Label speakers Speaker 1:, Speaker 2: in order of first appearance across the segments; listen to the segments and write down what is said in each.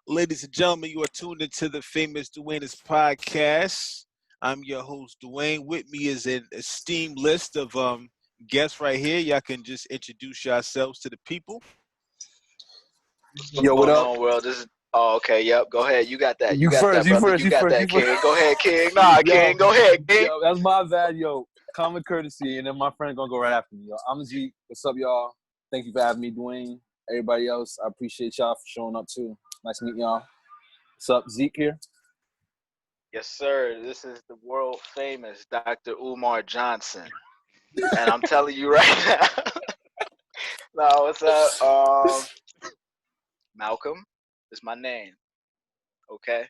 Speaker 1: Ladies and gentlemen, you are tuned into the Famous Dwayne's podcast. I'm your host, Dwayne. With me is an esteemed list of guests right here. Y'all can just introduce yourselves to the people.
Speaker 2: What's
Speaker 3: Yo, what
Speaker 2: going
Speaker 3: up?
Speaker 2: on, world? This is okay. Yep, go ahead. You got that. You
Speaker 3: You
Speaker 2: got
Speaker 3: first,
Speaker 2: that,
Speaker 3: you
Speaker 2: brother.
Speaker 3: first,
Speaker 2: You
Speaker 3: you
Speaker 2: got
Speaker 3: first,
Speaker 2: that,
Speaker 3: you
Speaker 2: King.
Speaker 3: first.
Speaker 2: Go ahead, King. Nah,
Speaker 3: Yo,
Speaker 2: King. Go ahead, King.
Speaker 3: yo, that's my bad, yo. Common courtesy, and then my friend gonna go right after me, yo. I'm Zeke. What's up, y'all? Thank you for having me, Dwayne. Everybody else, I appreciate y'all for showing up too. Nice meeting y'all. What's up, Zeke here?
Speaker 2: Yes, sir. This is the world famous Dr. Umar Johnson, and I'm telling you right now. No, what's up? Malcolm is my name. Okay,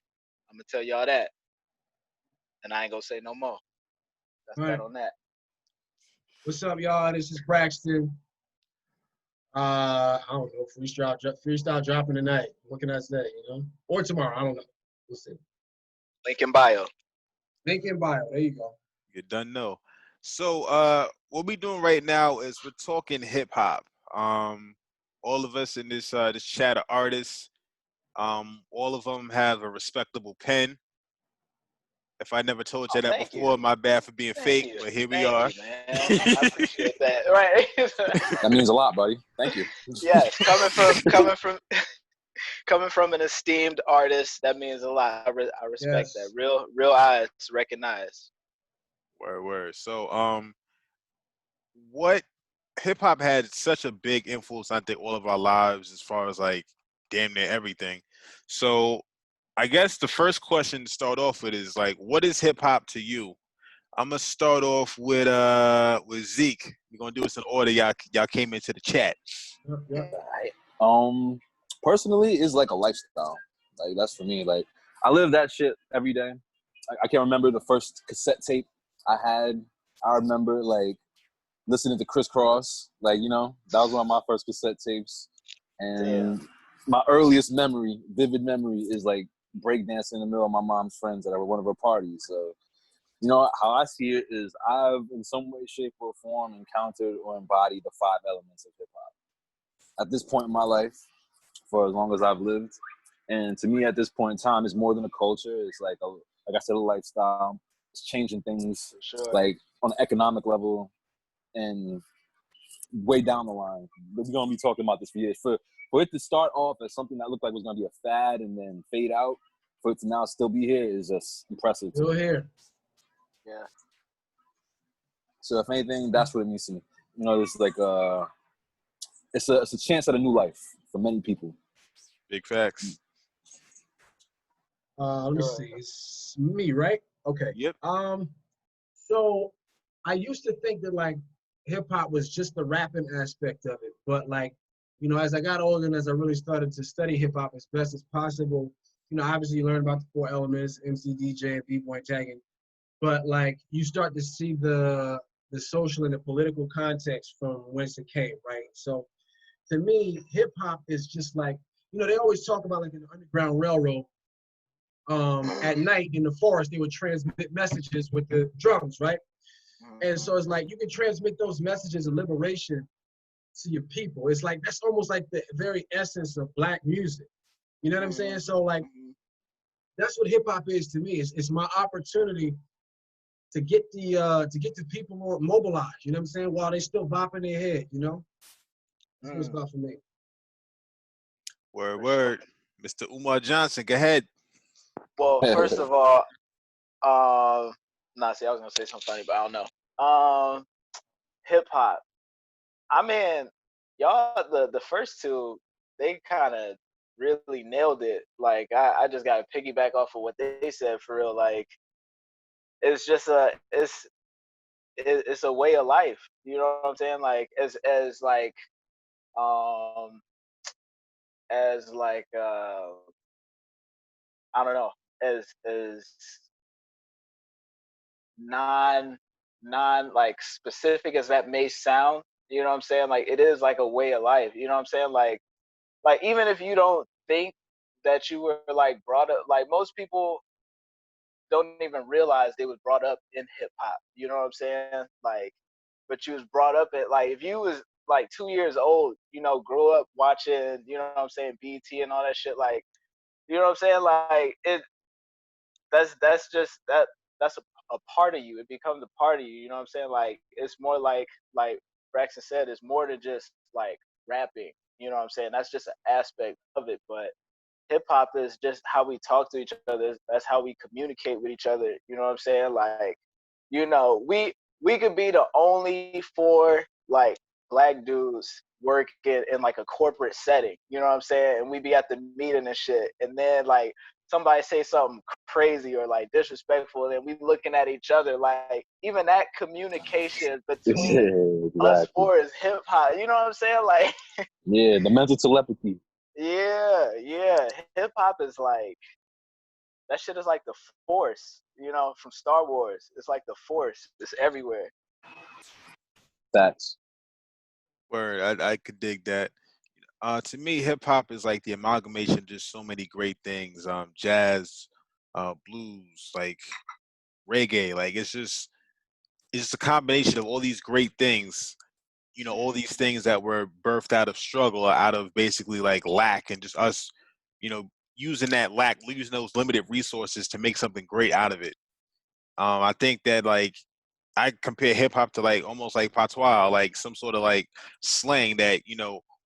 Speaker 2: I'm gonna tell y'all that, and I ain't gonna say no more. That's
Speaker 4: All
Speaker 2: that
Speaker 4: right.
Speaker 2: on that.
Speaker 4: What's up, y'all? This is Braxton. I don't know, freestyle dropping tonight. What can I say, Or tomorrow, I don't know. We'll see.
Speaker 2: Link in bio.
Speaker 4: Link in bio. There you go.
Speaker 1: You done know. So, what we doing right now is we're talking hip hop. All of us in this chat are artists. All of them have a respectable pen. If I never told you
Speaker 2: Oh,
Speaker 1: that
Speaker 2: thank you.
Speaker 1: before, my bad for being
Speaker 2: Thank
Speaker 1: fake,
Speaker 2: you.
Speaker 1: but here we
Speaker 2: Thank
Speaker 1: are.
Speaker 2: you, man. I appreciate that. Right.
Speaker 3: That means a lot, buddy. Thank you.
Speaker 2: Yes, coming from an esteemed artist, that means a lot. I respect that.
Speaker 4: Yes.
Speaker 2: Real eyes recognize.
Speaker 1: Word. So, what hip hop had such a big influence, I think, all of our lives as far as like damn near everything. So, I guess the first question to start off with is like, what is hip hop to you? I'm gonna start off with Zeke. We're gonna do this in order. Y'all came into the chat.
Speaker 4: Yep.
Speaker 3: Personally, it's like a lifestyle. Like that's for me. Like I live that shit every day. I can't remember the first cassette tape I had. I remember like listening to Crisscross. Like that was one of my first cassette tapes. And
Speaker 2: Damn.
Speaker 3: my earliest memory, vivid memory, is like breakdancing in the middle of my mom's friends at one of her parties. So how I see it is I've in some way, shape, or form encountered or embodied the five elements of hip hop. At this point in my life, for as long as I've lived. And to me, at this point in time, it's more than a culture. It's like like I said, a lifestyle. It's changing things,
Speaker 2: For sure.
Speaker 3: like on an economic level, and way down the line. We're gonna be talking about this for years. For it to start off as something that looked like it was gonna be a fad and then fade out, for it to now still be here is just impressive to
Speaker 4: Still
Speaker 3: me.
Speaker 4: here.
Speaker 2: Yeah.
Speaker 3: So if anything, that's what it means to me. It's like it's a chance at a new life for many people.
Speaker 1: Big facts.
Speaker 4: Let me see. It's me, right? Okay.
Speaker 1: Yep.
Speaker 4: So I used to think that like hip hop was just the rapping aspect of it, but like, as I got older and as I really started to study hip hop as best as possible, obviously you learn about the four elements, MC, DJ, and b-boy tagging, but like you start to see the social and the political context from whence it came, right? So to me, hip hop is just like, they always talk about like an Underground Railroad. At night in the forest, they would transmit messages with the drums, right? And so it's like you can transmit those messages of liberation to your people. It's like that's almost like the very essence of Black music. You know what I'm saying? So like that's what hip hop is to me. It's my opportunity to get the people more mobilized. You know what I'm saying? While they still bopping their head. That's what it's about for me.
Speaker 1: Word. Mr. Umar Johnson, go ahead.
Speaker 2: Well, first of all, see, I was gonna say something funny, but I don't know. Hip hop. I mean, y'all, the first two, they kind of really nailed it. Like, I just got to piggyback off of what they said for real. Like, it's just it's a way of life. You know what I'm saying? Like, um, as like, I don't know, as non like specific as that may sound. You know what I'm saying? Like, it is like a way of life. You know what I'm saying? Like even if you don't think that you were like brought up, like most people don't even realize they was brought up in hip hop. You know what I'm saying? Like, but you was brought up at, like, if you was like 2 years old, grew up watching, you know what I'm saying, BT and all that shit. Like, You know what I'm saying? Like that's just that's a part of you. It becomes a part of you. You know what I'm saying? Like it's more like Braxton said, it's more than just like rapping. You know what I'm saying? That's just an aspect of it. But hip hop is just how we talk to each other. That's how we communicate with each other. You know what I'm saying? Like, we could be the only four like black dudes working in like a corporate setting. You know what I'm saying? And we be at the meeting and shit. And then like somebody say something crazy or like disrespectful, and we looking at each other like even that communication between us
Speaker 3: Exactly.
Speaker 2: four is hip hop. You know what I'm saying? Like
Speaker 3: Yeah, the mental telepathy.
Speaker 2: yeah. Hip hop is like that shit is like the force, from Star Wars. It's like the force. It's everywhere.
Speaker 3: Facts.
Speaker 1: Word, I could dig that. To me, hip hop is like the amalgamation of just so many great things. Jazz, blues, like reggae. Like it's just a combination of all these great things. All these things that were birthed out of struggle, out of basically like lack, and just us, using that lack, using those limited resources to make something great out of it. I think that like I compare hip hop to like almost like patois, like some sort of like slang that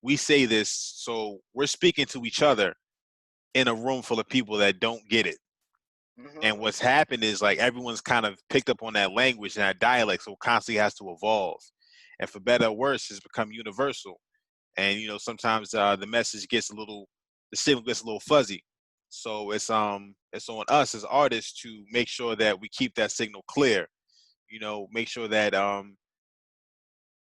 Speaker 1: we say this, so we're speaking to each other in a room full of people that don't get it.
Speaker 2: Hmm.
Speaker 1: And what's happened is like everyone's kind of picked up on that language and that dialect, so it constantly has to evolve. And for better or worse, it's become universal. And sometimes the signal gets a little fuzzy. So it's on us as artists to make sure that we keep that signal clear. Make sure that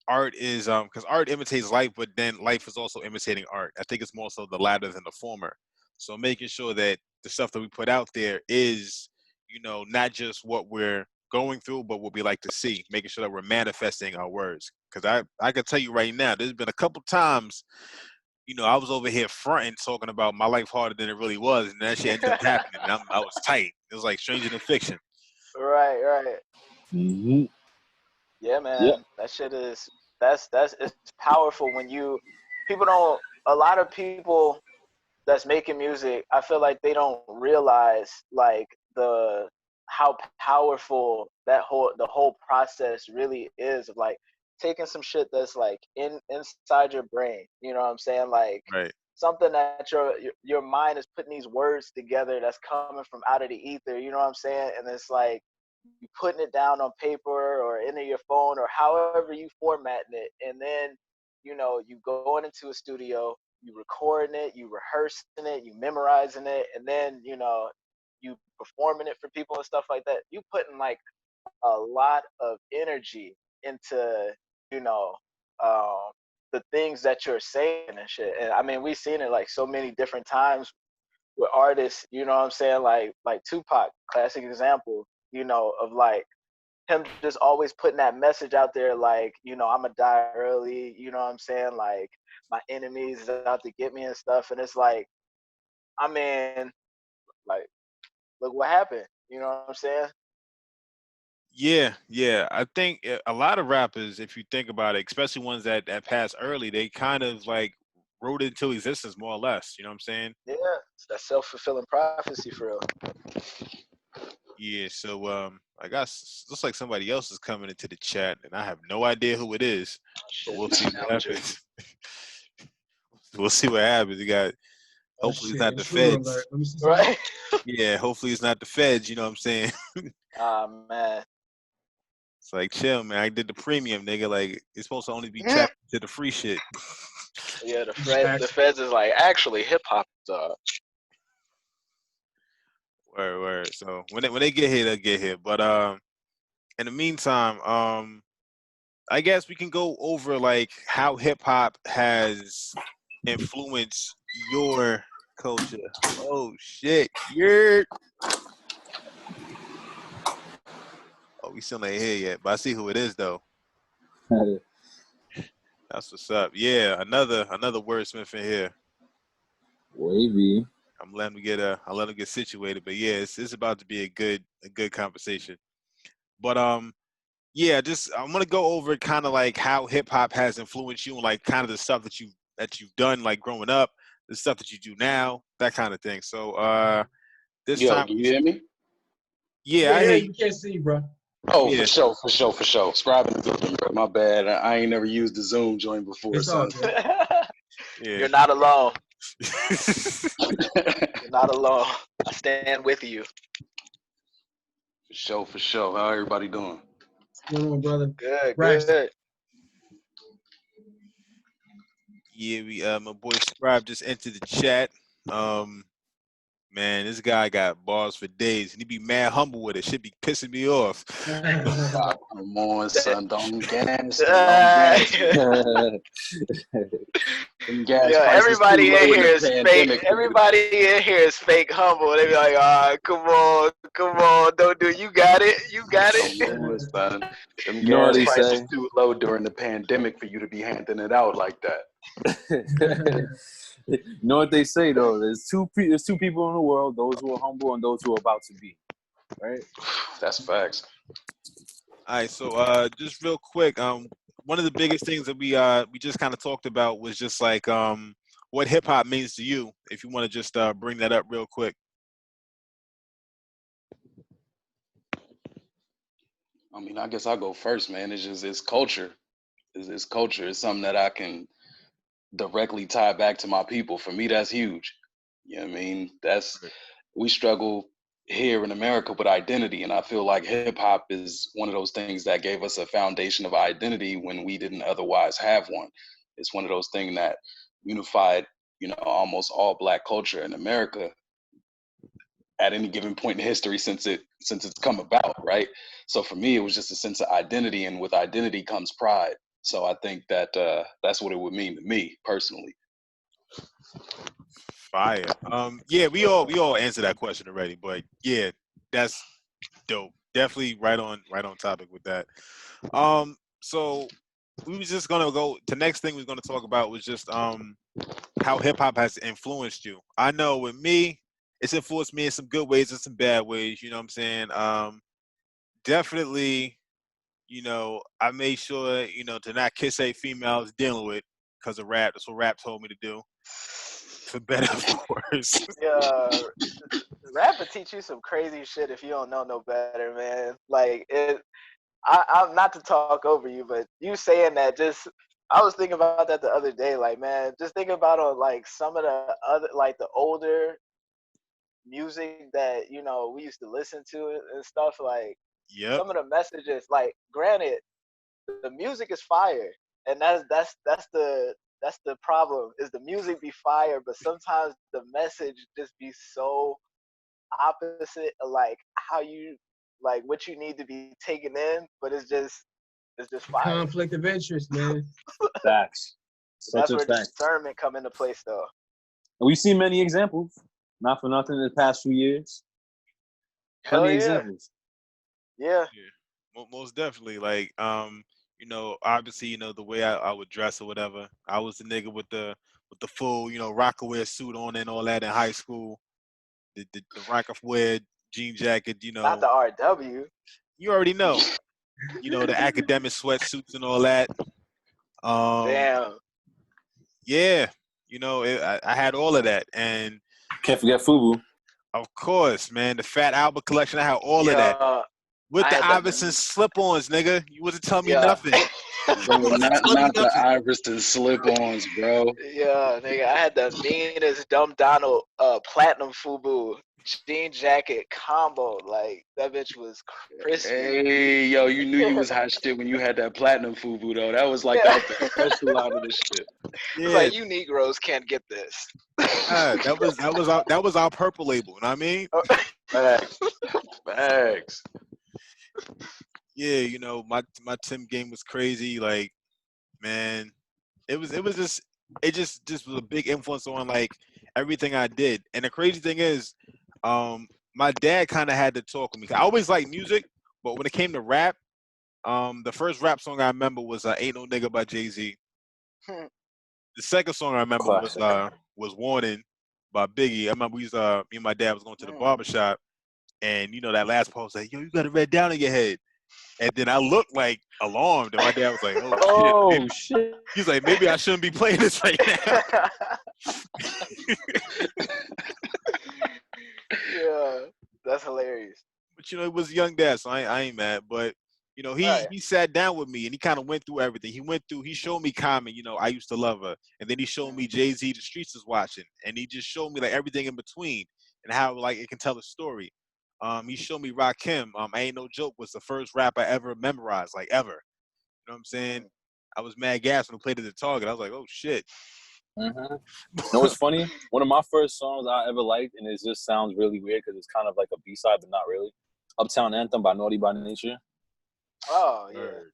Speaker 1: art is because art imitates life, but then life is also imitating art. I think it's more so the latter than the former. So making sure that the stuff that we put out there is, not just what we're going through, but what we like to see. Making sure that we're manifesting our words. Because I can tell you right now, there's been a couple times, I was over here fronting, talking about my life harder than it really was, and that shit ended up happening. And I was tight. It was like Stranger Than Fiction.
Speaker 2: Right.
Speaker 3: Hmm.
Speaker 2: Yeah,
Speaker 3: Yep.
Speaker 2: man. That shit is that's it's powerful when you people don't a lot of people that's making music, I feel like they don't realize like the how powerful the whole process really is of like taking some shit that's like inside your brain. You know what I'm saying? Like
Speaker 1: Right.
Speaker 2: something that your mind is putting these words together that's coming from out of the ether. You know what I'm saying? And it's like you putting it down on paper or into your phone or however you formatting it, and then you going into a studio, you recording it, you rehearsing it, you memorizing it, and then you performing it for people and stuff like that. You putting like a lot of energy into you know um, the things that you're saying and shit. And I mean, we've seen it like so many different times with artists. You know what I'm saying? Like Tupac, classic example. Of like him just always putting that message out there, like I'm gonna die early. You know what I'm saying? Like my enemies is out to get me and stuff. And it's like, I mean, like look what happened. You know what I'm saying?
Speaker 1: Yeah. I think a lot of rappers, if you think about it, especially ones that passed early, they kind of like wrote it into existence more or less. You know what I'm saying?
Speaker 2: Yeah, it's that self-fulfilling prophecy for real.
Speaker 1: Yeah. So I guess looks like somebody else is coming into the chat, and I have no idea who it is, but
Speaker 2: Shit,
Speaker 1: we'll see what
Speaker 2: amateur.
Speaker 1: happens. We'll see what happens. You got
Speaker 4: Oh
Speaker 1: hopefully it's
Speaker 4: shit!
Speaker 1: not the
Speaker 4: Intruder alert.
Speaker 1: feds.
Speaker 4: Let me see something.
Speaker 2: Right?
Speaker 1: Yeah, hopefully it's not the feds. You know what I'm saying?
Speaker 2: Ah, man.
Speaker 1: It's like chill, man. I did the premium, nigga. Like it's supposed to only be tapped to the free shit.
Speaker 2: Yeah, the
Speaker 4: Facts.
Speaker 2: feds is like actually hip hop.
Speaker 1: Word. So when they get here, they'll get here. But in the meantime, I guess we can go over like how hip hop has influenced your culture. Oh shit, you're. Oh, we still ain't here yet, but I see who it is though. That's what's up. Yeah, another wordsmith in here.
Speaker 3: Wavy.
Speaker 1: I'll let him get situated. But yeah, it's about to be a good conversation. But yeah, just I'm gonna go over kind of like how hip hop has influenced you and like kind of the stuff that you've done like growing up, the stuff that you do now, that kind of thing. So this
Speaker 5: Yo,
Speaker 1: time,
Speaker 5: do you hear me?
Speaker 1: yeah, I
Speaker 4: Yeah,
Speaker 1: hear
Speaker 4: you
Speaker 1: you.
Speaker 4: can't see, bro.
Speaker 5: Oh,
Speaker 1: Yeah.
Speaker 5: for sure. Scribing the building, bro. My bad. I ain't never used the Zoom joint before,
Speaker 4: It's all
Speaker 5: son.
Speaker 4: good.
Speaker 1: Yeah.
Speaker 2: You're not alone. You're not alone. I stand with you.
Speaker 5: For sure. How everybody doing?
Speaker 4: What's going on, brother?
Speaker 2: Good,
Speaker 4: Braxton.
Speaker 2: good.
Speaker 1: Yeah, we my boy Scribe just entered the chat. Man, this guy got bars for days, and he be mad humble with it. Shit be pissing me off.
Speaker 5: Ah, come on, son. Don't gas.
Speaker 2: Uh,
Speaker 5: Them gas
Speaker 2: yeah,
Speaker 5: prices too
Speaker 2: everybody in
Speaker 5: low in
Speaker 2: here
Speaker 5: the
Speaker 2: is fake.
Speaker 5: pandemic.
Speaker 2: Everybody in here is fake humble. They be like, come on, don't do it. You got it. You got
Speaker 5: Come
Speaker 2: it.
Speaker 5: on, son. Them
Speaker 3: You know what
Speaker 5: gas
Speaker 3: they
Speaker 5: prices
Speaker 3: say?
Speaker 5: too low during the pandemic for you to be handing it out like that.
Speaker 3: You know what they say though? There's two people in the world: those who are humble and those who are about to be. Right?
Speaker 5: That's facts.
Speaker 1: All right, so just real quick, one of the biggest things that we just kind of talked about was just like what hip hop means to you. If you want to just bring that up real quick.
Speaker 5: I mean, I guess I'll go first, man. It's culture. It's culture. It's something that I can directly tie back to my people. For me, that's huge. You know what I mean? We struggle here in America with identity, and I feel like hip hop is one of those things that gave us a foundation of identity when we didn't otherwise have one. It's one of those things that unified, almost all Black culture in America at any given point in history since it's come about, right? So for me, it was just a sense of identity, and with identity comes pride. So I think that that's what it would mean to me personally.
Speaker 1: Fire. Yeah, we all answered that question already, but yeah, that's dope. Definitely right on topic with that. So we was just gonna go. The next thing we was gonna talk about was just how hip hop has influenced you. I know with me, it's influenced me in some good ways and some bad ways. You know what I'm saying? Definitely, I made sure, to not kiss a female I was dealing with because of rap. That's what rap told me to do. For better, of course.
Speaker 2: Yeah, rap will teach you some crazy shit if you don't know no better, man. Like it. I'm not to talk over you, but you saying that just. I was thinking about that the other day. Like, man, just think about like some of the other, like the older music that we used to listen to and stuff. Like
Speaker 1: Yep.
Speaker 2: some of the messages. Like, granted, the music is fire, and that's the problem. Is the music be fire, but sometimes the message just be so opposite of like how you like what you need to be taken in, but it's just fire.
Speaker 4: Conflict of interest, man.
Speaker 3: Facts. Such
Speaker 2: That's
Speaker 3: a
Speaker 2: where
Speaker 3: fact.
Speaker 2: discernment come into place, though.
Speaker 3: And we've seen many examples. Not for nothing in the past few years.
Speaker 2: Hell
Speaker 3: Plenty
Speaker 2: yeah,
Speaker 3: examples.
Speaker 2: yeah.
Speaker 1: Most definitely. Like, obviously, the way I would dress or whatever. I was the nigga with the full, Rockaware suit on and all that in high school. The Rockaware jean jacket,
Speaker 2: Not the RW.
Speaker 1: you already know. The academic sweatsuits and all that.
Speaker 2: Damn.
Speaker 1: Yeah, I had all of that, and
Speaker 3: Can't forget FUBU.
Speaker 1: of course, man, the Fat Albert collection. I had all of that
Speaker 2: Yeah,
Speaker 1: with
Speaker 2: I
Speaker 1: the
Speaker 2: had that.
Speaker 1: Iverson slip-ons, nigga. You wasn't telling me
Speaker 2: Yeah.
Speaker 1: nothing.
Speaker 5: Bro,
Speaker 1: You wasn't
Speaker 5: not
Speaker 1: telling me
Speaker 5: the
Speaker 1: nothing.
Speaker 5: Iverson slip-ons, bro.
Speaker 2: Yeah, nigga, I had the meanest Dumb Donald platinum FUBU jean jacket combo. Like that bitch was crispy.
Speaker 5: Hey, yo, you knew you was hot shit when you had that platinum FUBU though. That was like
Speaker 2: Yeah.
Speaker 5: the special out of the shit.
Speaker 2: It's
Speaker 1: Yeah,
Speaker 2: like you Negroes can't get this.
Speaker 1: that was our purple label. You know what I mean?
Speaker 5: Facts. Facts.
Speaker 1: Yeah, my Tim game was crazy. Like, man, it just was a big influence on like everything I did. And the crazy thing is, my dad kind of had to talk with me. I always liked music, but when it came to rap, the first rap song I remember was "Ain't No Nigga" by Jay-Z. The second song I remember
Speaker 3: Classic.
Speaker 1: was "Warning" by Biggie. I remember me and my dad was going to the barbershop, and that last part was like, "Yo, you got a red down in your head." And then I looked like alarmed, and my dad was like, "Oh shit!"
Speaker 3: Oh shit!
Speaker 1: He's like, "Maybe I shouldn't be playing this right now."
Speaker 2: Yeah, that's hilarious.
Speaker 1: But it was young dad, so I ain't mad. But
Speaker 2: Right.
Speaker 1: he sat down with me and he kind of went through everything. He showed me Common, I used to love her, and then he showed me Jay-Z, The Streets is Watching, and he just showed me like everything in between and how like it can tell a story. He showed me Rakim. I Ain't No Joke was the first rap I ever memorized, like ever. You know what I'm saying? I was mad gas when I played it at Target. I was like, oh shit.
Speaker 3: Mm-hmm. You know what's funny? One of my first songs I ever liked, and it just sounds really weird because it's kind of like a B-side, but not really. Uptown Anthem by Naughty by Nature.
Speaker 2: Oh yeah,
Speaker 1: Word.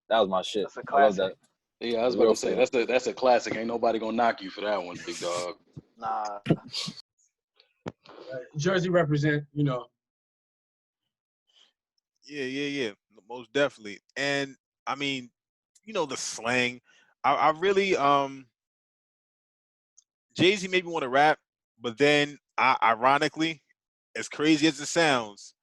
Speaker 3: That was my shit.
Speaker 2: that's a
Speaker 3: I love
Speaker 2: classic.
Speaker 3: that.
Speaker 5: Yeah, I was about
Speaker 3: Real
Speaker 5: to say
Speaker 3: feel.
Speaker 5: that's a classic. Ain't nobody gonna knock you for that one, big dog.
Speaker 2: Nah,
Speaker 4: Jersey represent,
Speaker 1: Yeah. Most definitely. And I mean, the slang. I really Jay-Z made me want to rap, but then ironically, as crazy as it sounds,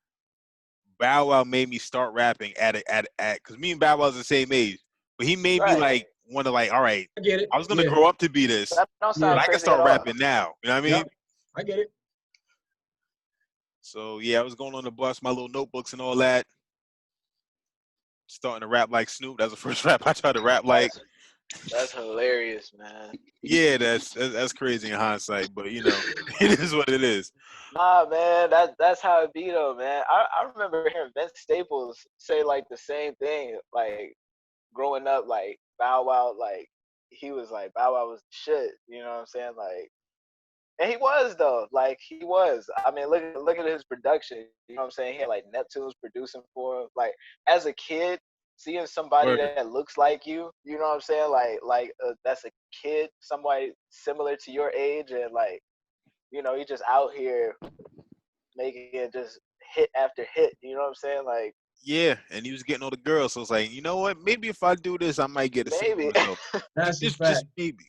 Speaker 1: Bow Wow made me start rapping at because me and Bow Wow's the same age, but he made me
Speaker 2: right.
Speaker 1: like want to like, all right,
Speaker 4: I get it.
Speaker 1: I was gonna
Speaker 4: Yeah,
Speaker 1: grow up to be this,
Speaker 2: That don't
Speaker 1: but
Speaker 2: sound
Speaker 1: I can
Speaker 2: crazy at
Speaker 1: start
Speaker 2: all.
Speaker 1: rapping now. You know what I mean?
Speaker 4: yep, I get it.
Speaker 1: So yeah, I was going on the bus, my little notebooks and all that, starting to rap like Snoop. That's the first rap I tried to rap like.
Speaker 2: That's hilarious, man.
Speaker 1: Yeah, that's crazy in hindsight, but it is what it is.
Speaker 2: Nah, man, that's how it be though, man. I remember hearing Vince Staples say like the same thing, like growing up, like Bow Wow, like he was like Bow Wow was shit, you know what I'm saying? Like, and he was though, like he was. I mean, look at his production, you know what I'm saying? He had like Neptunes producing for him. Like as a kid, seeing somebody
Speaker 1: Word.
Speaker 2: that looks like you know what I'm saying? Like that's a kid, somebody similar to your age, and like he just out here making it just hit after hit. You know what I'm saying? Like
Speaker 1: Yeah, and he was getting all the girls, so it's like, you know what? Maybe if I do this, I might get a single
Speaker 2: maybe,
Speaker 1: or so.
Speaker 4: That's a
Speaker 1: Just
Speaker 4: fact.
Speaker 1: maybe.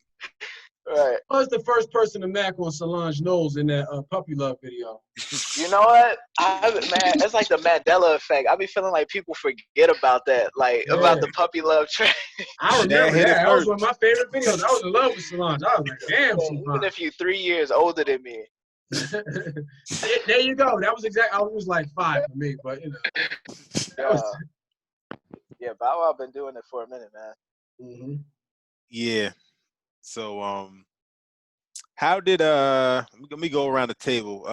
Speaker 2: right?
Speaker 4: I was the first person to mac on Solange Knowles in that Puppy Love video.
Speaker 2: You know what? Man, it's like the Mandela effect. I be feeling like people forget about that, like
Speaker 4: Yeah,
Speaker 2: about the puppy love track.
Speaker 4: I
Speaker 1: Dad
Speaker 4: remember
Speaker 1: hit it
Speaker 4: that. That was
Speaker 1: first.
Speaker 4: one of my favorite videos. I was in love with Solange. I was like, damn, she
Speaker 2: Even
Speaker 4: fine.
Speaker 2: if you 3 years older than me.
Speaker 4: There you go. That was exactly. I was like 5 for me, but that was.
Speaker 2: Yeah, Bow Wow been doing it for a minute, man.
Speaker 4: Mm-hmm.
Speaker 1: Yeah. So how did let me go around the table.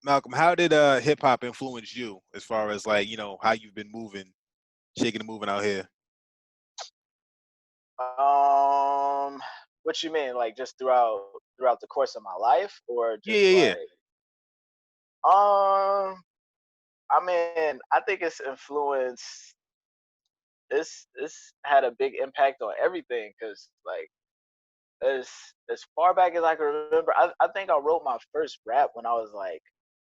Speaker 1: Malcolm, how did hip hop influence you as far as like, how you've been moving, shaking and moving out here?
Speaker 2: What you mean? Like just throughout the course of my life, or just
Speaker 1: Yeah.
Speaker 2: like I mean, I think it's influenced. It's had a big impact on everything because like as as far back as I can remember, I think I wrote my first rap when I was like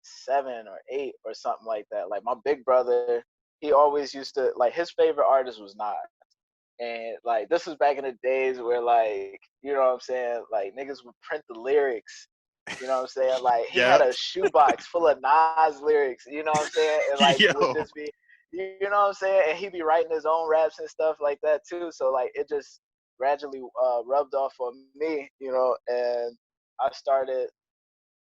Speaker 2: 7 or 8 or something like that. Like my big brother, he always used to like his favorite artist was Nas. And like this was back in the days where like, you know what I'm saying, like niggas would print the lyrics. You know what I'm saying? Like he had
Speaker 1: Yep.
Speaker 2: a shoebox full of Nas lyrics, you know what I'm saying? And like would
Speaker 1: Yo.
Speaker 2: just be you know what I'm saying? And he'd be writing his own raps and stuff like that too. So like it just gradually rubbed off on me, and I started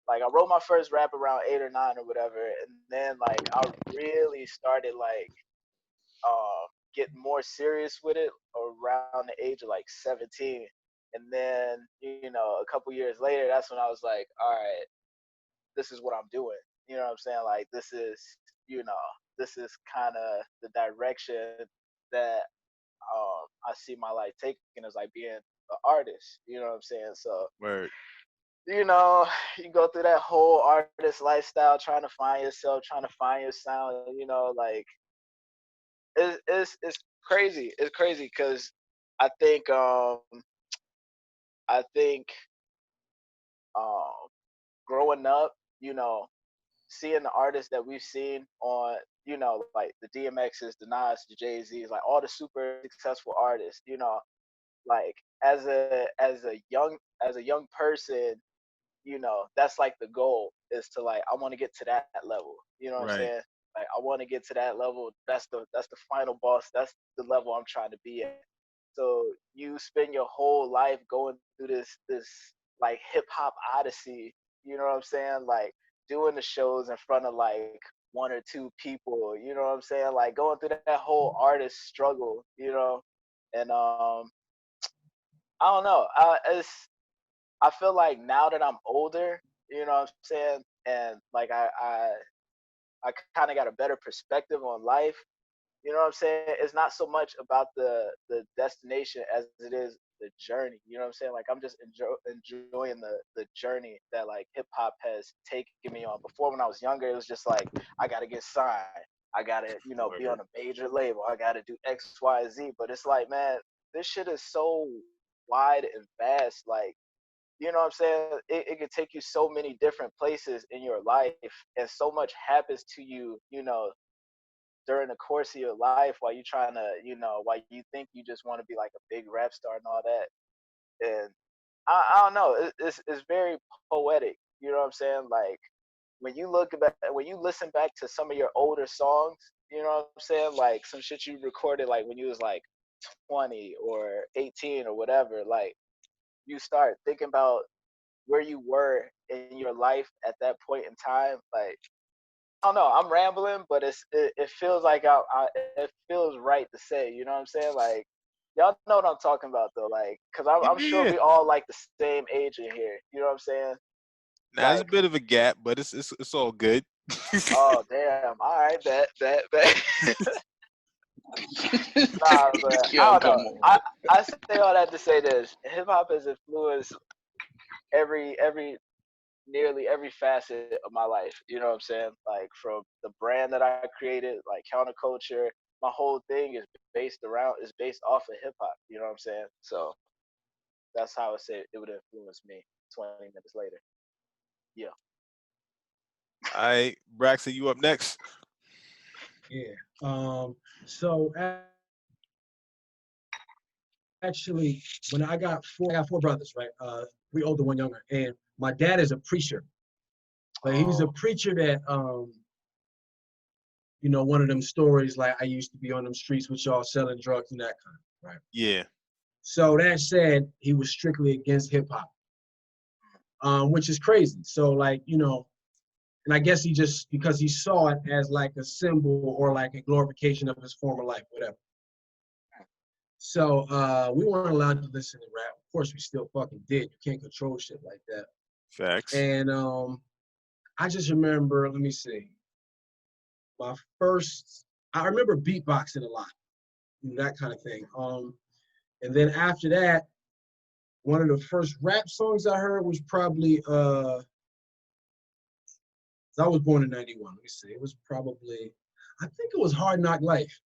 Speaker 2: like I wrote my first rap around 8 or 9 or whatever, and then like I really started like getting more serious with it around the age of like 17. And then, a couple years later, that's when I was like, all right, this is what I'm doing. You know what I'm saying? Like, this is kind of the direction that I see my life taking as like being an artist. You know what I'm saying? So,
Speaker 1: Word.
Speaker 2: you go through that whole artist lifestyle, trying to find yourself, trying to find your sound, like it's crazy. It's crazy because I think I think um growing up, seeing the artists that we've seen on, like the DMXs, the Nas, the Jay-Z's, like all the super successful artists, like as a young person, that's like the goal is to like I want to get to that level. You know what I'm
Speaker 1: Right.
Speaker 2: saying? Like I want to get to that level. That's the final boss. That's the level I'm trying to be at. So you spend your whole life going through this like hip hop odyssey. You know what I'm saying? Like doing the shows in front of like one or two people. You know what I'm saying? Like going through that whole artist struggle. You know, and I don't know. I feel like now that I'm older, you know what I'm saying, and like I kind of got a better perspective on life. You know what I'm saying? It's not so much about the destination as it is the journey. You know what I'm saying? Like I'm just enjoying the journey that like hip hop has taken me on. Before when I was younger, it was just like I gotta get signed. I gotta, be on a major label. I gotta do X, Y, Z. But it's like, man, this shit is so wide and vast. Like, you know what I'm saying? It can take you so many different places in your life, and so much happens to you, during the course of your life while you trying to, while you think you just want to be like a big rap star and all that. And I don't know, it's very poetic. You know what I'm saying? Like when you look back, when you listen back to some of your older songs, you know what I'm saying? Like some shit you recorded like when you was like 20 or 18 or whatever, like you start thinking about where you were in your life at that point in time. Like I don't know, I'm rambling, but it feels like it feels right to say. You know what I'm saying? Like y'all know what I'm talking about though. Like, cause I'm sure
Speaker 1: Yeah.
Speaker 2: we all like the same age in here. You know what I'm saying?
Speaker 1: Now there's a
Speaker 2: Like,
Speaker 1: bit of a gap, but it's all good.
Speaker 2: oh damn, all right, bet. Nah, but I
Speaker 5: Yo,
Speaker 2: don't
Speaker 5: come
Speaker 2: know.
Speaker 5: on.
Speaker 2: I say all that to say this: hip hop has influenced every nearly every facet of my life. You know what I'm saying? Like from the brand that I created, like counterculture, my whole thing is based off of hip hop. You know what I'm saying? So that's how I say it would influence me 20 minutes later. Yeah.
Speaker 1: All right, Braxton, you up next?
Speaker 4: Yeah. So actually, when I got four brothers, right? Three older, one younger, and my dad is a preacher. But he's a
Speaker 2: Oh,
Speaker 4: preacher that one of them stories like I used to be on them streets with y'all selling drugs and that kind of, right?
Speaker 1: Yeah.
Speaker 4: So that said, he was strictly against hip hop, which is crazy. So like, and I guess he just because he saw it as like a symbol or like a glorification of his former life, whatever. So we weren't allowed to listen to rap. Of course, we still fucking did. You can't control shit like that.
Speaker 1: Facts.
Speaker 4: And I just remember, let me see, my first, I remember beatboxing a lot, that kind of thing. And then after that, one of the first rap songs I heard was probably, I was born in 91. Let me see, it was probably, I think it was Hard Knock Life.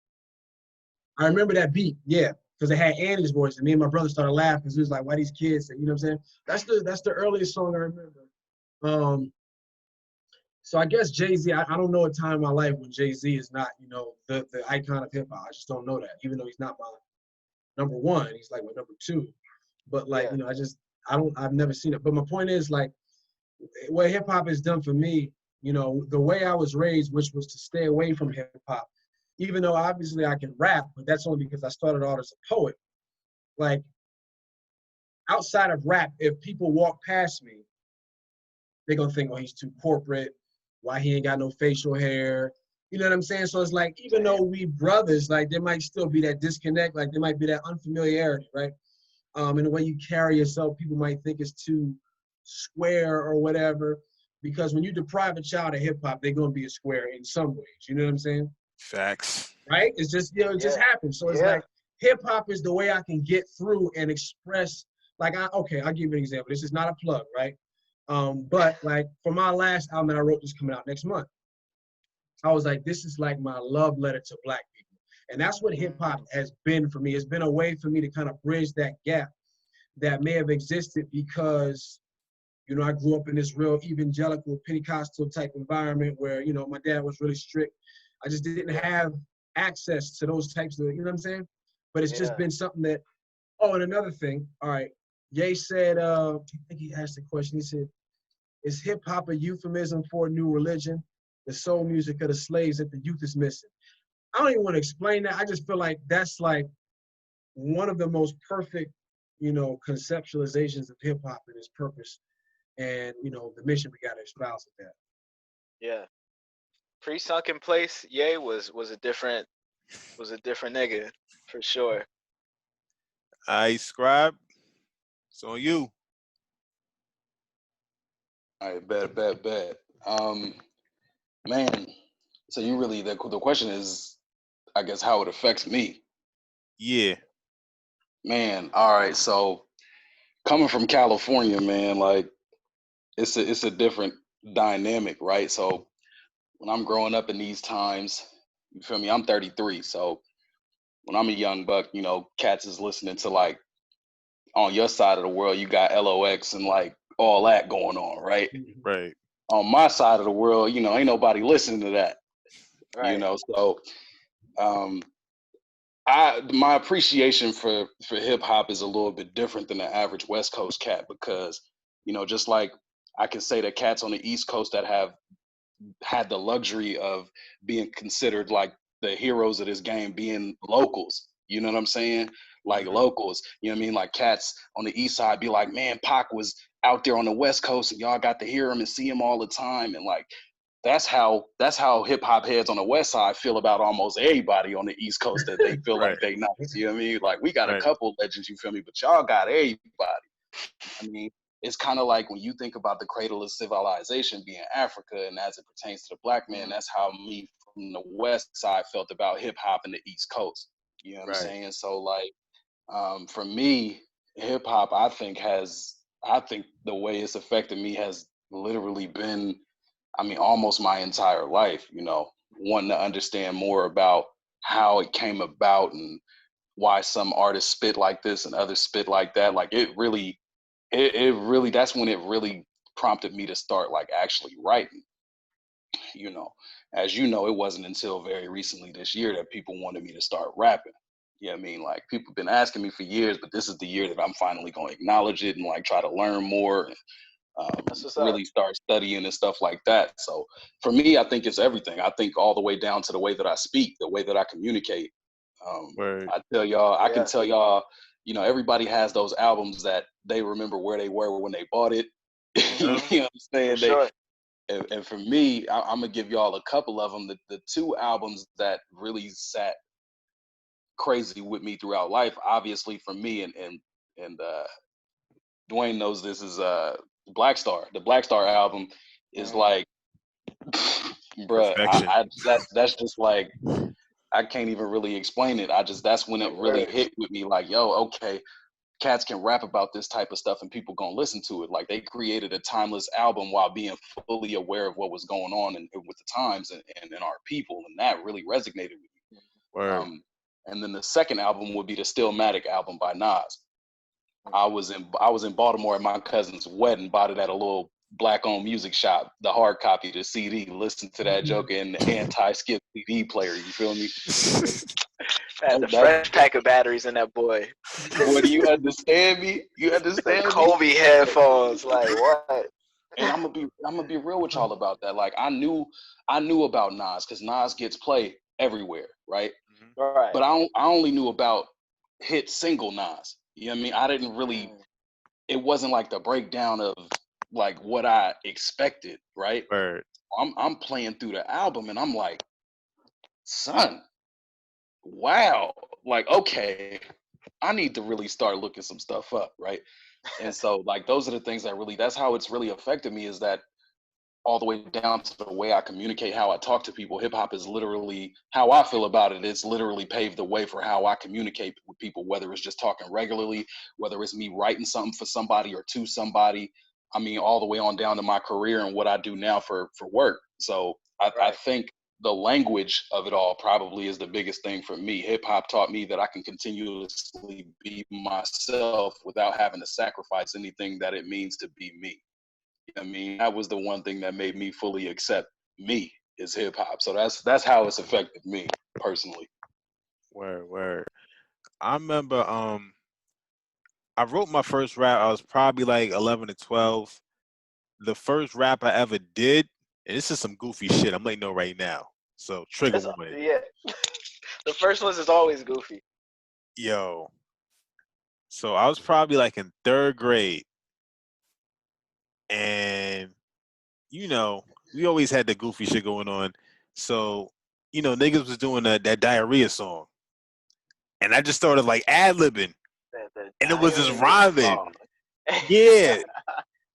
Speaker 4: I remember that beat, yeah, because it had Annie's voice, and me and my brother started laughing because he was like, "Why these kids?" You know what I'm saying? That's the earliest song I remember. So I guess Jay-Z. I don't know a time in my life when Jay-Z is not, the icon of hip hop. I just don't know that, even though he's not my number one. He's like my number two. But like,
Speaker 2: yeah.
Speaker 4: I've never seen it. But my point is like, what hip hop has done for me, the way I was raised, which was to stay away from hip hop, even though obviously I can rap, but that's only because I started out as a poet. Like outside of rap, if people walk past me, they're gonna think, oh, he's too corporate. Why he ain't got no facial hair? You know what I'm saying? So it's like, even though we brothers, like there might still be that disconnect, like there might be that unfamiliarity, right? In the way you carry yourself, people might think it's too square or whatever. Because when you deprive a child of hip hop, they're gonna be a square in some ways. You know what I'm saying?
Speaker 1: Facts.
Speaker 4: Right? It's just, it just
Speaker 2: Yeah.
Speaker 4: happens. So it's
Speaker 2: Yeah.
Speaker 4: like hip hop is the way I can get through and express. Like, I'll give you an example. This is not a plug, right? But like for my last album that I wrote, this coming out next month, I was like, this is like my love letter to Black people. And that's what hip hop has been for me. It's been a way for me to kind of bridge that gap that may have existed because, I grew up in this real evangelical Pentecostal type environment where, my dad was really strict. I just didn't have access to those types of, you know what I'm saying? But it's just been something that, and another thing, all right, Ye said, I think he asked the question, he said, is hip hop a euphemism for a new religion? the soul music of the slaves that the youth is missing. I don't even want to explain that. I just feel like that's like one of the most perfect, conceptualizations of hip hop and its purpose, and the mission we got to espouse with that.
Speaker 2: Yeah. Pre-Sunken Place, Ye was a different nigga for sure.
Speaker 1: I Scribe. It's on you.
Speaker 5: All right, bet. Man, so you really the question is, I guess, how it affects me.
Speaker 1: Yeah.
Speaker 5: Man, all right. So coming from California, man, like it's a different dynamic, right? So when I'm growing up in these times, you feel me? I'm 33, so when I'm a young buck, cats is listening to like on your side of the world, you got LOX and like all that going on, right?
Speaker 1: Right.
Speaker 5: On my side of the world, ain't nobody listening to that,
Speaker 2: Right.
Speaker 5: So my appreciation for hip hop is a little bit different than the average West Coast cat because, just like I can say that cats on the East Coast that have had the luxury of being considered like the heroes of this game being locals. You know what I'm saying? Like locals. You know what I mean? Like cats on the East Side be like, man, Pac was out there on the West Coast and y'all got to hear him and see him all the time. And like that's how hip hop heads on the West Side feel about almost everybody on the East Coast that they feel
Speaker 1: Right.
Speaker 5: like they nice. You know what I mean? Like we got a
Speaker 1: Right.
Speaker 5: couple legends, you feel me? But y'all got everybody. I mean, it's kind of like when you think about the cradle of civilization being Africa, and as it pertains to the black man, that's how me from the West Side felt about hip hop in the East Coast. You know what I'm
Speaker 1: Right.
Speaker 5: saying? So like, for me, hip hop, I think the way it's affected me has literally been, I mean, almost my entire life. Wanting to understand more about how it came about and why some artists spit like this and others spit like that. Like it really that's when it really prompted me to start like actually writing. As you know, it wasn't until very recently this year that people wanted me to start rapping. You know what I mean? Like people have been asking me for years, but this is the year that I'm finally going to acknowledge it and like try to learn more and
Speaker 2: That's what's up.
Speaker 5: really start studying and stuff like that. So for me, I think it's everything. I think all the way down to the way that I speak, the way that I communicate.
Speaker 1: Word.
Speaker 5: I tell y'all, I can
Speaker 2: Yeah.
Speaker 5: tell y'all, everybody has those albums that they remember where they were when they bought it. You know what I'm
Speaker 2: For
Speaker 5: saying?
Speaker 2: sure.
Speaker 5: And for me, I'm gonna give y'all a couple of them. The two albums that really sat crazy with me throughout life, obviously for me, and Dwayne knows this is Black Star. The Black Star album is like, bruh,
Speaker 1: Perfection.
Speaker 5: that's just like I can't even really explain it. That's when it really hit with me. Like, yo, okay, cats can rap about this type of stuff and people gonna listen to it. Like they created a timeless album while being fully aware of what was going on and with the times and our people, and that really resonated with me.
Speaker 1: Word.
Speaker 5: And then the second album would be the Stillmatic album by Nas. I was in Baltimore at my cousin's wedding, bought it at a little black-owned music shop, the hard copy, the CD, listened to that joker in the anti-skip CD player. You feel me?
Speaker 2: Had the fresh pack of batteries in that boy.
Speaker 5: Boy, do you understand me? You understand
Speaker 2: The
Speaker 5: me?
Speaker 2: Kobe headphones, like what?
Speaker 5: And I'm gonna be real with y'all about that. Like I knew about Nas because Nas gets play everywhere, right?
Speaker 2: Right.
Speaker 5: But I only knew about hit single Nas. You know what I mean? I didn't really. It wasn't like the breakdown of like what I expected, right?
Speaker 1: Word.
Speaker 5: I'm playing through the album and I'm like, son, wow, like okay, I need to really start looking some stuff up, right? And so like those are the things that's how it's really affected me, is that all the way down to the way I communicate, how I talk to people. Hip hop is literally how I feel about it. It's literally paved the way for how I communicate with people, whether it's just talking regularly, whether it's me writing something for somebody or to somebody. I mean, all the way on down to my career and what I do now for work. So I think the language of it all probably is the biggest thing for me. Hip hop taught me that I can continuously be myself without having to sacrifice anything that it means to be me. I mean, that was the one thing that made me fully accept me is hip hop. So that's how it's affected me personally.
Speaker 1: Word. I remember I wrote my first rap. I was probably like 11 to 12. The first rap I ever did and this is some goofy shit. I'm letting you know right now. So trigger
Speaker 2: It's,
Speaker 1: warning.
Speaker 2: yeah. The first ones is always goofy.
Speaker 1: Yo. So I was probably like in 3rd grade, and you know, we always had the goofy shit going on. So, you know, niggas was doing that diarrhea song. And I just started like ad-libbing.
Speaker 2: The
Speaker 1: And it was just
Speaker 2: diarrhea
Speaker 1: rhyming.
Speaker 2: song.
Speaker 1: Yeah.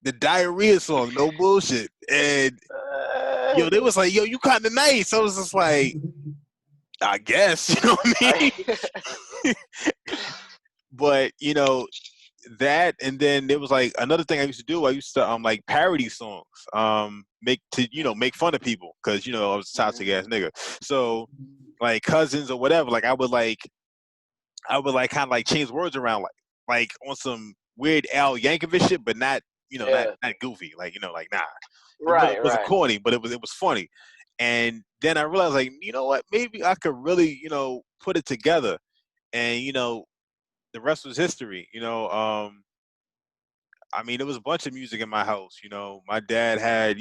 Speaker 1: The diarrhea song, no bullshit. And yo, they was like, yo, you kinda nice. I was just like, I guess, you know what I mean? But, you know, that, and then there was like another thing I used to do. I used to like parody songs, make fun of people, because you know I was a toxic ass nigga. So like cousins or whatever, like I would like kind of like change words around, like on some weird Al Yankovic shit, but not
Speaker 2: Yeah.
Speaker 1: not goofy, like like nah.
Speaker 2: Right,
Speaker 1: It wasn't
Speaker 2: right.
Speaker 1: corny, but it was funny. And then I realized, like, you know what, maybe I could really put it together, and the rest was history. I mean, there was a bunch of music in my house. My dad had,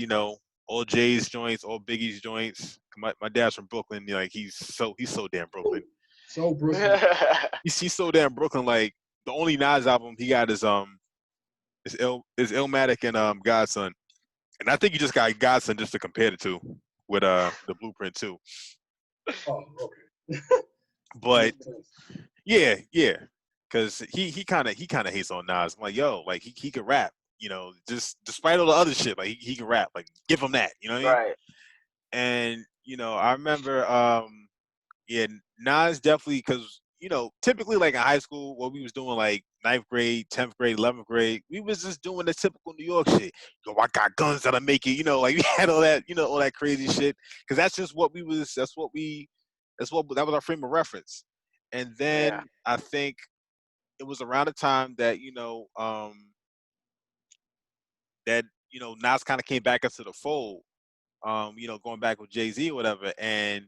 Speaker 1: all Jay's joints, all Biggie's joints. My dad's from Brooklyn. Like he's so damn Brooklyn.
Speaker 4: So Brooklyn.
Speaker 1: He's so damn Brooklyn. Like the only Nas album he got is Illmatic and Godson. And I think he just got Godson just to compare the two with the Blueprint too.
Speaker 4: Oh, okay.
Speaker 1: But yeah. Cause he kind of hates on Nas. I'm like, yo, like he could rap, just despite all the other shit, like he can rap. Like give him that, you know what I mean?
Speaker 2: Right.
Speaker 1: And I remember, yeah, Nas definitely, cause typically like in high school, what we was doing like 9th grade, 10th grade, 11th grade, we was just doing the typical New York shit. Yo, I got guns that'll make it, like we had all that, all that crazy shit. Cause that's just what we was. That was our frame of reference. And then
Speaker 2: Yeah.
Speaker 1: I think it was around the time that Nas kind of came back into the fold, going back with Jay-Z or whatever, and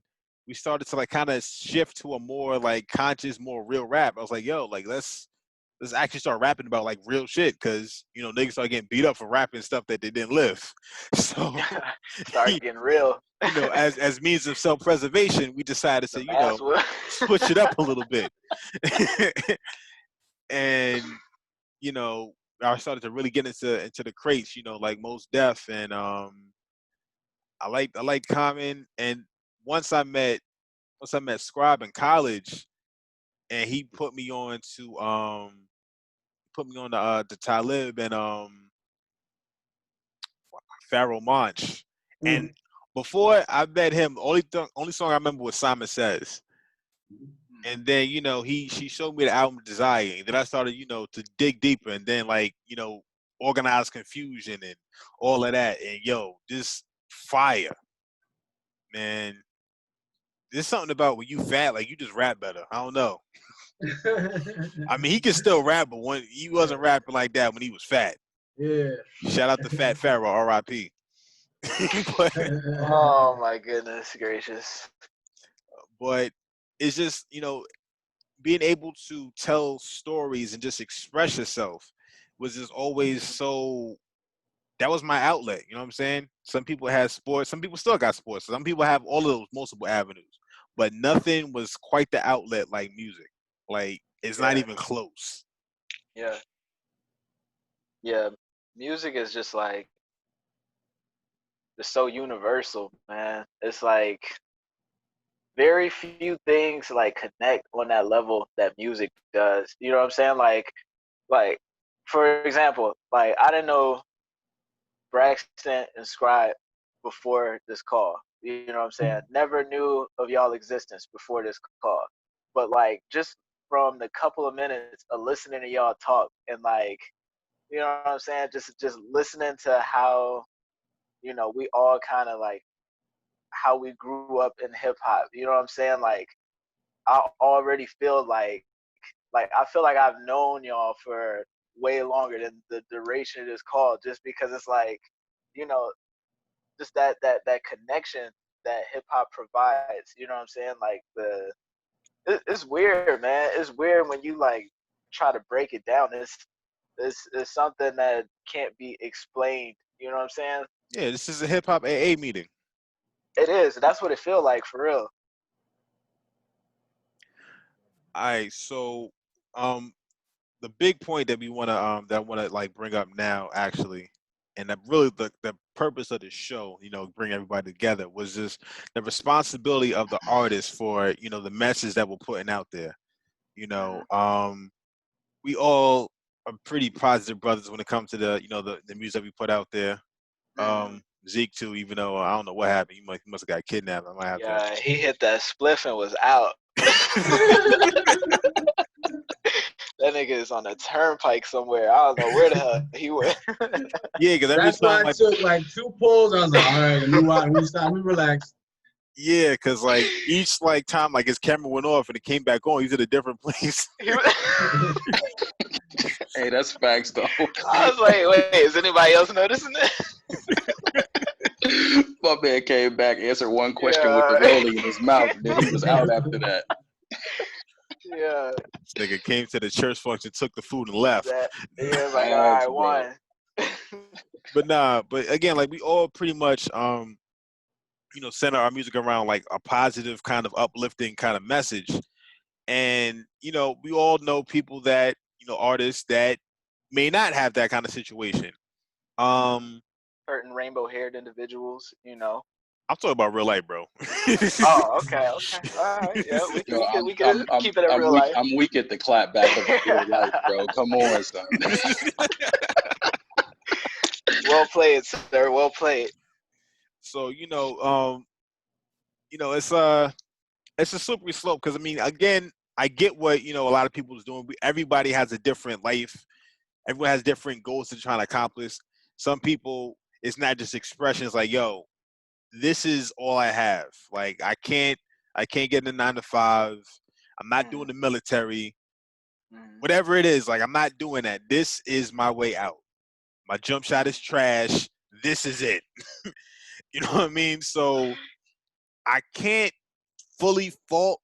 Speaker 1: we started to like kind of shift to a more like conscious, more real rap. I was like, yo, like let's actually start rapping about like real shit, because niggas start getting beat up for rapping stuff that they didn't live. So
Speaker 2: Start getting real.
Speaker 1: as means of self-preservation, we decided to switch it up a little bit. And I started to really get into the crates, like Mos Def, and I liked Common. And once I met Scribe in college, and he put me on the Talib and Pharaoh Monch. And before I met him, only song I remember was Simon Says. And then she showed me the album Desire, and then I started to dig deeper, and then like Organized Confusion and all of that, and this fire, man. There's something about when you fat, like you just rap better. I don't know. I mean, he can still rap, but when he wasn't rapping like that when he was fat.
Speaker 4: Yeah.
Speaker 1: Shout out to Fat Pharaoh, R.I.P.
Speaker 2: Oh my goodness gracious.
Speaker 1: But it's just being able to tell stories and just express yourself was just always so. That was my outlet. You know what I'm saying? Some people had sports. Some people still got sports. Some people have all of those multiple avenues. But nothing was quite the outlet like music. Like it's not even close.
Speaker 2: Yeah. Yeah. Music is just like, it's so universal, man. It's like very few things like connect on that level that music does. You know what I'm saying? Like for example, like I didn't know Braxton and Scribe before this call. You know what I'm saying? Never knew of y'all existence before this call. But like just from the couple of minutes of listening to y'all talk, and like, you know what I'm saying? Just listening to how, we all kind of like how we grew up in hip hop. You know what I'm saying? Like I already feel like I feel like I've known y'all for way longer than the duration of this call, just because it's like, you know, just that connection that hip hop provides. You know what I'm saying? Like it's weird, man. It's weird when you like try to break it down. It's something that can't be explained. You know what I'm saying?
Speaker 1: Yeah, this is a hip hop AA meeting.
Speaker 2: It is. That's what it feel like for real.
Speaker 1: All right, so um, the big point that we wanna that I wanna like bring up now, actually, and that really the purpose of the show, bring everybody together, was just the responsibility of the artist for the message that we're putting out there. You know,
Speaker 2: Mhm.
Speaker 1: we all are pretty positive brothers when it comes to the music we put out there.
Speaker 2: Mhm.
Speaker 1: Zeke too, even though I don't know what happened, he must have got kidnapped. I might have to.
Speaker 2: Yeah, he hit that spliff and was out. That nigga is on a turnpike somewhere. I don't know where the hell he went.
Speaker 1: Yeah, because every
Speaker 4: That's why
Speaker 1: time
Speaker 4: I took like 2 pulls. I was like, all right, let me watch, let me stop, let me relax.
Speaker 1: yeah, because like each like time like his camera went off and it came back on, he's at a different place.
Speaker 5: Hey, that's facts though.
Speaker 2: I was like, wait, is anybody else noticing that?
Speaker 5: My man came back, answered one question with the
Speaker 2: Yeah.
Speaker 5: rolling in his mouth, and then he was out after that.
Speaker 2: Yeah.
Speaker 1: This nigga came to the church function, took the food, and left.
Speaker 2: Yeah, like, all
Speaker 5: Facts,
Speaker 2: right,
Speaker 5: bro.
Speaker 2: one.
Speaker 1: But nah, but again, like we all pretty much center our music around like a positive kind of uplifting kind of message. And we all know people that artists that may not have that kind of situation. Um,
Speaker 2: Certain rainbow-haired individuals,
Speaker 1: I'm talking about real life, bro.
Speaker 2: Oh, okay. All right. Yeah, we
Speaker 5: Yo,
Speaker 2: could keep it in real life.
Speaker 5: I'm weak at the clap back of real life, bro. Come on, son.
Speaker 2: Well played, sir. Well played.
Speaker 1: So it's a slippery slope because I mean, again, I get what a lot of people is doing. Everybody has a different life. Everyone has different goals to try to accomplish. Some people, it's not just expressions like, yo, this is all I have. Like I can't get in a 9 to 5. I'm not doing the military. Whatever it is, like I'm not doing that. This is my way out. My jump shot is trash. This is it. You know what I mean? So I can't fully fault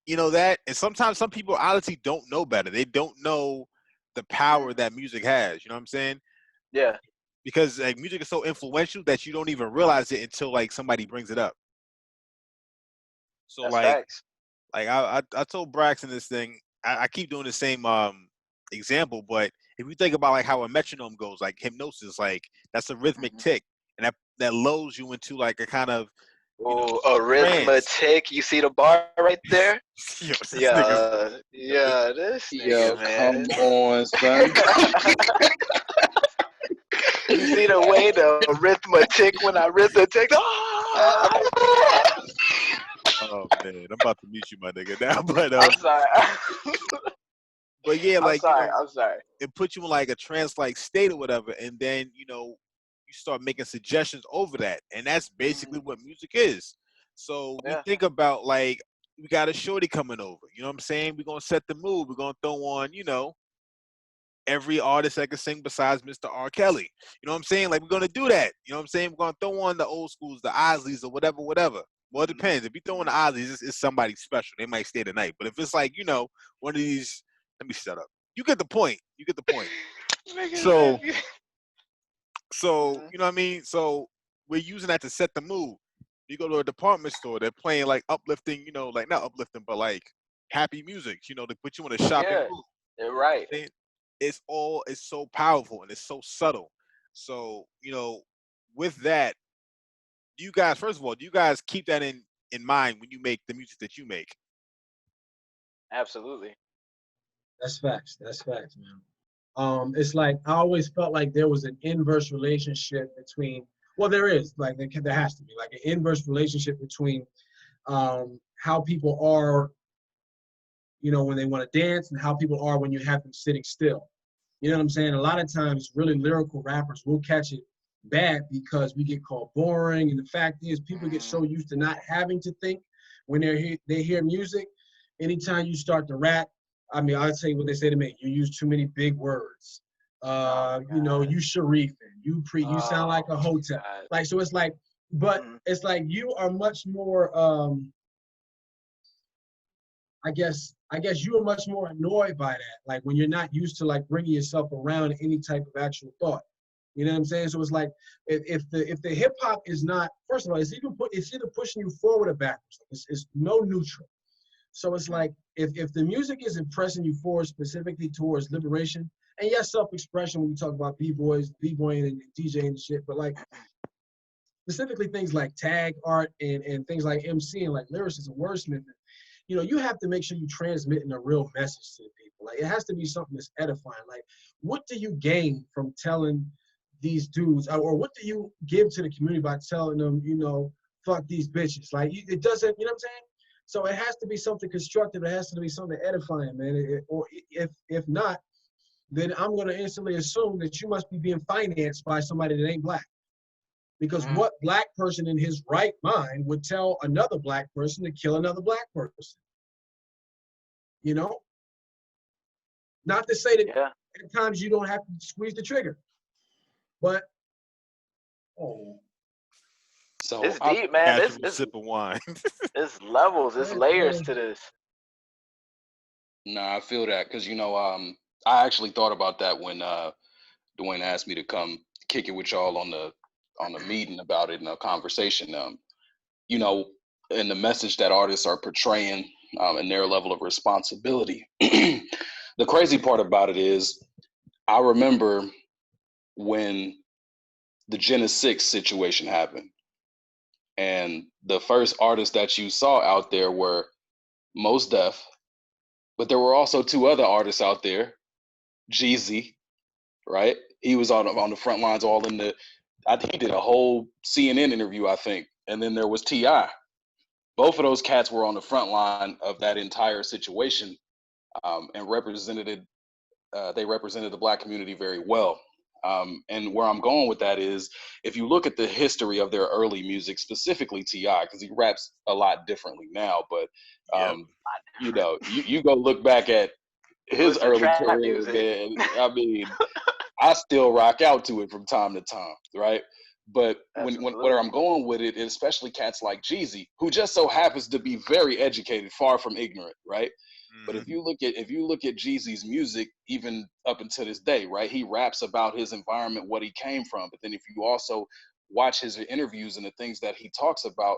Speaker 1: that. And sometimes some people honestly don't know better. They don't know the power that music has. You know what I'm saying?
Speaker 2: Yeah,
Speaker 1: Because like music is so influential that you don't even realize it until like somebody brings it up. So
Speaker 2: that's
Speaker 1: like
Speaker 2: facts.
Speaker 1: I told Braxton this thing. I keep doing the same example, but if you think about like how a metronome goes, like hypnosis, like that's a rhythmic tick, and that lulls you into like a kind of
Speaker 2: Oh,
Speaker 1: trance.
Speaker 2: arithmetic. You see the bar right there?
Speaker 1: Yo, this nigga's
Speaker 2: Yeah, this
Speaker 5: Yo,
Speaker 2: nigga,
Speaker 5: come
Speaker 2: man.
Speaker 5: on, son.
Speaker 2: You see the way the arithmetic when I arithmetic.
Speaker 1: oh man, I'm about to meet you, my nigga, now. But
Speaker 2: I'm sorry.
Speaker 1: but yeah,
Speaker 2: I'm
Speaker 1: like
Speaker 2: sorry. I'm sorry.
Speaker 1: it puts you in like a trance like state or whatever, and then you start making suggestions over that, and that's basically what music is. So we
Speaker 2: Yeah.
Speaker 1: think about like we got a shorty coming over, you know what I'm saying? We're gonna set the mood, we're gonna throw on every artist that can sing besides Mr. R. Kelly. You know what I'm saying? Like we're gonna do that. You know what I'm saying? We're gonna throw on the old schools, the Isleys or whatever. Well, it depends. If you throw in the Isleys, it's somebody special. They might stay the night. But if it's like, one of these, let me shut up. You get the point. You get the point. So you know what I mean? So we're using that to set the mood. You go to a department store, they're playing like uplifting, like not uplifting, but like happy music, to put you in a shopping
Speaker 2: Yeah,
Speaker 1: mood.
Speaker 2: you're right.
Speaker 1: It's so powerful and it's so subtle. So, with that, you guys, first of all, do you guys keep that in mind when you make the music that you make?
Speaker 2: Absolutely.
Speaker 4: That's facts. That's facts, man. It's like I always felt like there was an inverse relationship between. Well, there is like there has to be like an inverse relationship between how people are, when they want to dance, and how people are when you have them sitting still. You know what I'm saying? A lot of times, really lyrical rappers will catch it bad because we get called boring. And the fact is, people get so used to not having to think when they hear music. Anytime you start to rap, I mean, I'd say what they say to me: you use too many big words. You Sharif, you sound like a hotel. Like so, it's like, but it's like you are much more. I guess you are much more annoyed by that. Like when you're not used to like bringing yourself around any type of actual thought. You know what I'm saying? So it's like if the hip hop is not, first of all, it's either pushing you forward or backwards. It's no neutral. So it's like if the music is impressing you forward specifically towards liberation, and yes, self-expression when you talk about b-boying and DJing and shit, but like specifically things like tag art and things like MCing, like lyricism, wordsmithing, you know, you have to make sure you transmitting a real message to the people. Like it has to be something that's edifying. Like, what do you gain from telling these dudes, or what do you give to the community by telling them, you know, fuck these bitches? Like it doesn't, you know what I'm saying? So it has to be something constructive. It has to be something edifying, man. Or if not, then I'm going to instantly assume that you must be being financed by somebody that ain't black. Because what black person in his right mind would tell another black person to kill another black person? You know? Not to say that at times you don't have to squeeze the trigger. But,
Speaker 5: So
Speaker 2: it's deep, man. It's
Speaker 1: sip of wine.
Speaker 2: it's levels, it's layers to this.
Speaker 5: Nah, I feel that because you know, I actually thought about that when Dwayne asked me to come kick it with y'all on the meeting about it in a conversation. You know, and the message that artists are portraying and their level of responsibility. The crazy part about it is, I remember when the Genesis 6 situation happened, and the first artists that you saw out there were Mos Def, but there were also two other artists out there, Jeezy, right? He was on the front lines, all in the. I think he did a whole CNN interview, I think, and then there was T.I. Both of those cats were on the front line of that entire situation, and represented. They represented the black community very well. And where I'm going with that is, if you look at the history of their early music, specifically T.I., because he raps a lot differently now, but you know, you go look back at his early career, man. I mean, I still rock out to it from time to time, right? But when where I'm going with it, especially cats like Jeezy, who just so happens to be very educated, far from ignorant, right? But if you look at Jeezy's music, even up until this day, right, he raps about his environment, what he came from. But then if you also watch his interviews and the things that he talks about,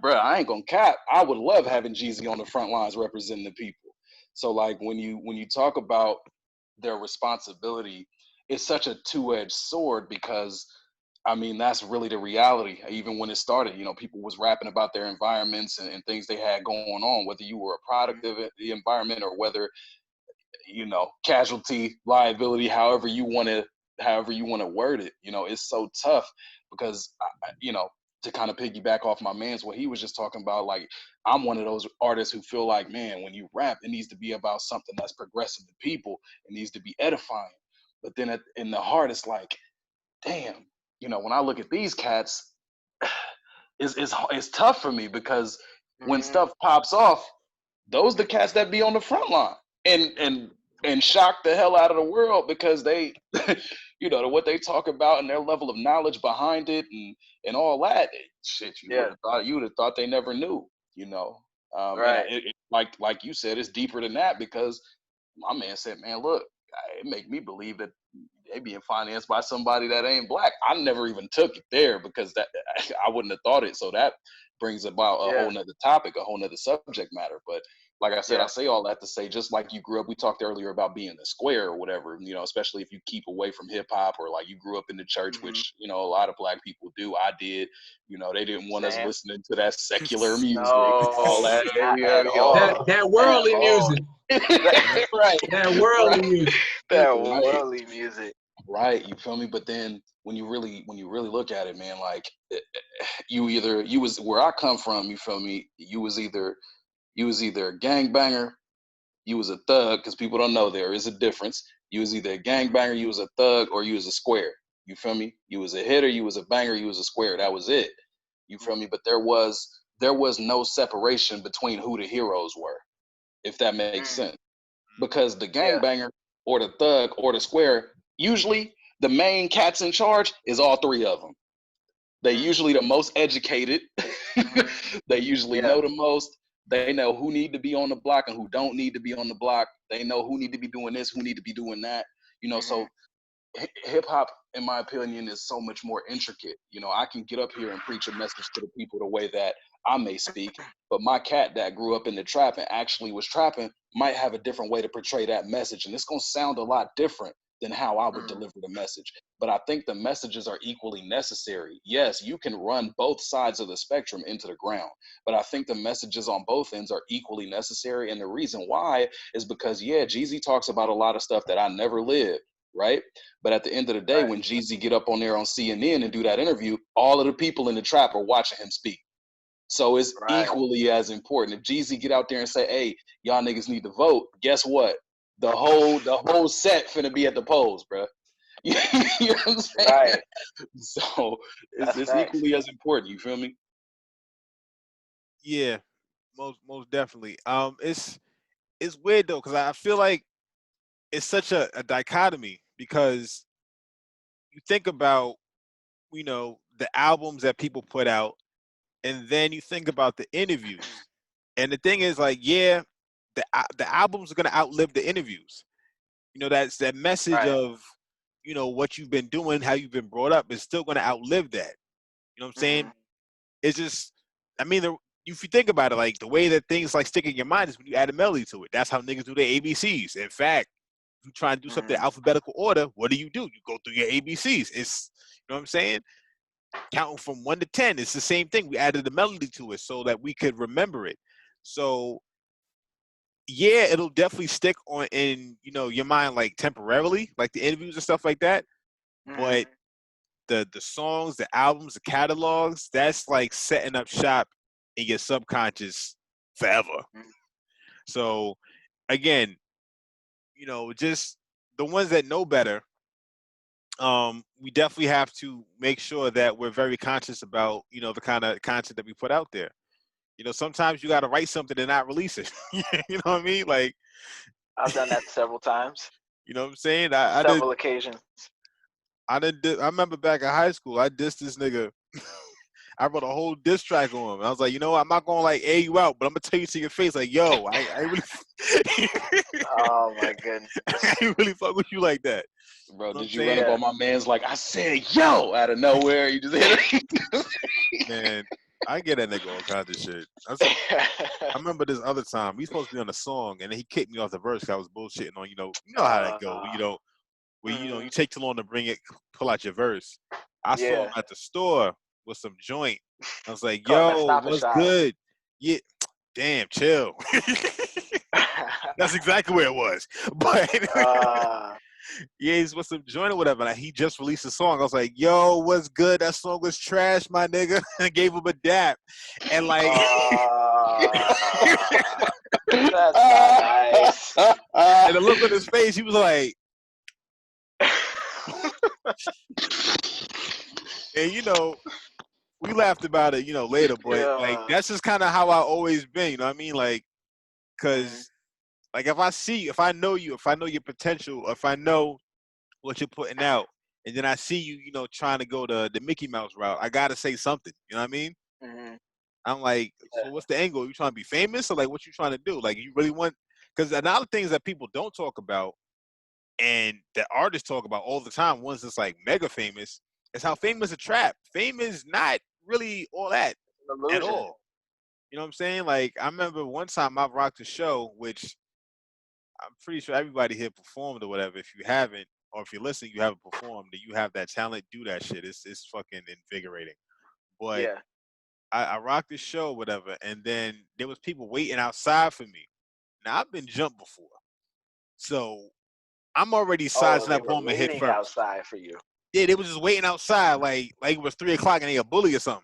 Speaker 5: bro, I ain't gonna cap. I would love having Jeezy on the front lines representing the people. So like when you talk about their responsibility, it's such a two-edged sword, because I mean, that's really the reality. Even when it started, you know, people was rapping about their environments and things they had going on, whether you were a product of the environment or whether, you know, casualty, liability, however you want to word it. You know, it's so tough because, you know, to kind of piggyback off my man's what he was just talking about, like, I'm one of those artists who feel like, man, when you rap, it needs to be about something that's progressive to people. It needs to be edifying. But then in the heart, it's like, damn, you know, when I look at these cats, it's tough for me because when stuff pops off, those the cats that be on the front line and shock the hell out of the world because they, you know, what they talk about and their level of knowledge behind it and all that shit. You would have thought they never knew, you know.
Speaker 2: Right.
Speaker 5: And like you said, it's deeper than that, because my man said, man, look, it make me believe that they being financed by somebody that ain't black. I never even took it there because that I wouldn't have thought it. So that brings about a whole nother topic, a whole nother subject matter. But like I said, I say all that to say, just like you grew up, we talked earlier about being a square or whatever, you know, especially if you keep away from hip hop, or like you grew up in the church, which, you know, a lot of black people do. I did, you know, they didn't want us listening to that secular music. All that,
Speaker 4: that worldly music.
Speaker 5: Right.
Speaker 4: That worldly music.
Speaker 2: That worldly music.
Speaker 5: Right, you feel me? But then when you really look at it, man, like you was where I come from, you feel me? You was either a gangbanger, you was a thug, because people don't know there is a difference. You was either a gangbanger, you was a thug, or you was a square. You feel me? You was a hitter, you was a banger, you was a square. That was it. You feel me? But there was no separation between who the heroes were, if that makes sense. Because the gangbanger or the thug or the square, usually the main cats in charge is all three of them. They usually the most educated. They usually know the most. They know who need to be on the block and who don't need to be on the block. They know who need to be doing this, who need to be doing that. You know, so hip hop, in my opinion, is so much more intricate. You know, I can get up here and preach a message to the people the way that I may speak, but my cat that grew up in the trap and actually was trapping might have a different way to portray that message, and it's gonna sound a lot different than how I would deliver the message. But I think the messages are equally necessary. Yes, you can run both sides of the spectrum into the ground, but I think the messages on both ends are equally necessary. And the reason why is because, yeah, Jeezy talks about a lot of stuff that I never lived, right? But at the end of the day, when Jeezy get up on there on CNN and do that interview, all of the people in the trap are watching him speak. So it's equally as important. If Jeezy get out there and say, "Hey, y'all niggas need to vote," guess what? The whole set finna be at the polls, bro. You know what I'm saying?
Speaker 2: Right.
Speaker 5: So it's equally as important. You feel me?
Speaker 1: Yeah, most definitely. It's weird though, because I feel like it's such a dichotomy, because you think about, you know, the albums that people put out, and then you think about the interviews. And the thing is, like, yeah, the albums are gonna outlive the interviews. You know, that's that message of, you know, what you've been doing, how you've been brought up, is still gonna outlive that. You know what I'm saying? It's just, I mean, if you think about it, like, the way that things like stick in your mind is when you add a melody to it. That's how niggas do their ABCs. In fact, if you try and do something in alphabetical order, what do? You go through your ABCs. It's, you know what I'm saying? Counting from 1 to 10, it's the same thing. We added a melody to it so that we could remember it. So yeah, it'll definitely stick on in, you know, your mind, like, temporarily, like the interviews and stuff like that. But the songs, the albums, the catalogs, that's like setting up shop in your subconscious forever. So again, you know, just the ones that know better, we definitely have to make sure that we're very conscious about, you know, the kind of content that we put out there. You know, sometimes you got to write something and not release it. You know what I mean? Like,
Speaker 2: I've done that several times.
Speaker 1: you know what I'm saying?
Speaker 2: Several occasions.
Speaker 1: I remember back in high school, I dissed this nigga. I wrote a whole diss track on him. I was like, you know what? I'm not gonna like air you out, but I'm gonna tell you to your face, like, yo, I really.
Speaker 2: Oh my goodness.
Speaker 1: I ain't really fuck with you like that.
Speaker 5: Bro,
Speaker 1: You know
Speaker 5: did you run up on my man's like, I said, yo, out of nowhere? You just hit it.
Speaker 1: Man, I get that nigga all kinds of shit. I remember this other time, we supposed to be on a song, and then he kicked me off the verse 'cause I was bullshitting on, you know how that go. You take too long to pull out your verse. I saw him at the store with some joint. I was like, yo, what's good? Yeah, damn, chill. That's exactly where it was. But yeah, he's with some joint or whatever. Like, he just released a song. I was like, yo, what's good? That song was trash, my nigga. And gave him a dap. And like
Speaker 2: that's not nice.
Speaker 1: And the look on his face, he was like, and you know, we laughed about it, you know, later, but like, that's just kind of how I always been, you know what I mean? Like, cause like, if I know you, if I know your potential, if I know what you're putting out, and then I see you, you know, trying to go the Mickey Mouse route, I gotta say something, you know what I mean? I'm like, so what's the angle? You trying to be famous, or like, what you trying to do? Like, you really want? Because another things that people don't talk about, and that artists talk about all the time, ones that's like mega famous, is how fame is a trap. Fame is not really all that at all. You know what I'm saying? Like, I remember one time I rocked a show, which I'm pretty sure everybody here performed or whatever. If you haven't, or if you're listening, you haven't performed, and you have that talent, do that shit. It's fucking invigorating. But I rocked this show, whatever, and then there was people waiting outside for me. Now, I've been jumped before, so I'm already sizing up home and hit first.
Speaker 2: Outside for you.
Speaker 1: Yeah, they was just waiting outside, like it was 3:00 and they a bully or something.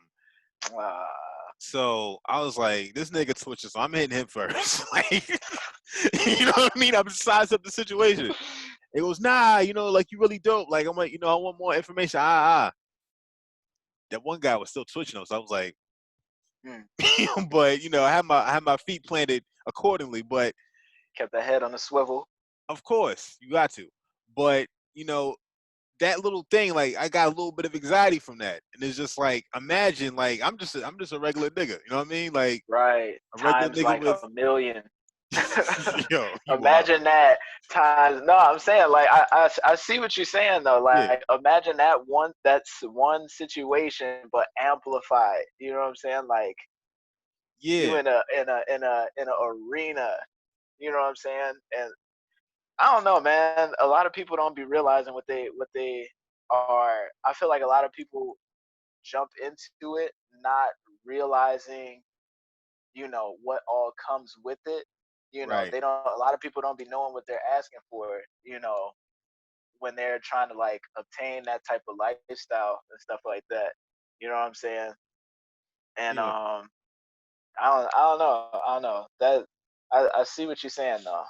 Speaker 1: So I was like, this nigga twitches, so I'm hitting him first. Like, you know what I mean? I'm sizing up the situation. It goes, nah, you know, like, you really dope. Like, I'm like, you know, I want more information. That one guy was still twitching though, so I was like, but you know, I had my feet planted accordingly. But
Speaker 2: kept the head on the swivel.
Speaker 1: Of course, you got to. But you know, that little thing, like, I got a little bit of anxiety from that, and it's just like, imagine, like, I'm just a regular nigga, you know what I mean? Like,
Speaker 2: right,
Speaker 1: a regular
Speaker 2: times
Speaker 1: nigga
Speaker 2: like
Speaker 1: with
Speaker 2: a million.
Speaker 1: Yo, you wild.
Speaker 2: Imagine that times. No, I'm saying like I see what you're saying though.
Speaker 1: Yeah,
Speaker 2: Like imagine that's one situation but amplified. You know what I'm saying? Like you
Speaker 1: yeah,
Speaker 2: in a arena. You know what I'm saying? And I don't know, man. A lot of people don't be realizing what they are. I feel like a lot of people jump into it not realizing, what all comes with it.
Speaker 1: right.
Speaker 2: They don't. A lot of people don't be knowing what they're asking for. When they're trying to like obtain that type of lifestyle and stuff like that. You know what I'm saying? And
Speaker 1: Yeah,
Speaker 2: I don't know. I don't know that. I see what you're saying though.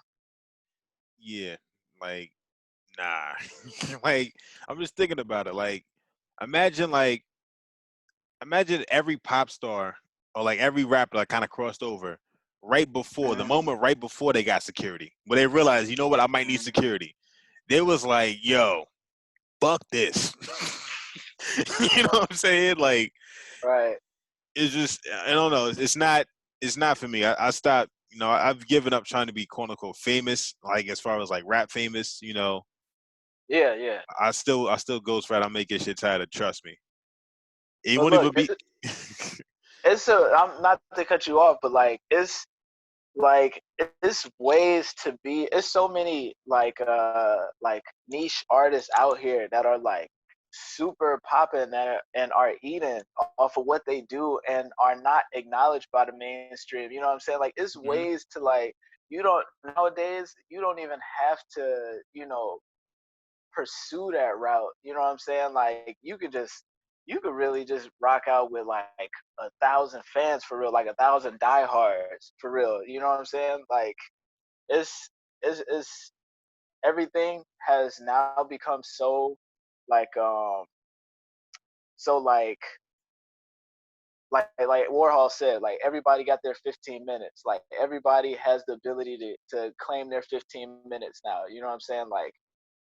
Speaker 1: yeah. Like, nah. Like, I'm just thinking about it. Imagine like imagine every pop star or like every rapper that kind of crossed over the
Speaker 2: Hmm.
Speaker 1: moment right before they got security, where they realized, you know what, I might need
Speaker 2: Hmm.
Speaker 1: security. They was like, yo, fuck this. You know what I'm saying? Like,
Speaker 2: Right.
Speaker 1: it's just, I don't know. It's not for me. I stopped. I've given up trying to be quote unquote famous, like as far as like rap famous.
Speaker 2: Yeah. Yeah.
Speaker 1: I still goes for that. I'm making shit tired. Trust me. It
Speaker 2: But
Speaker 1: won't
Speaker 2: look,
Speaker 1: even be.
Speaker 2: I'm not to cut you off, but like it's ways to be. It's so many like niche artists out here that are like super popping and are eating off of what they do and are not acknowledged by the mainstream. You know what I'm saying? Like it's
Speaker 1: Mhm.
Speaker 2: ways to like you don't nowadays you don't even have to pursue that route. You know what I'm saying? Like you could really just rock out with like 1,000 fans for real, like 1,000 diehards for real. You know what I'm saying? Like it's everything has now become so like so like Warhol said, like everybody got their 15 minutes. Like everybody has the ability to claim their 15 minutes now. You know what I'm saying? Like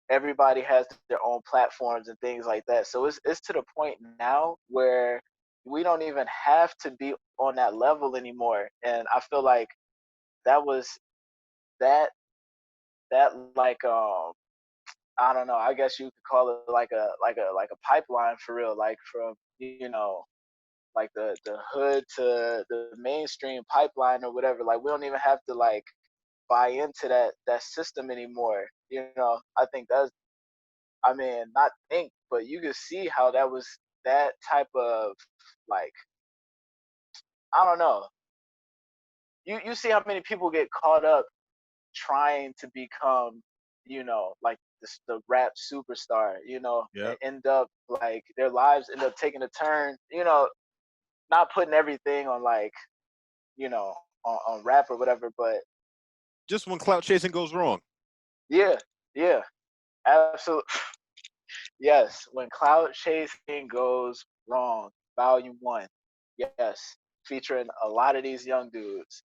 Speaker 2: everybody has their own platforms and things like that. So it's to the point now where we don't even have to be on that level anymore. And I feel like that was that that like I don't know. I guess you could call it like a pipeline for real, like from like the hood to the mainstream pipeline or whatever. Like we don't even have to like buy into that system anymore. I think that's I mean, not think, but you can see how that was that type of like I don't know. You see how many people get caught up trying to become, like the rap superstar, and
Speaker 1: Yep.
Speaker 2: end up like their lives end up taking a turn, not putting everything on like, you know, on rap or whatever, but
Speaker 1: Just when clout chasing goes wrong.
Speaker 2: yeah, yeah, absolutely. Yes, when cloud chasing goes wrong, volume one. Yes, featuring a lot of these young dudes.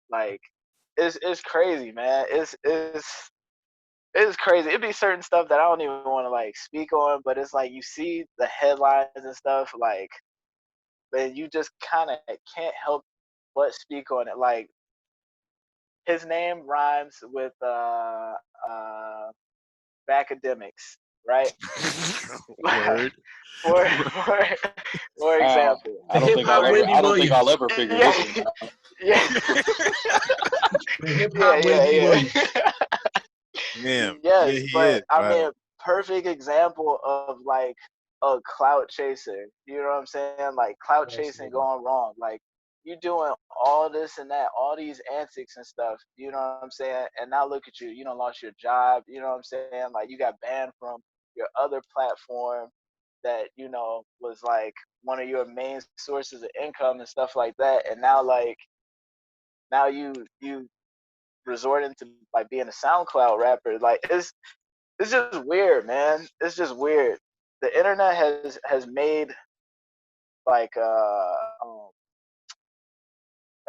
Speaker 2: Like, it's crazy, man. It's crazy. It'd be certain stuff that I don't even want to like speak on, but it's like you see the headlines and stuff, like, but you just kind of can't help but speak on it. Like, his name rhymes with academics, right?
Speaker 1: Word.
Speaker 2: for for for
Speaker 5: Uh,
Speaker 2: example.
Speaker 5: I
Speaker 4: The
Speaker 5: don't
Speaker 4: hip
Speaker 5: think
Speaker 4: hop
Speaker 5: I'll ever.
Speaker 4: Wendy
Speaker 5: I don't think I'll
Speaker 4: Williams.
Speaker 5: ever figure this
Speaker 2: Yeah,
Speaker 5: one out.
Speaker 2: yeah,
Speaker 4: The hip
Speaker 2: yeah,
Speaker 4: hop
Speaker 2: yeah,
Speaker 4: Wendy Williams.
Speaker 2: yeah.
Speaker 1: Damn. Yeah,
Speaker 2: Yes,
Speaker 1: he
Speaker 2: but
Speaker 1: is.
Speaker 2: I
Speaker 1: Wow.
Speaker 2: mean, perfect example of like a clout chaser. You know what I'm saying? Like clout chasing
Speaker 4: Absolutely.
Speaker 2: going wrong. Like you doing all this and that, all these antics and stuff. You know what I'm saying? And now look at you. You don't lost your job. You know what I'm saying? Like you got banned from your other platform that was like one of your main sources of income and stuff like that. And now now you resorting to like being a SoundCloud rapper. Like it's just weird, man. It's just weird. The internet has made like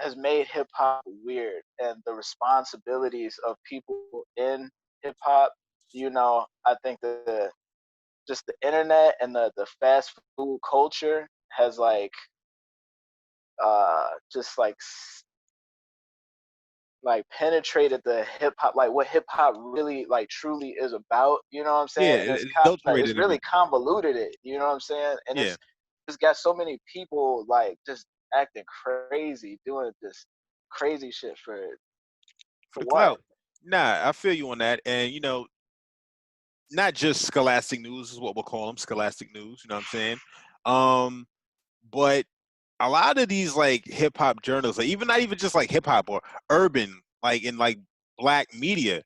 Speaker 2: has made hip hop weird, and the responsibilities of people in hip hop. I think just the internet and the fast food culture has like just like like penetrated the hip hop, like what hip hop really like truly is about. You know what I'm
Speaker 1: Yeah,
Speaker 2: saying? And
Speaker 1: it
Speaker 2: it's
Speaker 1: adulterated
Speaker 2: really
Speaker 1: everything.
Speaker 2: convoluted it. You know what I'm saying? And
Speaker 1: Yeah,
Speaker 2: it's got so many people like just acting crazy, doing this crazy shit
Speaker 1: for
Speaker 2: for
Speaker 1: the
Speaker 2: what?
Speaker 1: clout. Nah, I feel you on that. And not just scholastic news is what we'll call them, scholastic news. You know what I'm saying? Um, but a lot of these like hip hop journals, like even not even just like hip hop or urban, like in like black media,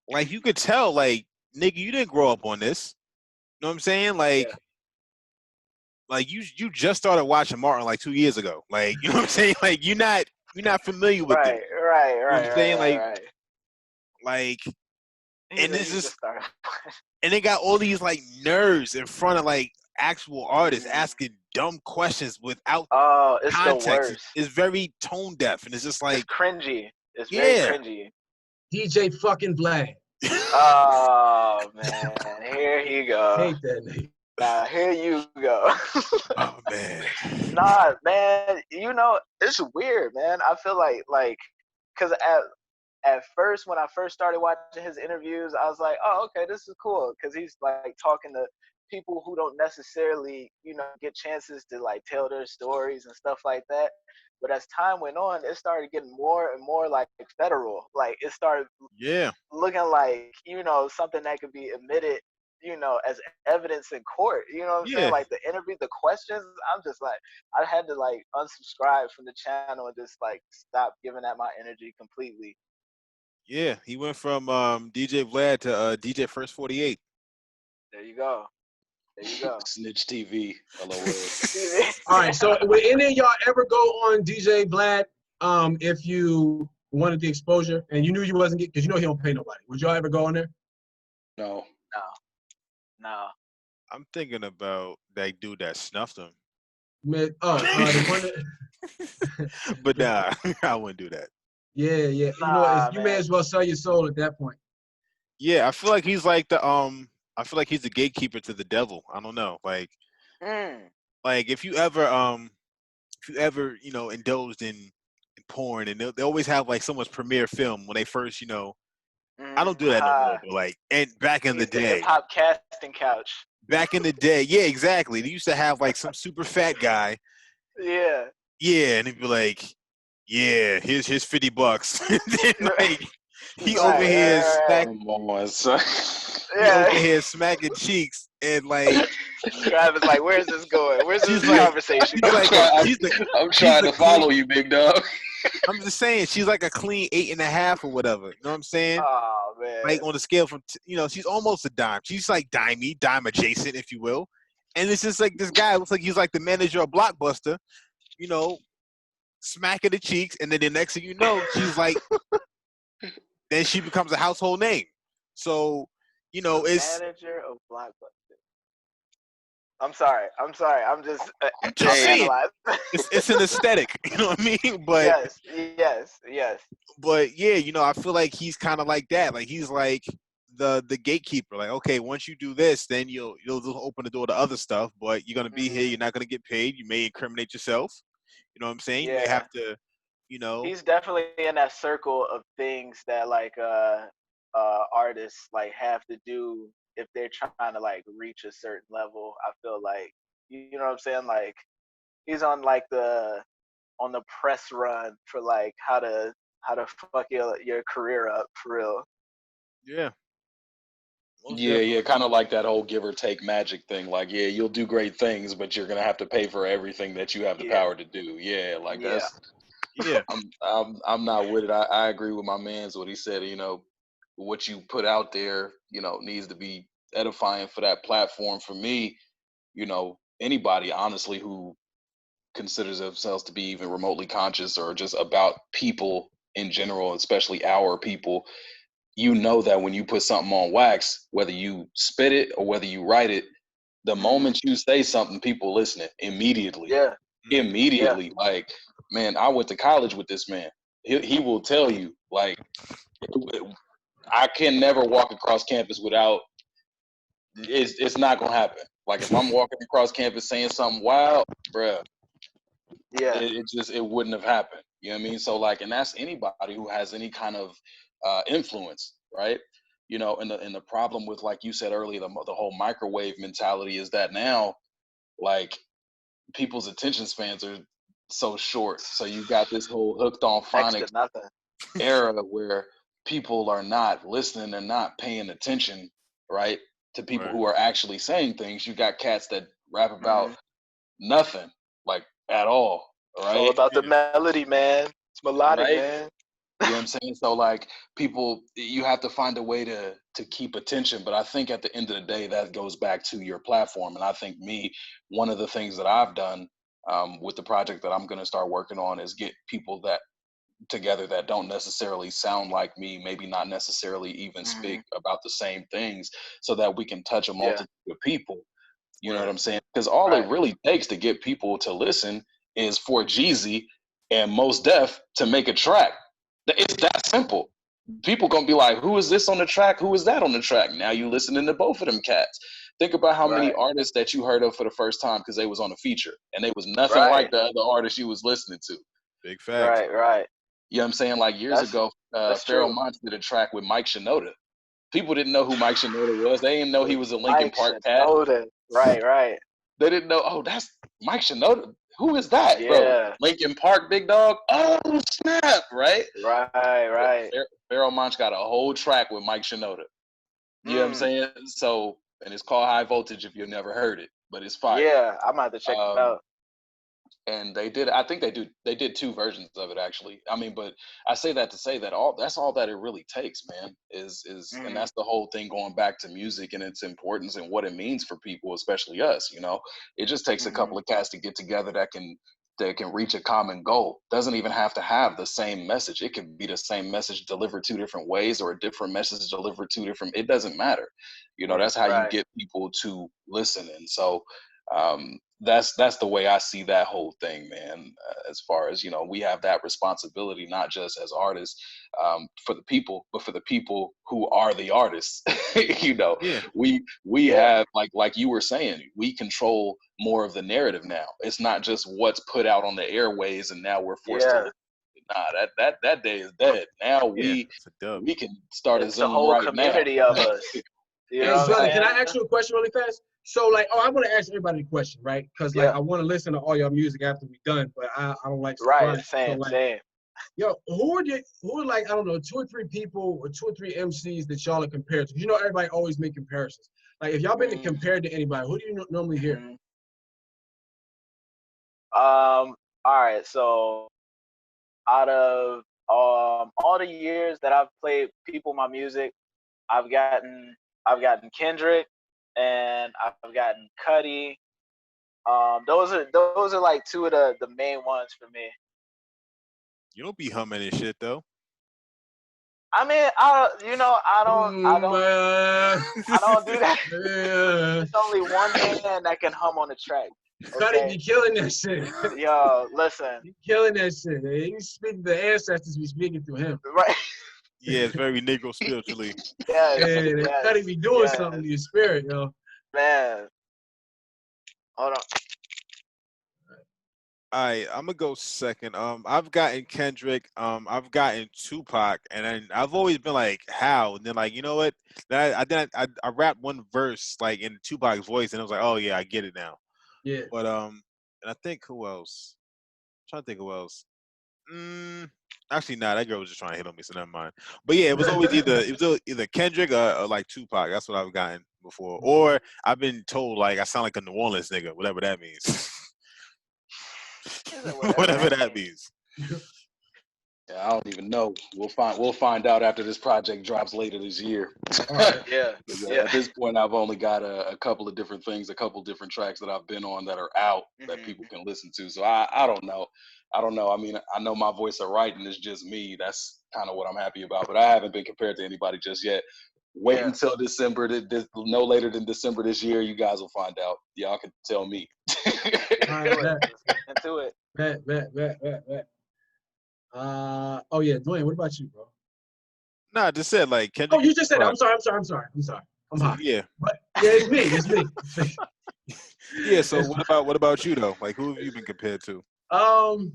Speaker 1: like you could tell, like nigga, you didn't grow up on this. You know what I'm saying?
Speaker 2: Yeah.
Speaker 1: Like you just started watching Martin like 2 years ago. Like you know what I'm saying? Like you're not familiar with this.
Speaker 2: Right, right,
Speaker 1: You know what
Speaker 2: right,
Speaker 1: I'm
Speaker 2: right,
Speaker 1: saying?
Speaker 2: right, right.
Speaker 1: Like,
Speaker 2: He
Speaker 1: and
Speaker 2: said
Speaker 1: this
Speaker 2: you
Speaker 1: is
Speaker 2: just started.
Speaker 1: and they got all these like nerds in front of like actual artists
Speaker 2: Mm.
Speaker 1: asking dumb questions without
Speaker 2: Oh, it's the
Speaker 1: context.
Speaker 2: worst.
Speaker 1: It's very tone deaf, and it's just
Speaker 2: It's
Speaker 1: like,
Speaker 2: cringy. It's very
Speaker 1: yeah.
Speaker 2: cringy.
Speaker 4: DJ fucking Vlad.
Speaker 2: Oh man, here you go.
Speaker 4: Hate that nigga.
Speaker 2: Now here you go.
Speaker 1: Oh man.
Speaker 2: Nah, man. It's weird, man. I feel cause at first when I first started watching his interviews, I was like, oh, okay, this is cool, cause he's like talking to people who don't necessarily, get chances to like tell their stories and stuff like that. But as time went on, it started getting more and more like federal. Like it started
Speaker 1: Yeah.
Speaker 2: looking like something that could be admitted as evidence in court. You know what I'm saying?
Speaker 1: Yeah.
Speaker 2: Like the interview, the questions, I'm just like, I had to like unsubscribe from the channel and just like stop giving that my energy completely.
Speaker 1: Yeah. He went from DJ Vlad to DJ First 48.
Speaker 2: There you go. There you go.
Speaker 5: Snitch TV. LOL.
Speaker 4: All right, so would any of y'all ever go on DJ Vlad if you wanted the exposure and you knew you wasn't getting, because he don't pay nobody. Would y'all ever go on there?
Speaker 5: No.
Speaker 2: No.
Speaker 1: I'm thinking about that dude that snuffed him.
Speaker 4: The one that,
Speaker 1: But nah, I wouldn't do that.
Speaker 4: yeah.
Speaker 2: Nah,
Speaker 4: You may
Speaker 2: man.
Speaker 4: as well sell your soul at that point.
Speaker 1: Yeah, I feel like he's like the I feel like he's the gatekeeper to the devil. I don't know.
Speaker 2: Mm.
Speaker 1: Like if you ever indulged in porn, and they always have like someone's premiere film when they first, I don't do that no more, but like, and back in the
Speaker 2: He's the hip
Speaker 1: day,
Speaker 2: hop casting couch.
Speaker 1: yeah, exactly. They used to have like some super fat guy,
Speaker 2: Yeah.
Speaker 1: yeah, and he'd be like, yeah, here's $50. And then like he over here
Speaker 2: Right.
Speaker 5: Come on, son.
Speaker 1: he over
Speaker 2: Yeah.
Speaker 1: here smacking cheeks, and like
Speaker 2: Travis, like, where's this going? Where's this
Speaker 1: she's like,
Speaker 2: conversation
Speaker 1: she's
Speaker 2: going?
Speaker 1: like
Speaker 5: I'm
Speaker 1: she's
Speaker 5: trying
Speaker 1: the
Speaker 5: to follow
Speaker 1: clean,
Speaker 5: you, big dog.
Speaker 1: I'm just saying she's like a clean 8.5 or whatever. You know what I'm saying?
Speaker 2: Oh man.
Speaker 1: Like on the scale from she's almost a dime. She's like dime adjacent, if you will. And it's just like this guy looks like he's like the manager of Blockbuster, you know, smacking the cheeks, and then the next thing you know, she's like, then she becomes a household name. So, it's
Speaker 2: Manager of Blockbuster. I'm sorry. I'm just
Speaker 1: I'm
Speaker 2: I'm
Speaker 1: just saying
Speaker 2: analyzing.
Speaker 1: it's an aesthetic, you know what I mean? But
Speaker 2: yes.
Speaker 1: yeah, I feel like he's kind of like that. Like he's like the gatekeeper. Like, okay, once you do this, then you'll open the door to other stuff, but you're gonna be here, you're not gonna get paid, you may incriminate yourself. You know what I'm saying? You may
Speaker 2: Yeah.
Speaker 1: have to,
Speaker 2: He's definitely in that circle of things that like artists like have to do if they're trying to like reach a certain level. I feel like you know what I'm saying? Like he's on like on the press run for like how to fuck your career up for real.
Speaker 1: yeah. Most
Speaker 5: Yeah,
Speaker 1: definitely.
Speaker 5: kind of like that whole give or take magic thing. Like, yeah, you'll do great things, but you're gonna have to pay for everything that you have the
Speaker 2: Yeah.
Speaker 5: power to do. Yeah, like
Speaker 2: Yeah.
Speaker 1: Yeah.
Speaker 5: I'm not with it. I agree with my man's what he said. What you put out there, needs to be edifying for that platform. For me, anybody honestly who considers themselves to be even remotely conscious or just about people in general, especially our people, that when you put something on wax, whether you spit it or whether you write it, the moment you say something, people listen it immediately.
Speaker 2: Yeah. Yeah.
Speaker 5: Immediately. Like, man, I went to college with this man. He will tell you, like, I can never walk across campus without it's not gonna happen. Like if I'm walking across campus saying something wild, bruh,
Speaker 2: Yeah.
Speaker 5: it wouldn't have happened. You know what I mean? So like, and that's anybody who has any kind of influence, right? You know, and the problem with, like you said earlier, the whole microwave mentality is that now, like, people's attention spans are so short. So you got this whole hooked on
Speaker 2: Next to
Speaker 5: phonics
Speaker 2: nothing.
Speaker 5: era where people are not listening and not paying attention, right, to people
Speaker 1: Right.
Speaker 5: who are actually saying things. You got cats that rap about
Speaker 2: Mhm.
Speaker 5: nothing, like, at all,
Speaker 2: It's all
Speaker 5: right?
Speaker 2: about the
Speaker 1: Yeah.
Speaker 2: melody, man. It's melodic,
Speaker 5: Right?
Speaker 2: man.
Speaker 5: You know what I'm saying? So like, people, you have to find a way to keep attention. But I think at the end of the day, that goes back to your platform. And I think one of the things that I've done with the project that I'm going to start working on is get people that together that don't necessarily sound like me, maybe not necessarily even speak
Speaker 2: Mhm.
Speaker 5: about the same things, so that we can touch a
Speaker 2: Yeah.
Speaker 5: multitude of people. You know what
Speaker 1: Right.
Speaker 5: I'm saying? Because all it
Speaker 2: Right.
Speaker 5: really takes to get people to listen is for Jeezy and Mos Def to make a track. It's that simple. People gonna be like, "Who is this on the track? Who is that on the track?" Now you listening to both of them cats. Think about how many
Speaker 2: Right.
Speaker 5: artists that you heard of for the first time because they was on a feature and they was nothing like
Speaker 2: Right.
Speaker 5: the other artists you was listening to.
Speaker 1: Big facts.
Speaker 2: Right. Right.
Speaker 5: You know what I'm saying? Like years
Speaker 2: That's
Speaker 5: ago,
Speaker 2: that's
Speaker 5: Pharoah
Speaker 2: true.
Speaker 5: Monch did a track with Mike Shinoda. People didn't know who Mike Shinoda was. They didn't know he
Speaker 2: With
Speaker 5: was a Linkin
Speaker 2: Mike
Speaker 5: Park cat.
Speaker 2: Shinoda. Right. Right.
Speaker 5: They didn't know, oh, that's Mike Shinoda. Who is that, bro?
Speaker 2: Yeah.
Speaker 5: Linkin Park, big dog. Oh snap, right?
Speaker 2: Right. Right.
Speaker 5: Pharoah Monch got a whole track with Mike Shinoda. You know what I'm
Speaker 2: Mm.
Speaker 5: saying? So, and it's called High Voltage if you've never heard it, but it's fire.
Speaker 2: Yeah. I'm gonna have to check it
Speaker 5: Um,
Speaker 2: out.
Speaker 5: and I think they did two versions of it actually. I mean, but I say that to say that that's all that it really takes, man, is and
Speaker 2: Mhm.
Speaker 5: that's the whole thing, going back to music and its importance and what it means for people, especially us. You know, it just takes a couple
Speaker 2: Mhm.
Speaker 5: of cats to get together that can reach a common goal. Doesn't even have to have the same message. It could be the same message delivered two different ways, or a different message delivered two different. It doesn't matter. You know,
Speaker 1: Right.
Speaker 5: that's how you
Speaker 2: Right.
Speaker 5: get people to listen. And so that's the way I see that whole thing, man. As far as, you know, we have that responsibility, not just as artists, for the people, but for the people who are the artists. You know,
Speaker 1: Yeah.
Speaker 5: we
Speaker 2: Yeah.
Speaker 5: have, like you were saying, we control more of the narrative now. It's not just what's put out on the airways, and now we're forced to
Speaker 2: Yeah.
Speaker 5: listen. Nah, that day is dead. Now
Speaker 1: Yeah. It's a dub.
Speaker 5: we can start a
Speaker 2: It's the
Speaker 5: Zoom
Speaker 2: whole
Speaker 5: right now.
Speaker 2: community of us. You know
Speaker 4: Hey,
Speaker 2: what I'm
Speaker 4: brother, can I
Speaker 2: saying?
Speaker 4: ask you a question really fast? So, like, oh, I'm gonna ask everybody a question, right? Because, like,
Speaker 2: Yeah.
Speaker 4: I want to listen to all your music after we're done, but I don't like
Speaker 2: Right.
Speaker 4: surprise. So,
Speaker 2: Same.
Speaker 4: like,
Speaker 2: Same.
Speaker 4: yo, who are like, I don't know, 2 or 3 people or 2 or 3 MCs that y'all are compared to? You know, everybody always make comparisons. Like, if y'all been
Speaker 2: Mm,
Speaker 4: compared to anybody, who do you normally hear?
Speaker 2: mhm. All right. So out of all the years that I've played people my music, I've gotten Kendrick and I've gotten Cuddy. Those are like two of the main ones for me.
Speaker 1: You don't be humming and shit though.
Speaker 2: I mean, I don't do that. It's only one man that can hum on the track.
Speaker 4: Cuddy
Speaker 2: Okay,
Speaker 4: be killing that shit.
Speaker 2: yo, listen,
Speaker 4: He killing that shit. Man. He speak the ancestors be speaking through him.
Speaker 2: right?
Speaker 1: Yeah, it's very Negro spiritually.
Speaker 2: Yes,
Speaker 4: Yeah, that Cuddy
Speaker 2: yes,
Speaker 4: be doing something
Speaker 2: yes,
Speaker 4: to your spirit, yo.
Speaker 2: man. Hold on.
Speaker 1: All right, I'm gonna go second. I've gotten Kendrick. I've gotten Tupac, and then I've always been like, how? And then like, you know what? Then I rapped one verse like in Tupac's voice, and I was like, oh yeah, I get it now.
Speaker 4: Yeah.
Speaker 1: But and I think who else? I'm trying to think who else. Actually, nah, that girl was just trying to hit on me, so never mind. But yeah, it was always either Kendrick or like Tupac. That's what I've gotten before, or I've been told like I sound like a New Orleans nigga, whatever that means.
Speaker 2: Whatever
Speaker 1: Whatever
Speaker 2: that
Speaker 1: that
Speaker 2: means.
Speaker 1: means.
Speaker 5: Yeah, I don't even know. We'll find out after this project drops later this year.
Speaker 4: All right.
Speaker 2: Yeah, yeah.
Speaker 5: At this point, I've only got a couple of different things, a couple different tracks that I've been on that are out that people
Speaker 2: Mhm.
Speaker 5: can listen to. So I don't know. I don't know. I mean, I know my voice of writing is just me. That's kind of what I'm happy about. But I haven't been compared to anybody just yet. Wait
Speaker 2: Yeah.
Speaker 5: until December. No later than December this year, you guys will find out. Y'all can tell me.
Speaker 4: All
Speaker 2: Do
Speaker 4: right,
Speaker 2: it.
Speaker 4: bet.
Speaker 2: Let's get into it.
Speaker 4: Bet. Oh yeah, Dwayne, what about you, bro?
Speaker 1: Nah, I just said like
Speaker 4: Oh,
Speaker 1: Kendrick
Speaker 4: you
Speaker 1: and
Speaker 4: just said it.
Speaker 1: Tupac.
Speaker 4: I'm sorry. I'm high.
Speaker 1: Yeah,
Speaker 4: But yeah, it's me.
Speaker 1: yeah. So
Speaker 4: It's-
Speaker 1: what about you though? Like who have you been compared to?
Speaker 4: um,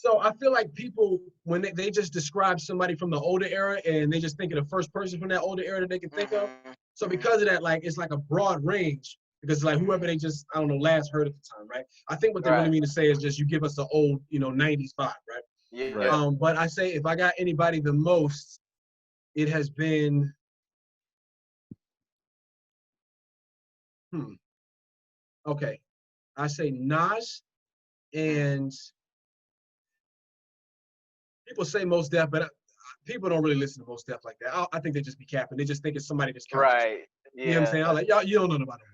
Speaker 4: So I feel like people, when they just describe somebody from the older era and they just think of the first person from that older era that they can think of. So because of that, like, it's like a broad range because like whoever they just, I don't know, last heard at the time, right? I think what they really
Speaker 2: Right.
Speaker 4: mean to say is just you give us the old, 90s vibe, right?
Speaker 2: Yeah.
Speaker 1: Right.
Speaker 4: But I say if I got anybody the most, it has been, okay. I say Nas and people say Mos Def, but people don't really listen to Mos Def like that. I think they just be capping. They just think it's somebody that's kind of just,
Speaker 2: Right.
Speaker 4: you know what I'm saying? I'm
Speaker 2: Yeah.
Speaker 4: like, y'all, you don't know about them.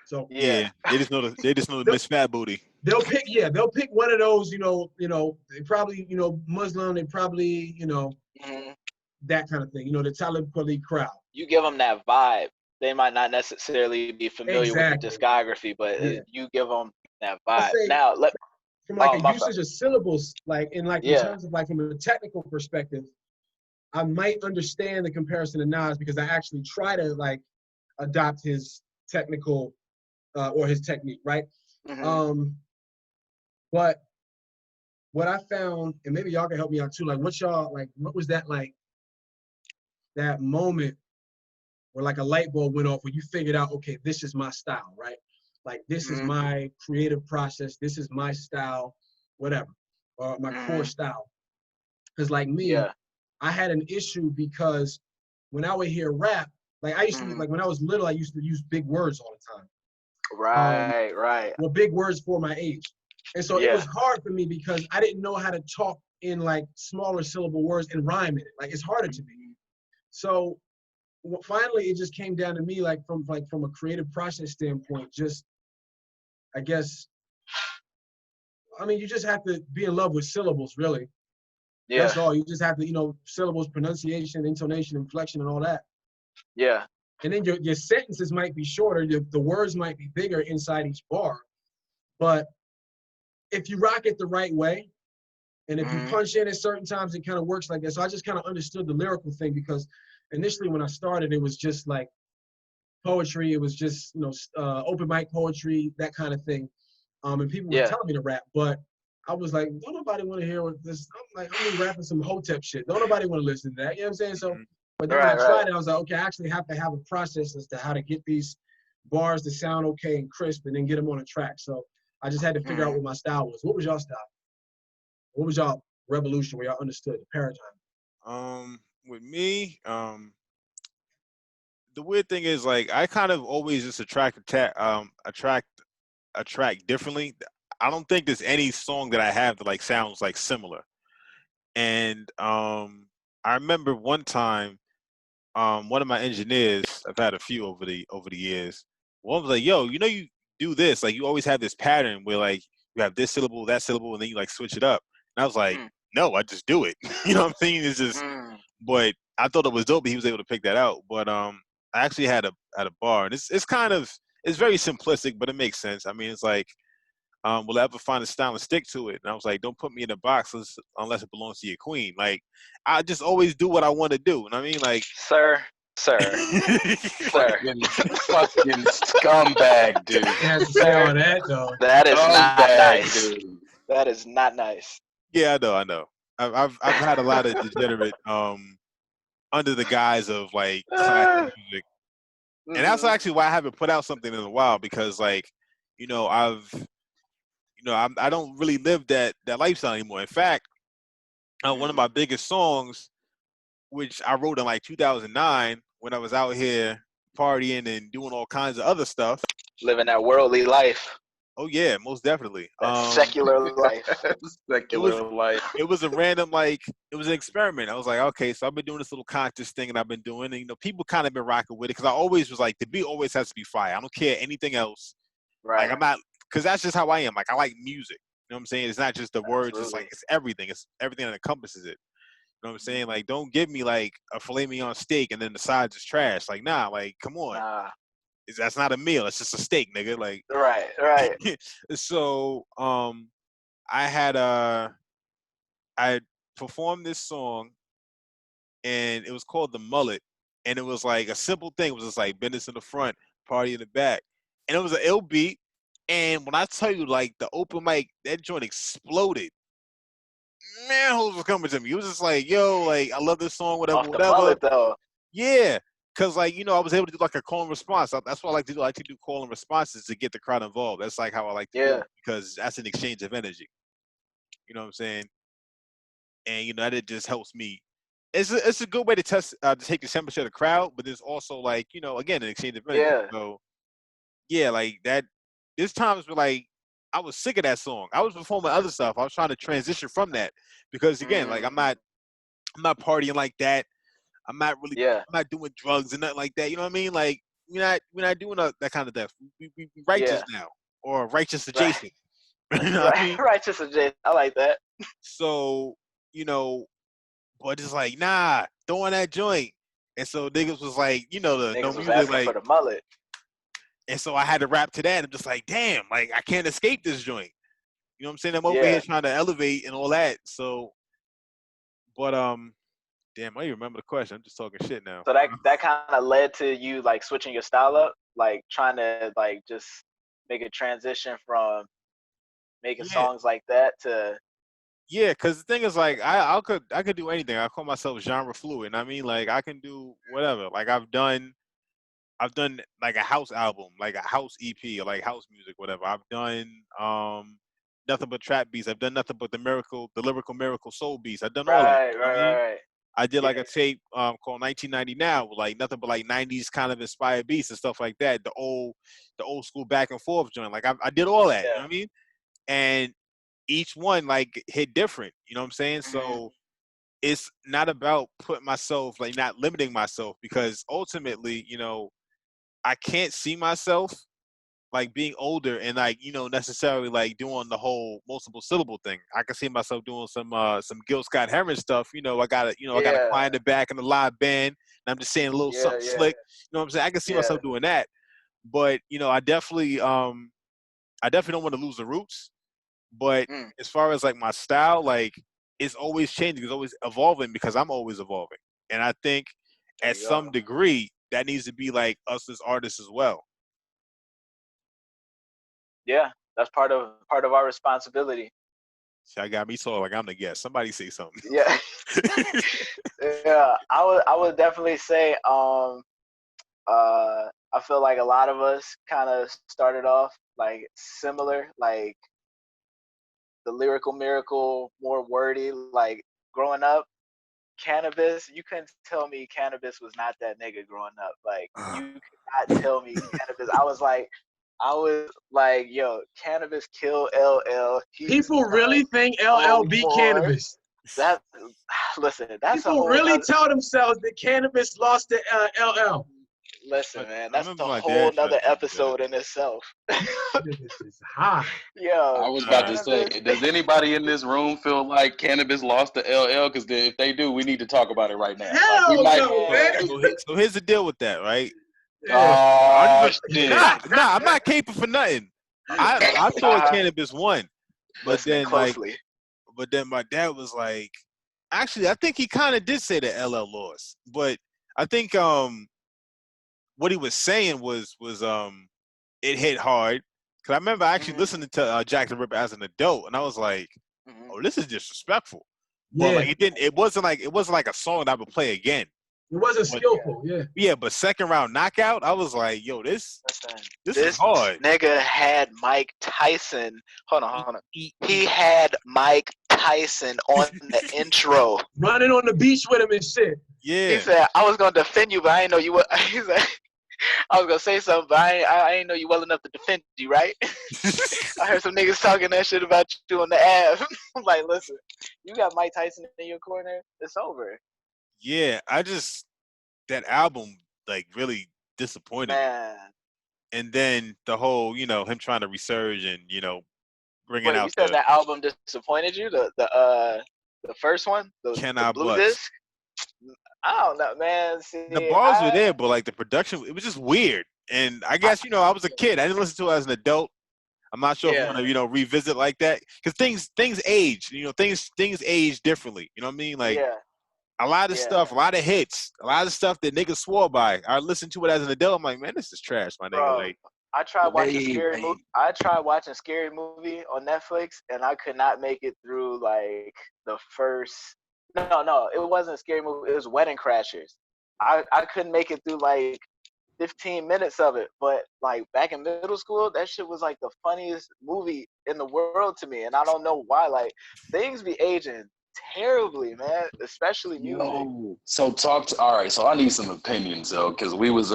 Speaker 4: So
Speaker 2: Yeah.
Speaker 1: Yeah. They just know the
Speaker 4: they'll,
Speaker 1: Miss Fat Booty.
Speaker 4: they'll pick one of those, they probably, Muslim, they probably,
Speaker 2: Mhm.
Speaker 4: that kind of thing, the Talib Kweli crowd.
Speaker 2: You give them that vibe. They might not necessarily be familiar with the
Speaker 4: Exactly.
Speaker 2: discography, but
Speaker 4: Yeah.
Speaker 2: you give them that
Speaker 4: I
Speaker 2: vibe.
Speaker 4: say
Speaker 2: Now,
Speaker 4: from like a
Speaker 2: my fault.
Speaker 4: usage of syllables, like in
Speaker 2: Yeah.
Speaker 4: terms of like from a technical perspective, I might understand the comparison to Nas because I actually try to like adopt his technical or his technique, right?
Speaker 2: Mhm.
Speaker 4: But what I found, and maybe y'all can help me out too, like what was that like, that moment where like a light bulb went off where you figured out, okay, this is my style, right? Like this is
Speaker 2: Mhm.
Speaker 4: my creative process, this is my style, whatever, or my core
Speaker 2: Mhm.
Speaker 4: style. Because like me,
Speaker 2: Yeah.
Speaker 4: I had an issue because when I would hear rap, like I used to,
Speaker 2: Mhm.
Speaker 4: like when I was little, I used to use big words all the time.
Speaker 2: Right. Right.
Speaker 4: Well, big words for my age. And so it was
Speaker 2: Yeah.
Speaker 4: hard for me because I didn't know how to talk in like smaller syllable words and rhyme in it. Like it's harder to me. So finally, it just came down to me like from a creative process standpoint, just I guess, I mean, you just have to be in love with syllables, really.
Speaker 2: Yeah.
Speaker 4: That's all. You just have to, syllables, pronunciation, intonation, inflection, and all that.
Speaker 2: Yeah.
Speaker 4: And then your sentences might be shorter, the words might be bigger inside each bar. But if you rock it the right way, and if you
Speaker 2: Mhm.
Speaker 4: punch in at certain times, it kind of works like that. So I just kind of understood the lyrical thing because initially when I started, it was just like poetry. It was just, open mic poetry, that kind of thing. And people were
Speaker 2: Yeah.
Speaker 4: telling me to rap, but I was like, don't nobody want to hear what this. I'm like, I'm rapping some Hotep shit. Don't nobody want to listen to that. You know what I'm saying? So,
Speaker 1: Mhm.
Speaker 4: but then when I
Speaker 2: Right.
Speaker 4: tried
Speaker 2: Right.
Speaker 4: it, I was like, okay, I actually have to have a process as to how to get these bars to sound okay and crisp, and then get them on a track. So I just had to figure out
Speaker 2: Mhm.
Speaker 4: what my style was. What was y'all style? What was y'all revolution where y'all understood the paradigm?
Speaker 1: With me, the weird thing is like I kind of always just attract differently. I don't think there's any song that I have that like sounds like similar. And I remember one time, one of my engineers, I've had a few over the years. One was like, "Yo, you do this like you always have this pattern where like you have this syllable, that syllable, and then you like switch it up." And I was like,
Speaker 2: Mm.
Speaker 1: "No, I just do it." You know what I'm saying? It's just,
Speaker 2: Mm.
Speaker 1: but I thought it was dope. But he was able to pick that out. But I actually had a bar, and it's kind of it's very simplistic, but it makes sense. I mean, it's like will I ever find a style and stick to it? And I was like, don't put me in a box unless it belongs to your queen. Like, I just always do what I want to do. And I mean, like,
Speaker 2: Sir. Sir. Sir.
Speaker 5: Fucking scumbag, dude.
Speaker 4: You had to say
Speaker 2: Sir.
Speaker 4: all that though.
Speaker 2: That is not
Speaker 5: Scumbag,
Speaker 2: nice.
Speaker 5: dude.
Speaker 2: That is not nice.
Speaker 1: yeah, I know. I've had a lot of degenerate under the guise of like classic music, and that's
Speaker 2: Mhm.
Speaker 1: actually why I haven't put out something in a while because like, I don't really live that lifestyle anymore. In fact, one of
Speaker 2: Mhm.
Speaker 1: my biggest songs, which I wrote in like 2009 when I was out here partying and doing all kinds of other stuff.
Speaker 2: Living that worldly life,
Speaker 1: Oh yeah, most definitely.
Speaker 2: that secular life.
Speaker 1: It was
Speaker 5: Secular life.
Speaker 1: it was a random like it was an experiment. I was like, okay, so I've been doing this little conscious thing and I've been doing, and people kind of been rocking with it because I always was like, the beat always has to be fire. I don't care anything else. Like
Speaker 2: Right.
Speaker 1: I'm not, because that's just how I am. Like I like music. You know what I'm saying? It's not just the words. It's like
Speaker 2: Absolutely.
Speaker 1: it's everything. It's everything that encompasses it. You know what I'm saying? Like, don't give me like a filet mignon steak and then the sides is trash. Like, nah, like, come on.
Speaker 2: Nah.
Speaker 1: That's not a meal. It's just a steak, nigga. Like,
Speaker 2: Right. Right.
Speaker 1: so I had I performed this song and it was called The Mullet. And it was like a simple thing. It was just like business in the front, party in the back. And it was an ill beat. And when I tell you, like, the open mic, that joint exploded. manholes was coming to me. It was just like, yo, like I love this song, whatever,
Speaker 2: Off the
Speaker 1: whatever.
Speaker 2: mullet though.
Speaker 1: Yeah, because like I was able to do like a call and response. That's what I like to do. I like to do call and responses to get the crowd involved. That's like how I like to do
Speaker 2: Yeah.
Speaker 1: it because that's an exchange of energy. You know what I'm saying? And that it just helps me. It's a good way to test to take the temperature of the crowd, but there's also like again an exchange of energy.
Speaker 2: Yeah.
Speaker 1: So yeah, like that. There's times where like I was sick of that song. I was performing other stuff. I was trying to transition from that because again, like I'm not partying like that. I'm not really.
Speaker 2: Yeah.
Speaker 1: I'm not doing drugs and nothing like that. You know what I mean? Like we're not doing that kind of stuff. We righteous now or righteous adjacent. You know what I mean?
Speaker 2: Righteous adjacent. I like that.
Speaker 1: So but it's like nah, throwing that joint. And so niggas was like, the
Speaker 2: Niggas
Speaker 1: no
Speaker 2: was
Speaker 1: music
Speaker 2: asking
Speaker 1: like,
Speaker 2: for the mullet.
Speaker 1: and so I had to rap to that. I'm just like, damn, like I can't escape this joint. You know what I'm saying? I'm over here trying to elevate and all that. So, but damn, I don't even remember the question. I'm just talking shit now.
Speaker 2: So that kind of led to you like switching your style up, like trying to like just make a transition from making songs like that to.
Speaker 1: Yeah, because the thing is, like, I could do anything. I call myself genre fluid. I mean, like, I can do whatever. Like, I've done like a house album, like a house EP, or like house music, whatever. I've done nothing but trap beats. I've done nothing but the lyrical miracle soul beats. I've done all that.
Speaker 2: Right.
Speaker 1: I did like a tape called 1990 Now, with like nothing but like 90s kind of inspired beats and stuff like that. The old school back and forth joint. Like I did all that. You know what I mean? And each one like hit different. You know what I'm saying? So it's not about putting myself like not limiting myself because ultimately, I can't see myself like being older and like necessarily like doing the whole multiple syllable thing. I can see myself doing some Gil Scott Heron stuff. I got a I got a choir in the back and a live band, and I'm just saying a little something slick. You know what I'm saying? I can see myself doing that, but I definitely don't want to lose the roots. But as far as like my style, like it's always changing, it's always evolving because I'm always evolving, and I think at some degree that needs to be like us as artists as well.
Speaker 2: Yeah, that's part of our responsibility.
Speaker 1: I got me so like I'm the guest. Somebody say something.
Speaker 2: Yeah. Yeah, I would definitely say I feel like a lot of us kind of started off like similar, like the lyrical miracle, more wordy, like growing up. Cannabis, you couldn't tell me Cannabis was not that nigga growing up. Like you could not tell me Cannabis. I was like, yo, Cannabis kill LL.
Speaker 4: People really think LL beat Cannabis.
Speaker 2: Listen, that's
Speaker 4: people really tell themselves that Cannabis lost to LL.
Speaker 2: Listen, man, that's a whole nother episode in itself.
Speaker 4: Cannabis is high.
Speaker 2: Yo,
Speaker 5: I was about to say, does anybody in this room feel like Cannabis lost to LL? Because if they do, we need to talk about it right now.
Speaker 4: Hell no, man.
Speaker 1: So here's the deal with that, right?
Speaker 5: Oh, shit.
Speaker 1: Nah, I'm not caping for nothing. I thought Cannabis won, but then my dad was like, actually, I think he kind of did say that LL lost, but I think what he was saying was it hit hard. Cause I remember actually listening to Jack the Ripper as an adult, and I was like, "Oh, this is disrespectful." Yeah. But like it wasn't like a song that I would play again.
Speaker 4: It wasn't skillful, yeah.
Speaker 1: Yeah, but second round knockout, I was like, "Yo, this is hard."
Speaker 2: Nigga had Mike Tyson. Hold on. He had Mike Tyson on the intro,
Speaker 4: running on the beach with him and shit.
Speaker 1: Yeah.
Speaker 2: He said, "I was gonna defend you, but I didn't know you were." He said, "I was gonna say something, but I ain't know you well enough to defend you, right?" I heard some niggas talking that shit about you on the app. I'm like, listen, you got Mike Tyson in your corner, it's over.
Speaker 1: Yeah, that album like really disappointed me. And then the whole, him trying to resurge and bringing out.
Speaker 2: You said that album disappointed you? The first one, the blue disc. I don't know, man. See,
Speaker 1: the bars were there, but like the production, it was just weird. And I guess I was a kid. I didn't listen to it as an adult. I'm not sure if I'm gonna revisit like that because things age. Things age differently. You know what I mean? Like a lot of stuff, a lot of hits, a lot of stuff that niggas swore by. I listened to it as an adult. I'm like, man, this is trash, my nigga. Like
Speaker 2: I tried watching
Speaker 5: Way,
Speaker 2: scary
Speaker 5: way.
Speaker 2: movie. I tried watching scary movie on Netflix, and I could not make it through like the first. No, it wasn't a scary movie. It was Wedding Crashers. I couldn't make it through like 15 minutes of it. But like back in middle school, that shit was like the funniest movie in the world to me, and I don't know why. Like things be aging terribly, man. Especially music.
Speaker 5: Yo, so all right, so I need some opinions though, because we was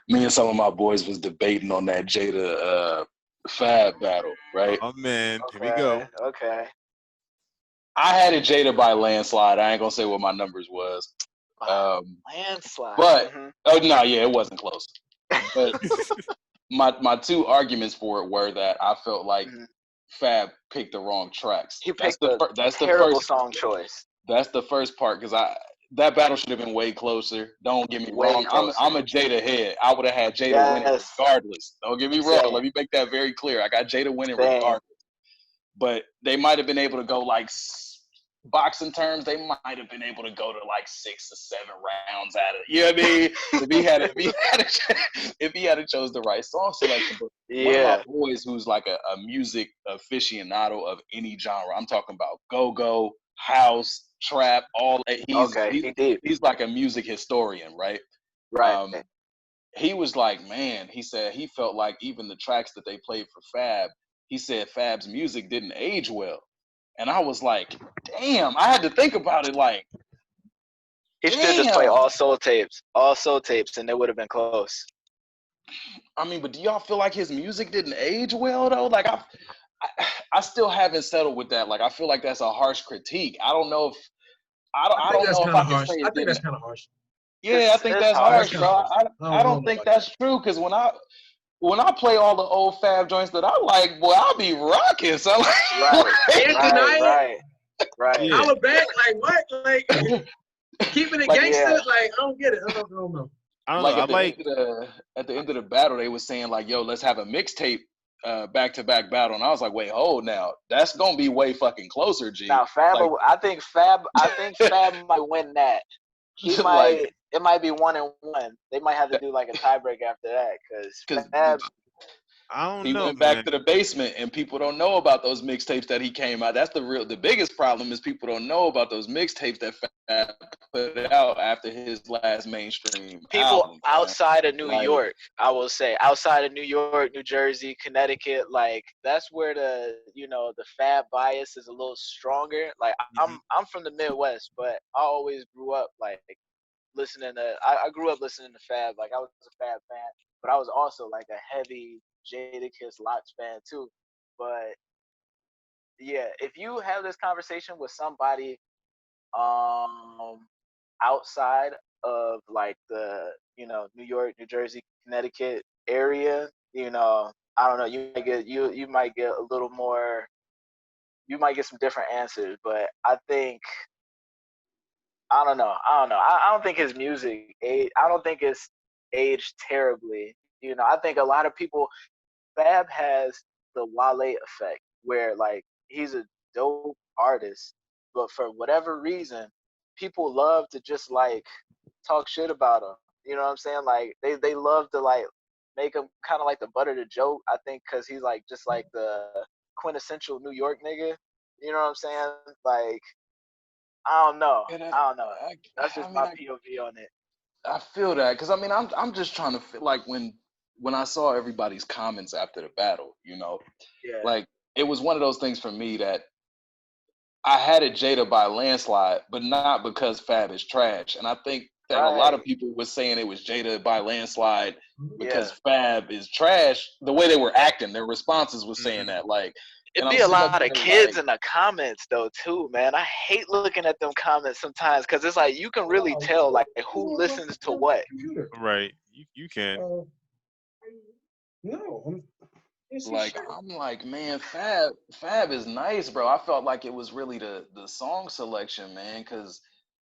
Speaker 5: me and some of my boys was debating on that Jada Fab battle, right?
Speaker 1: Oh man, here we
Speaker 2: Okay,
Speaker 1: go.
Speaker 2: okay.
Speaker 5: I had it Jada by landslide. I ain't gonna say what my numbers was.
Speaker 2: Landslide.
Speaker 5: But
Speaker 2: Mhm.
Speaker 5: oh no, yeah, it wasn't close. But my two arguments for it were that I felt like
Speaker 2: Mhm.
Speaker 5: Fab picked the wrong tracks.
Speaker 2: He
Speaker 5: That's
Speaker 2: picked
Speaker 5: the
Speaker 2: a
Speaker 5: that's the
Speaker 2: terrible
Speaker 5: first
Speaker 2: song choice.
Speaker 5: that's the first part because that battle should have been way closer. Don't get me
Speaker 2: Way
Speaker 5: wrong.
Speaker 2: closer.
Speaker 5: I'm a Jada head. I would have had Jada winning
Speaker 2: Yes.
Speaker 5: regardless. Don't get me wrong.
Speaker 2: Same.
Speaker 5: Let me make that very clear. I got Jada winning
Speaker 2: Same.
Speaker 5: regardless. But they might have been able to go like boxing terms. They might have been able to go to like 6 or 7 rounds out of it. You know what I mean? If he had chose the right song selection. But one of my
Speaker 2: Yeah.
Speaker 5: boys who's like a music aficionado of any genre. I'm talking about go-go, house, trap, all that.
Speaker 2: Okay. He did.
Speaker 5: He's like a music historian, right?
Speaker 2: Right.
Speaker 5: He was like, man, he said he felt like even the tracks that they played for Fab, he said Fab's music didn't age well. And I was like, damn, I had to think about it like,
Speaker 2: He should just play
Speaker 5: damn.
Speaker 2: all soul tapes, and they would have been close.
Speaker 5: I mean, but do y'all feel like his music didn't age well though? Like I still haven't settled with that. Like I feel like that's a harsh critique. I don't know if I don't know if I can say it
Speaker 4: I think
Speaker 5: didn't.
Speaker 4: that's kind of harsh.
Speaker 5: Yeah, I think
Speaker 2: It's
Speaker 5: that's
Speaker 2: harsh.
Speaker 5: harsh, bro. I don't think that's true because when I play all the old Fab joints that I like, boy, I'll be rocking. So
Speaker 2: Right.
Speaker 1: Yeah.
Speaker 4: Holla back, like what? Like keeping it
Speaker 5: Like,
Speaker 4: gangster?
Speaker 2: yeah.
Speaker 4: Like I don't get it. I don't know.
Speaker 1: I don't
Speaker 5: like
Speaker 1: know.
Speaker 5: at the end of the battle, they was saying like, "Yo, let's have a mixtape back-to-back battle," and I was like, "Wait, hold now, that's gonna be way fucking closer, G."
Speaker 2: Now Fab,
Speaker 5: Like,
Speaker 2: I think Fab might win that. He might.
Speaker 5: like,
Speaker 2: It might be 1-1. They might have to do like a tiebreak after that because Fab.
Speaker 1: I don't
Speaker 5: he
Speaker 1: know,
Speaker 5: went
Speaker 1: man.
Speaker 5: back to the basement, and people don't know about those mixtapes that he came out. That's the biggest problem is people don't know about those mixtapes that Fab put out after his last mainstream
Speaker 2: People
Speaker 5: album.
Speaker 2: outside of New
Speaker 5: Like-
Speaker 2: York, I will say, outside of New York, New Jersey, Connecticut, like that's where the Fab bias is a little stronger. Like I'm from the Midwest, but I always grew up like listening to. I grew up listening to Fab. Like I was a Fab fan, but I was also like a heavy Jadakiss Lox fan too. But yeah, if you have this conversation with somebody outside of like the New York, New Jersey, Connecticut area, I don't know, you might get a little more, you might get some different answers. But I think I don't know. I don't think his music I don't think it's aged terribly. I think a lot of people, Fab has the Wale effect where like he's a dope artist, but for whatever reason, people love to just like talk shit about him. You know what I'm saying? Like they love to like make him kind of like the butt of the joke. I think because he's like just like the quintessential New York nigga. You know what I'm saying? Like I don't know. That's just my POV on it.
Speaker 5: I feel that because I mean I'm just trying to feel like when I saw everybody's comments after the battle,
Speaker 2: Yeah.
Speaker 5: like it was one of those things for me that I had it Jada by landslide, but not because Fab is trash. And I think that a lot of people were saying it was Jada by landslide because Fab is trash. The way they were acting, their responses was saying that like.
Speaker 2: It'd be a lot of kids in the comments though too, man. I hate looking at them comments sometimes because it's like you can really tell like who listens to what.
Speaker 1: Right, you can.
Speaker 4: No.
Speaker 5: Like I'm like, man, Fab is nice, bro. I felt like it was really the song selection, man. Because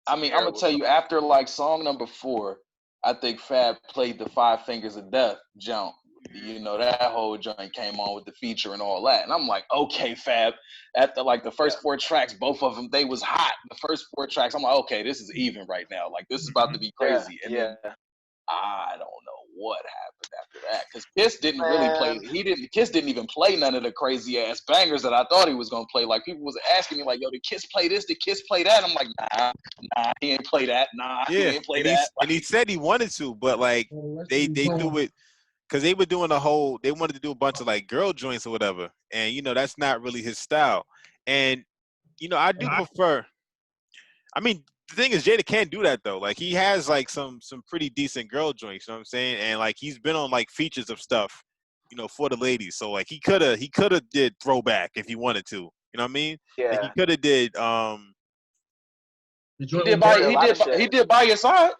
Speaker 5: I mean, I'm gonna tell you, after like song number 4, I think Fab played the 5 Fingers of Death jump. That whole joint came on with the feature and all that. And I'm like, okay, Fab. After like the first 4 tracks, both of them, they was hot. The first 4 tracks, I'm like, okay, this is even right now. Like this is about to be crazy. And then I don't know what happened after that. Because Kiss didn't really play.
Speaker 2: Man.
Speaker 5: Kiss didn't even play none of the crazy ass bangers that I thought he was gonna play. Like people was asking me, like, "Yo, did Kiss play this? Did Kiss play that?" I'm like, nah, he ain't play that. Nah, he
Speaker 1: Yeah,
Speaker 5: ain't play
Speaker 1: and
Speaker 5: that.
Speaker 1: he said he wanted to, but like they threw it because they were doing a whole. They wanted to do a bunch of like girl joints or whatever, and that's not really his style. And I do prefer. I mean, the thing is, Jada can't do that though. Like he has like some pretty decent girl joints. You know what I'm saying? And like he's been on like features of stuff, for the ladies. So like he could have did throwback if he wanted to. You know what I mean?
Speaker 2: Yeah.
Speaker 1: Like he could have did.
Speaker 5: He did by your side.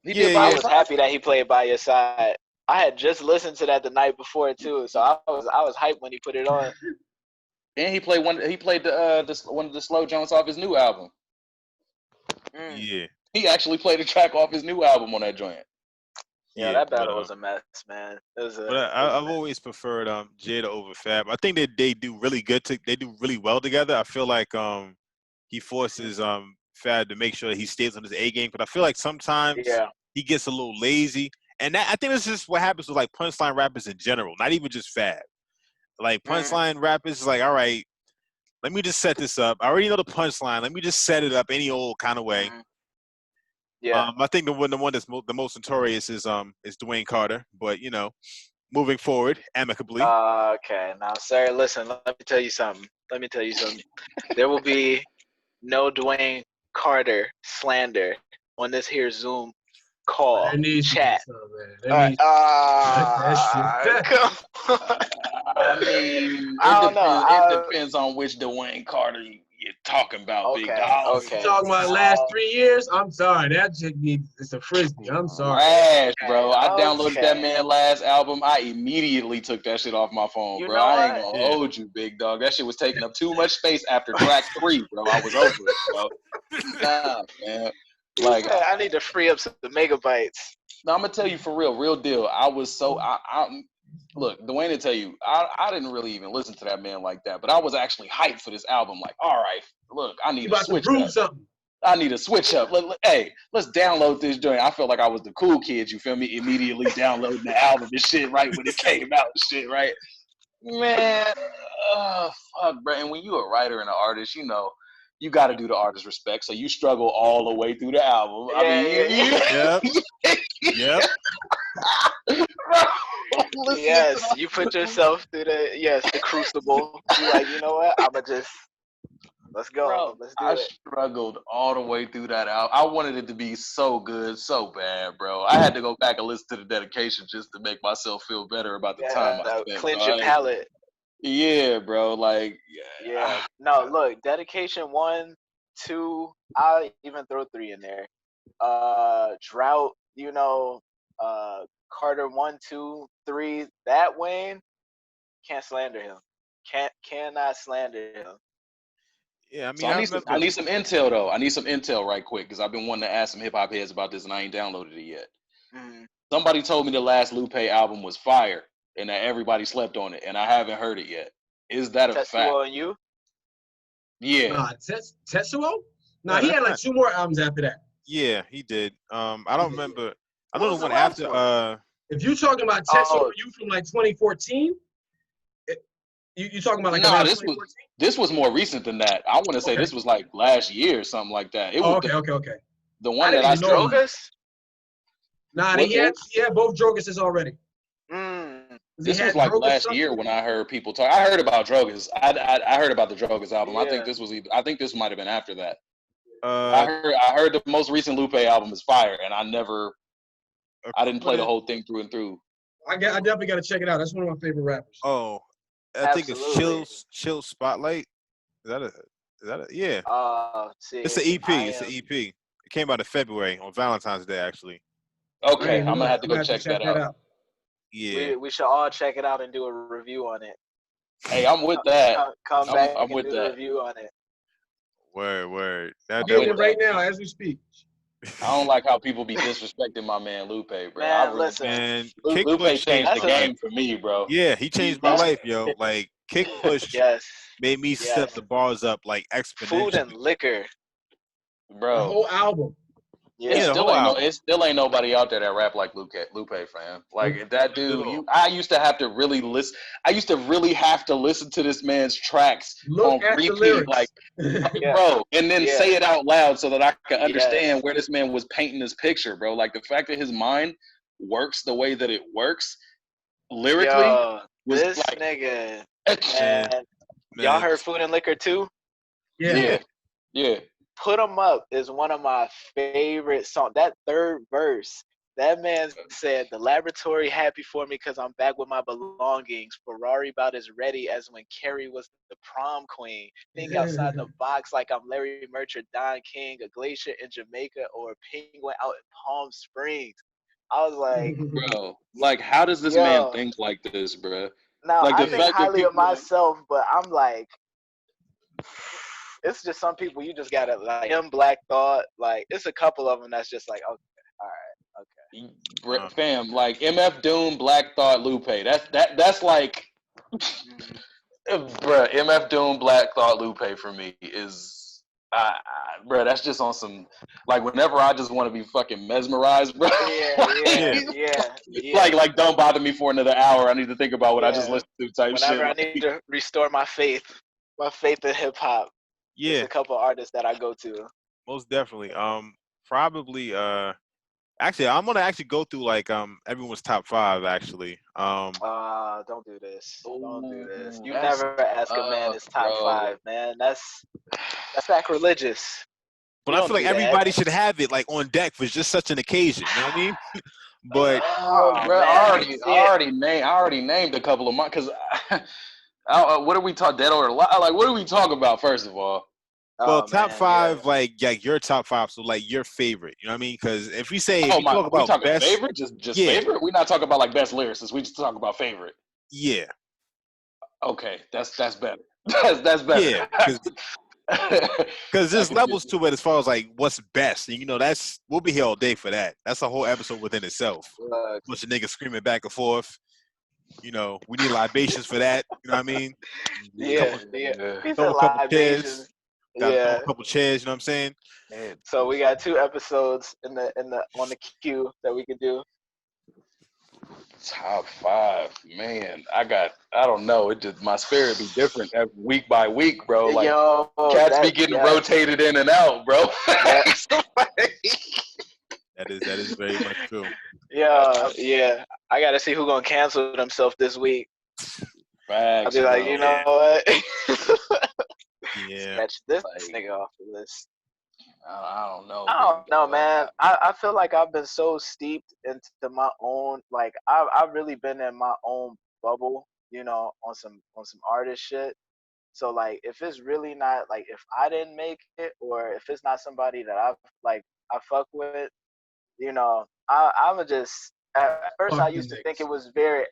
Speaker 2: I was happy that he played by your side. I had just listened to that the night before too, so I was hyped when he put it on.
Speaker 5: And he played one of the slow joints off his new album.
Speaker 1: Yeah.
Speaker 5: He actually played a track off his new album on that joint.
Speaker 2: Yeah, that battle was a mess, man.
Speaker 1: I've always preferred Jada over Fab. I think that they do really good. They do really well together. I feel like he forces Fab to make sure that he stays on his A game, but I feel like sometimes he gets a little lazy, and I think that's just what happens with like punchline rappers in general, not even just Fab. Like punchline rappers is like, all right, let me just set this up. I already know the punchline. Let me just set it up any old kind of way.
Speaker 2: Yeah.
Speaker 1: I think the one that's the most notorious is Dwayne Carter, but moving forward amicably.
Speaker 2: Okay, now, sir, listen. Let me tell you something. There will be no Dwayne Carter slander on this here Zoom call chat.
Speaker 5: Come on. I mean, it depends on which Dwayne Carter you're talking about, big dog.
Speaker 4: Okay. You're talking about the last 3 years? I'm sorry. That chick it's a frisbee. I'm sorry.
Speaker 5: Trash, bro. I downloaded that man last album. I immediately took that shit off my phone, bro. I ain't gonna hold you, big dog. That shit was taking up too much space after track 3, bro. I was over it, bro. Nah, man. Like,
Speaker 2: I need to free up some megabytes.
Speaker 5: No, I'm gonna tell you for real deal. I was so look, Dwayne will tell you, I didn't really even listen to that man like that, but I was actually hyped for this album. Like, all right, look, I need to switch up. I need to switch up. Hey, let's download this joint. I felt like I was the cool kid, you feel me? Immediately downloading the album and shit right when it came out and shit, right? Man, fuck, bro. And when you a writer and an artist, you got to do the artist respect. So you struggle all the way through the album.
Speaker 1: Yep.
Speaker 2: Yes, you put yourself through the crucible. You're like, you know what? Let's go.
Speaker 5: Bro,
Speaker 2: let's do it.
Speaker 5: I struggled all the way through that album. I wanted it to be so good, so bad, bro. I had to go back and listen to the dedication just to make myself feel better about the time I spent.
Speaker 2: Cleanse your palate.
Speaker 5: Yeah, bro. Like,
Speaker 2: yeah. No, look, dedication 1, 2. I'll even throw 3 in there. Drought. Carter 1, 2, 3. That Wayne can't slander him. Cannot slander him.
Speaker 1: Yeah, I mean,
Speaker 5: so I need some intel though. I need some intel right quick because I've been wanting to ask some hip hop heads about this and I ain't downloaded it yet. Somebody told me the last Lupe album was fire and that everybody slept on it, and I haven't heard it yet. Is that a fact?
Speaker 2: Tetsuo and you?
Speaker 5: Yeah.
Speaker 4: Nah, Tetsuo? Nah, he had like 2 more albums after that.
Speaker 1: Yeah, he did. I don't remember. I know the one after.
Speaker 4: If you're talking about Tetsuo, you from like 2014? You talking about like
Speaker 5: this was more recent than that. I want to say this was like last year or something like that. It was
Speaker 4: okay.
Speaker 5: The one that I
Speaker 2: know.
Speaker 4: Nah, he had both Droguses already.
Speaker 5: This was like last year when I heard people talk. I heard about Drogas. I heard about the Drogas album. I think this might have been after that. I heard the most recent Lupe album is fire, and I didn't play the whole thing through and through.
Speaker 4: I definitely got to check it out. That's one of my favorite rappers.
Speaker 1: Oh, I think it's Chill Spotlight. Is that a yeah? It's an EP. It's an EP. It came out in February on Valentine's Day, actually.
Speaker 5: Okay, I'm gonna have to go check that out.
Speaker 1: Yeah,
Speaker 2: we should all check it out and do a review on it.
Speaker 5: Hey, I'm with that.
Speaker 2: Come back
Speaker 5: I'm
Speaker 2: and
Speaker 5: with
Speaker 2: do
Speaker 5: that.
Speaker 2: a review on it.
Speaker 1: Word.
Speaker 4: I'm doing it right now as we speak.
Speaker 5: I don't like how people be disrespecting my man Lupe, bro.
Speaker 2: Man, listen.
Speaker 1: Man,
Speaker 5: Lupe changed the game for me, bro.
Speaker 1: Yeah, he changed my life, yo. Like Kick Push made me step the bars up like exponentially.
Speaker 2: Food and Liquor,
Speaker 5: bro.
Speaker 4: The whole album.
Speaker 2: Yeah.
Speaker 1: Yeah,
Speaker 5: It
Speaker 1: the
Speaker 5: still
Speaker 1: whole
Speaker 5: ain't
Speaker 1: album.
Speaker 5: it still ain't nobody out there that rap like Lupe, fam. Like if that dude, I used to have to really listen. I used to really have to listen to this man's tracks
Speaker 4: Look
Speaker 5: on
Speaker 4: at the
Speaker 5: repeat,
Speaker 4: lyrics.
Speaker 2: Yeah.
Speaker 5: bro, and then
Speaker 2: Yeah.
Speaker 5: say it out loud so that I can understand
Speaker 2: Yes.
Speaker 5: where this man was painting this picture, bro. Like the fact that his mind works the way that it works lyrically
Speaker 2: Yo,
Speaker 5: was
Speaker 2: this
Speaker 5: like,
Speaker 2: nigga,
Speaker 1: Man,
Speaker 2: man. Y'all
Speaker 1: man.
Speaker 2: heard Food and Liquor too?
Speaker 4: Yeah.
Speaker 5: yeah.
Speaker 2: Put 'em Up is one of my favorite songs. That third verse, that man said, "The laboratory happy for me because I'm back with my belongings. Ferrari about as ready as when Carrie was the prom queen. Think outside the box like I'm Larry Merchant, Don King, a glacier in Jamaica, or a penguin out in Palm Springs." I was like,
Speaker 5: Bro, like how does this man
Speaker 2: yo.
Speaker 5: think like this, bro?
Speaker 2: Now
Speaker 5: Like
Speaker 2: I
Speaker 5: the
Speaker 2: think
Speaker 5: fact that
Speaker 2: highly of
Speaker 5: people like,
Speaker 2: myself, but I'm like, it's just some people you just gotta like him, Black Thought. Like it's a couple of them that's just like, okay, all right, okay.
Speaker 5: fam, like MF Doom, Black Thought, Lupe. That's like,
Speaker 2: Mhm.
Speaker 5: bruh, MF Doom, Black Thought, Lupe for me is, bruh, that's just on some, like whenever I just want to be fucking mesmerized, bro.
Speaker 2: Yeah.
Speaker 5: Like don't bother me for another hour. I need to think about what I just
Speaker 2: Yeah.
Speaker 5: listened to type shit.
Speaker 2: Whenever I need to restore my faith in hip hop, there's
Speaker 1: Yeah,
Speaker 2: a couple artists that I go to.
Speaker 1: most definitely. Probably. Actually, I'm gonna actually go through like everyone's top 5. Actually.
Speaker 2: Don't do this. Don't do this. You
Speaker 5: That's
Speaker 2: never ask a man
Speaker 5: tough,
Speaker 2: his top
Speaker 5: bro.
Speaker 2: 5, man. That's sacrilegious.
Speaker 1: But
Speaker 2: We
Speaker 1: I
Speaker 2: don't
Speaker 1: feel like
Speaker 2: do that.
Speaker 1: everybody should have it like on deck for just such an occasion. You know what I mean? But
Speaker 5: Oh,
Speaker 2: Oh
Speaker 5: bro,
Speaker 2: man, I can
Speaker 5: I
Speaker 2: see it.
Speaker 5: already named a couple of mine because what are we talking dead or alive? Like, what are we talking about? First of all,
Speaker 1: well,
Speaker 2: Oh
Speaker 1: top
Speaker 2: man, yeah.
Speaker 1: 5, like your top 5. So like your favorite. You know what I mean? Because if we
Speaker 5: oh
Speaker 1: talk
Speaker 5: we
Speaker 1: about
Speaker 5: talking
Speaker 1: best,
Speaker 5: favorite, just
Speaker 1: yeah,
Speaker 5: favorite. We're not talking about like best lyricists. We just talk about favorite.
Speaker 1: yeah,
Speaker 5: Okay, that's better. That's better.
Speaker 1: yeah.
Speaker 5: I
Speaker 1: Because there's
Speaker 5: can do
Speaker 1: levels to it as far as like what's best. And, you know, we'll be here all day for that. That's a whole episode within itself.
Speaker 2: Look,
Speaker 1: Bunch of niggas screaming back and forth. You know, we need libations for that. You know what I mean?
Speaker 2: yeah.
Speaker 5: yeah.
Speaker 2: He
Speaker 1: Throw
Speaker 2: said
Speaker 1: a couple chairs.
Speaker 2: libations.
Speaker 1: Gotta throw
Speaker 2: Yeah.
Speaker 1: a couple chairs. You know what I'm saying?
Speaker 2: So we got 2 episodes in the on the queue that we could do.
Speaker 5: Top 5, man. I don't know. It just my spirit be different week by week, bro. Like
Speaker 2: Yo,
Speaker 5: cats be getting rotated in and out, bro.
Speaker 2: Yes.
Speaker 1: That is very much true.
Speaker 2: Yeah. I gotta see who gonna cancel themselves this week. I'll
Speaker 5: Facts,
Speaker 2: be like,
Speaker 5: bro.
Speaker 2: you know what?
Speaker 1: Yeah.
Speaker 2: Scratch this
Speaker 5: Like,
Speaker 2: nigga off the list.
Speaker 5: I don't know.
Speaker 2: I don't know,
Speaker 5: big dog.
Speaker 2: man. I feel like I've been so steeped into my own, like I've really been in my own bubble, you know, on some artist shit. So like, if it's really not like, if I didn't make it, or if it's not somebody that I fuck with, you know, I'ma just. At first, I
Speaker 4: Fuck the
Speaker 2: used to think it
Speaker 4: niggas.
Speaker 2: was very.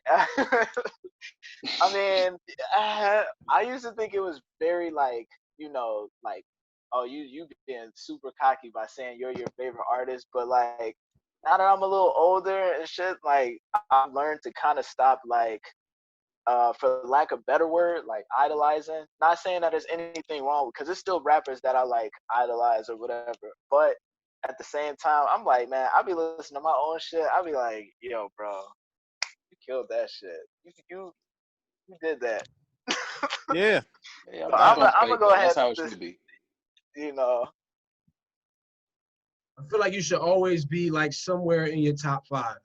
Speaker 2: I mean, I used to think it was very like, you know, like, oh, you being super cocky by saying you're your favorite artist, but like now that I'm a little older and shit, like I've learned to kind of stop, like, for lack of better word, like idolizing. Not saying that there's anything wrong, because there's still rappers that I like idolize or whatever, but at the same time, I'm like, man, I be listening to my own shit. I be like, yo, bro, you killed that shit. You did that.
Speaker 1: Yeah.
Speaker 5: Yeah,
Speaker 2: So
Speaker 5: I'm not
Speaker 2: I'm
Speaker 5: gonna
Speaker 2: gonna
Speaker 5: fake
Speaker 2: go
Speaker 5: that.
Speaker 2: ahead
Speaker 5: That's how it
Speaker 2: and just,
Speaker 5: should be.
Speaker 2: you know,
Speaker 4: I feel like you should always be like somewhere in your top 5.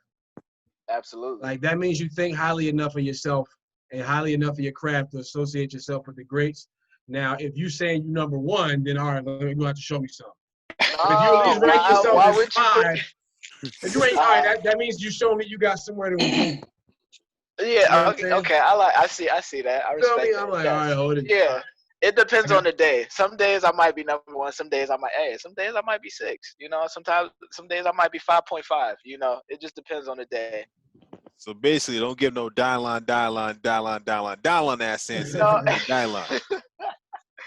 Speaker 2: absolutely.
Speaker 4: Like that means you think highly enough of yourself and highly enough of your craft to associate yourself with the greats. Now, if you saying you number 1, then all right, you're gonna have to show me something. But if you at least rate yourself
Speaker 2: why
Speaker 4: as
Speaker 2: would you
Speaker 4: 5, if you ain't all right, that means you showing me you got somewhere to improve.
Speaker 2: Yeah,
Speaker 4: You know what I'm
Speaker 2: okay,
Speaker 4: saying?
Speaker 2: okay. I see that. I
Speaker 4: You feel
Speaker 2: respect
Speaker 4: me?
Speaker 2: that.
Speaker 4: I'm like,
Speaker 2: Yes.
Speaker 4: all right, hold it.
Speaker 2: Yeah. It depends
Speaker 4: I
Speaker 2: on
Speaker 4: got-
Speaker 2: the day. Some days I might be number 1. Some days I might, some days I might be 6. You know, some days I might be 5.5. You know, it just depends on the day.
Speaker 1: So basically, don't give no dial-on ass answer.
Speaker 2: No,
Speaker 1: Dial-on.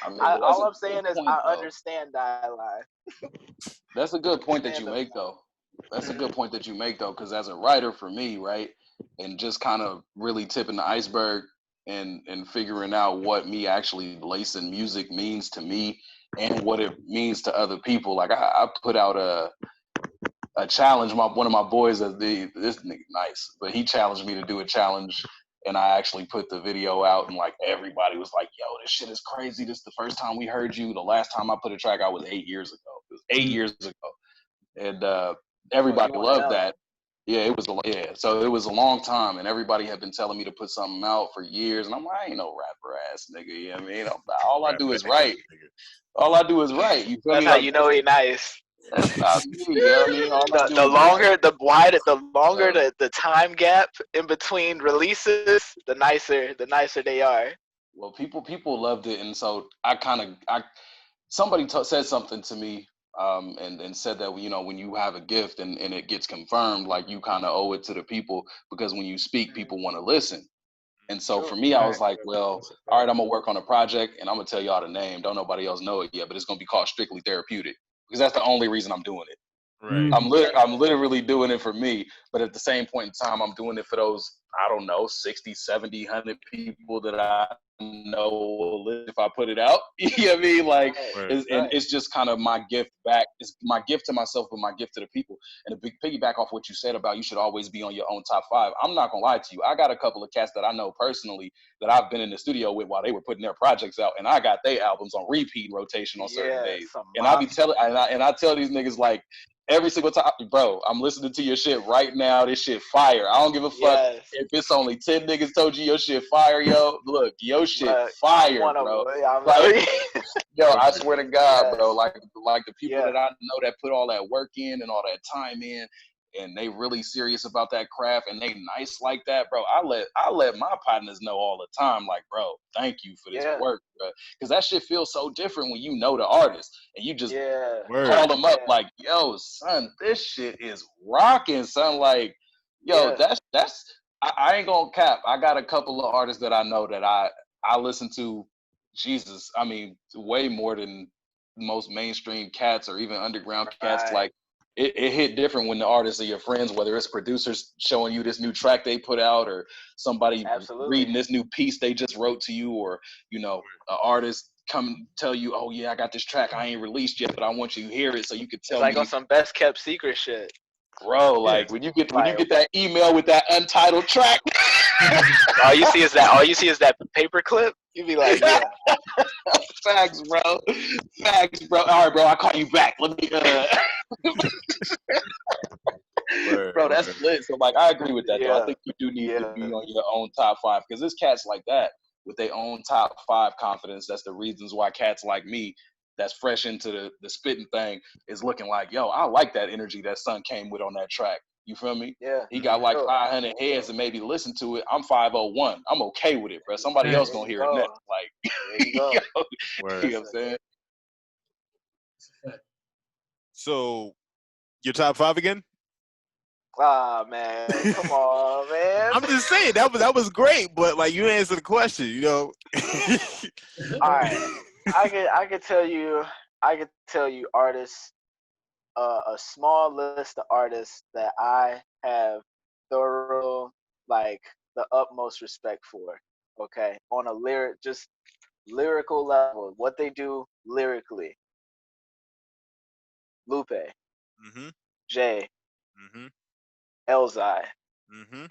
Speaker 5: I mean,
Speaker 2: all I'm saying is
Speaker 5: point,
Speaker 2: I
Speaker 5: though.
Speaker 2: understand dialogue.
Speaker 5: That's a good point that you
Speaker 2: Understand
Speaker 5: make, though. That's a good point that you make, though, because as a writer, for me, right, and just kind of really tipping the iceberg and figuring out what me actually lacing music means to me and what it means to other people. Like I put out a challenge. One of my boys, this nigga nice, but he challenged me to do a challenge, and I actually put the video out, and like everybody was like, "Yo, this shit is crazy. This is the first time we heard you. The last time I put a track out was 8 years ago. It was 8 years ago, and everybody loved that. Yeah, it was so it was a long time, and everybody had been telling me to put something out for years, and I'm like, I ain't no rapper ass nigga. You know what I mean? All I do is write. All I do is write. You feel
Speaker 2: That's
Speaker 5: me?
Speaker 2: how
Speaker 5: Like,
Speaker 2: you know he nice.
Speaker 5: that's not me. You know what I mean? All I do
Speaker 2: The
Speaker 5: is
Speaker 2: longer,
Speaker 5: write.
Speaker 2: the wider, the longer the time gap in between releases, the nicer they are.
Speaker 5: Well, people loved it, and so somebody said something to me, and said that, you know, when you have a gift and it gets confirmed, like, you kind of owe it to the people, because when you speak, people want to listen. And so
Speaker 2: True.
Speaker 5: for me, I was
Speaker 4: Right.
Speaker 5: like, well, all right, I'm gonna work on a project, and I'm gonna tell y'all the name. Don't nobody else know it yet, but it's gonna be called Strictly Therapeutic, because that's the only reason I'm doing it.
Speaker 1: Right.
Speaker 5: I'm literally doing it for me, but at the same point in time, I'm doing it for those, I don't know, 60, 70, 100 people that I know will live if I put it out. You know what I mean? Like,
Speaker 1: Right.
Speaker 5: and it's just kind of my gift back. It's my gift to myself, but my gift to the people. And a big piggyback off what you said about you should always be on your own top 5. I'm not gonna lie to you. I got a couple of cats that I know personally that I've been in the studio with while they were putting their projects out, and I got their albums on repeat rotation on certain days. And I be telling, and I tell these niggas, like, every single time, bro, I'm listening to your shit right now. This shit fire. I don't give a fuck if it's only 10 niggas told you your shit fire, yo. Look, your shit fire, bro. Like, yo, I swear to God, bro. Like the people that I know that put all that work in and all that time in, and they really serious about that craft, and they nice like that, bro. I let my partners know all the time, like, bro, thank you for this work, bro. Because that shit feels so different when you know the artist and you just call them up like, yo, son, this shit is rocking, son. Like, yo, that's I ain't gonna cap. I got a couple of artists that I know that I listen to, Jesus, I mean, way more than most mainstream cats or even underground cats. Like, it hit different when the artists are your friends, whether it's producers showing you this new track they put out, or somebody reading this new piece they just wrote to you, or, you know, an artist come tell you, oh yeah, I got this track I ain't released yet, but I want you to hear it so you could tell me.
Speaker 2: It's like on some best kept secret shit.
Speaker 5: Bro, like, when you get that email with that untitled track,
Speaker 2: all you see is that paper clip. You be like, yeah.
Speaker 5: Facts, bro. All right, bro, I'll call you back. Let me bro, that's lit. So, like, I agree with that, though. I think you do need to be on your own top 5, because there's cats like that with their own top 5 confidence. That's the reasons why cats like me, that's fresh into the spitting thing, is looking like, yo, I like that energy that Son came with on that track. You feel me?
Speaker 2: Yeah.
Speaker 5: He got like 500 heads and maybe listen to it. I'm 501. I'm okay with it, bro. Somebody else gonna hear it next. Like,
Speaker 2: there you go.
Speaker 5: You know what I'm saying?
Speaker 1: So, your top 5 again?
Speaker 2: Ah, man, come on, man.
Speaker 1: I'm just saying that was great, but like, you answered the question, you know.
Speaker 2: All right, I could tell you artists, a small list of artists that I have thorough, like, the utmost respect for. Okay, on a lyrical level, what they do lyrically. Lupe, Jay, Elzhi,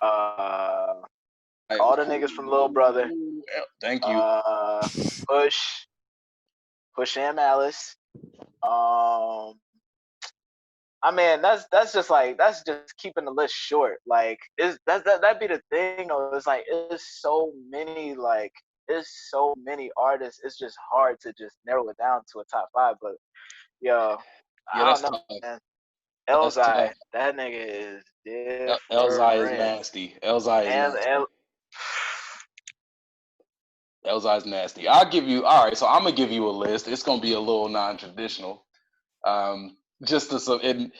Speaker 2: all the niggas from Lil Brother.
Speaker 5: Thank you.
Speaker 2: Push and Malice. I mean, that's just keeping the list short. Like, that be the thing though. It's like, it's so many artists. It's just hard to just narrow it down to a top 5. But yo, I don't know, man. Elzhi, that nigga is different.
Speaker 5: Elzhi is nasty. Elzhi is nasty. I'll give you, all right, so I'm gonna give you a list. It's gonna be a little non-traditional. Just to,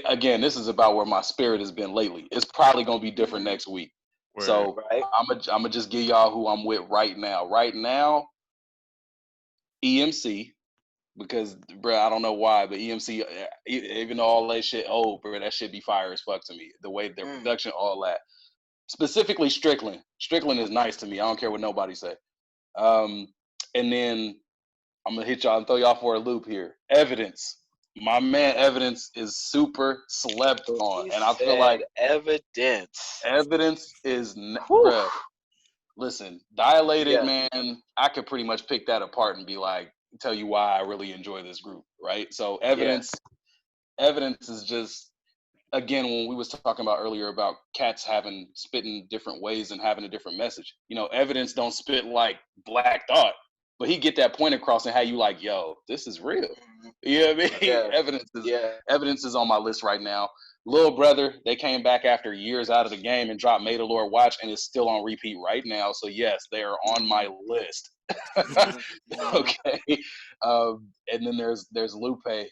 Speaker 5: again, this is about where my spirit has been lately. It's probably gonna be different next week. So I'm gonna just give y'all who I'm with right now. Right now, EMC, because, bro, I don't know why, but EMC, even though all that shit old, bro, that shit be fire as fuck to me. The way their production, all that. Specifically Strickland. Strickland is nice to me. I don't care what nobody say. And then I'm gonna hit y'all and throw y'all for a loop here. Evidence. My man Evidence is super slept on,
Speaker 2: He
Speaker 5: and I feel like
Speaker 2: said evidence.
Speaker 5: Evidence is,
Speaker 2: Whew.
Speaker 5: bruh. Listen, Dilated,
Speaker 2: Yeah.
Speaker 5: man, I could pretty much pick that apart and be like, tell you why I really enjoy this group, right? So Evidence is just, again, when we was talking about earlier about cats having spitting different ways and having a different message. You know, Evidence don't spit like Black Thought, but he get that point across and how you like, yo, this is real.
Speaker 2: Mhm.
Speaker 5: You know what I mean?
Speaker 2: Yeah.
Speaker 5: Evidence
Speaker 2: Yeah.
Speaker 5: is on my list right now. Lil Brother, they came back after years out of the game and dropped May the Lord Watch, and it's still on repeat right now. So yes, they are on my list.
Speaker 2: Mhm.
Speaker 5: Okay, and then there's Lupe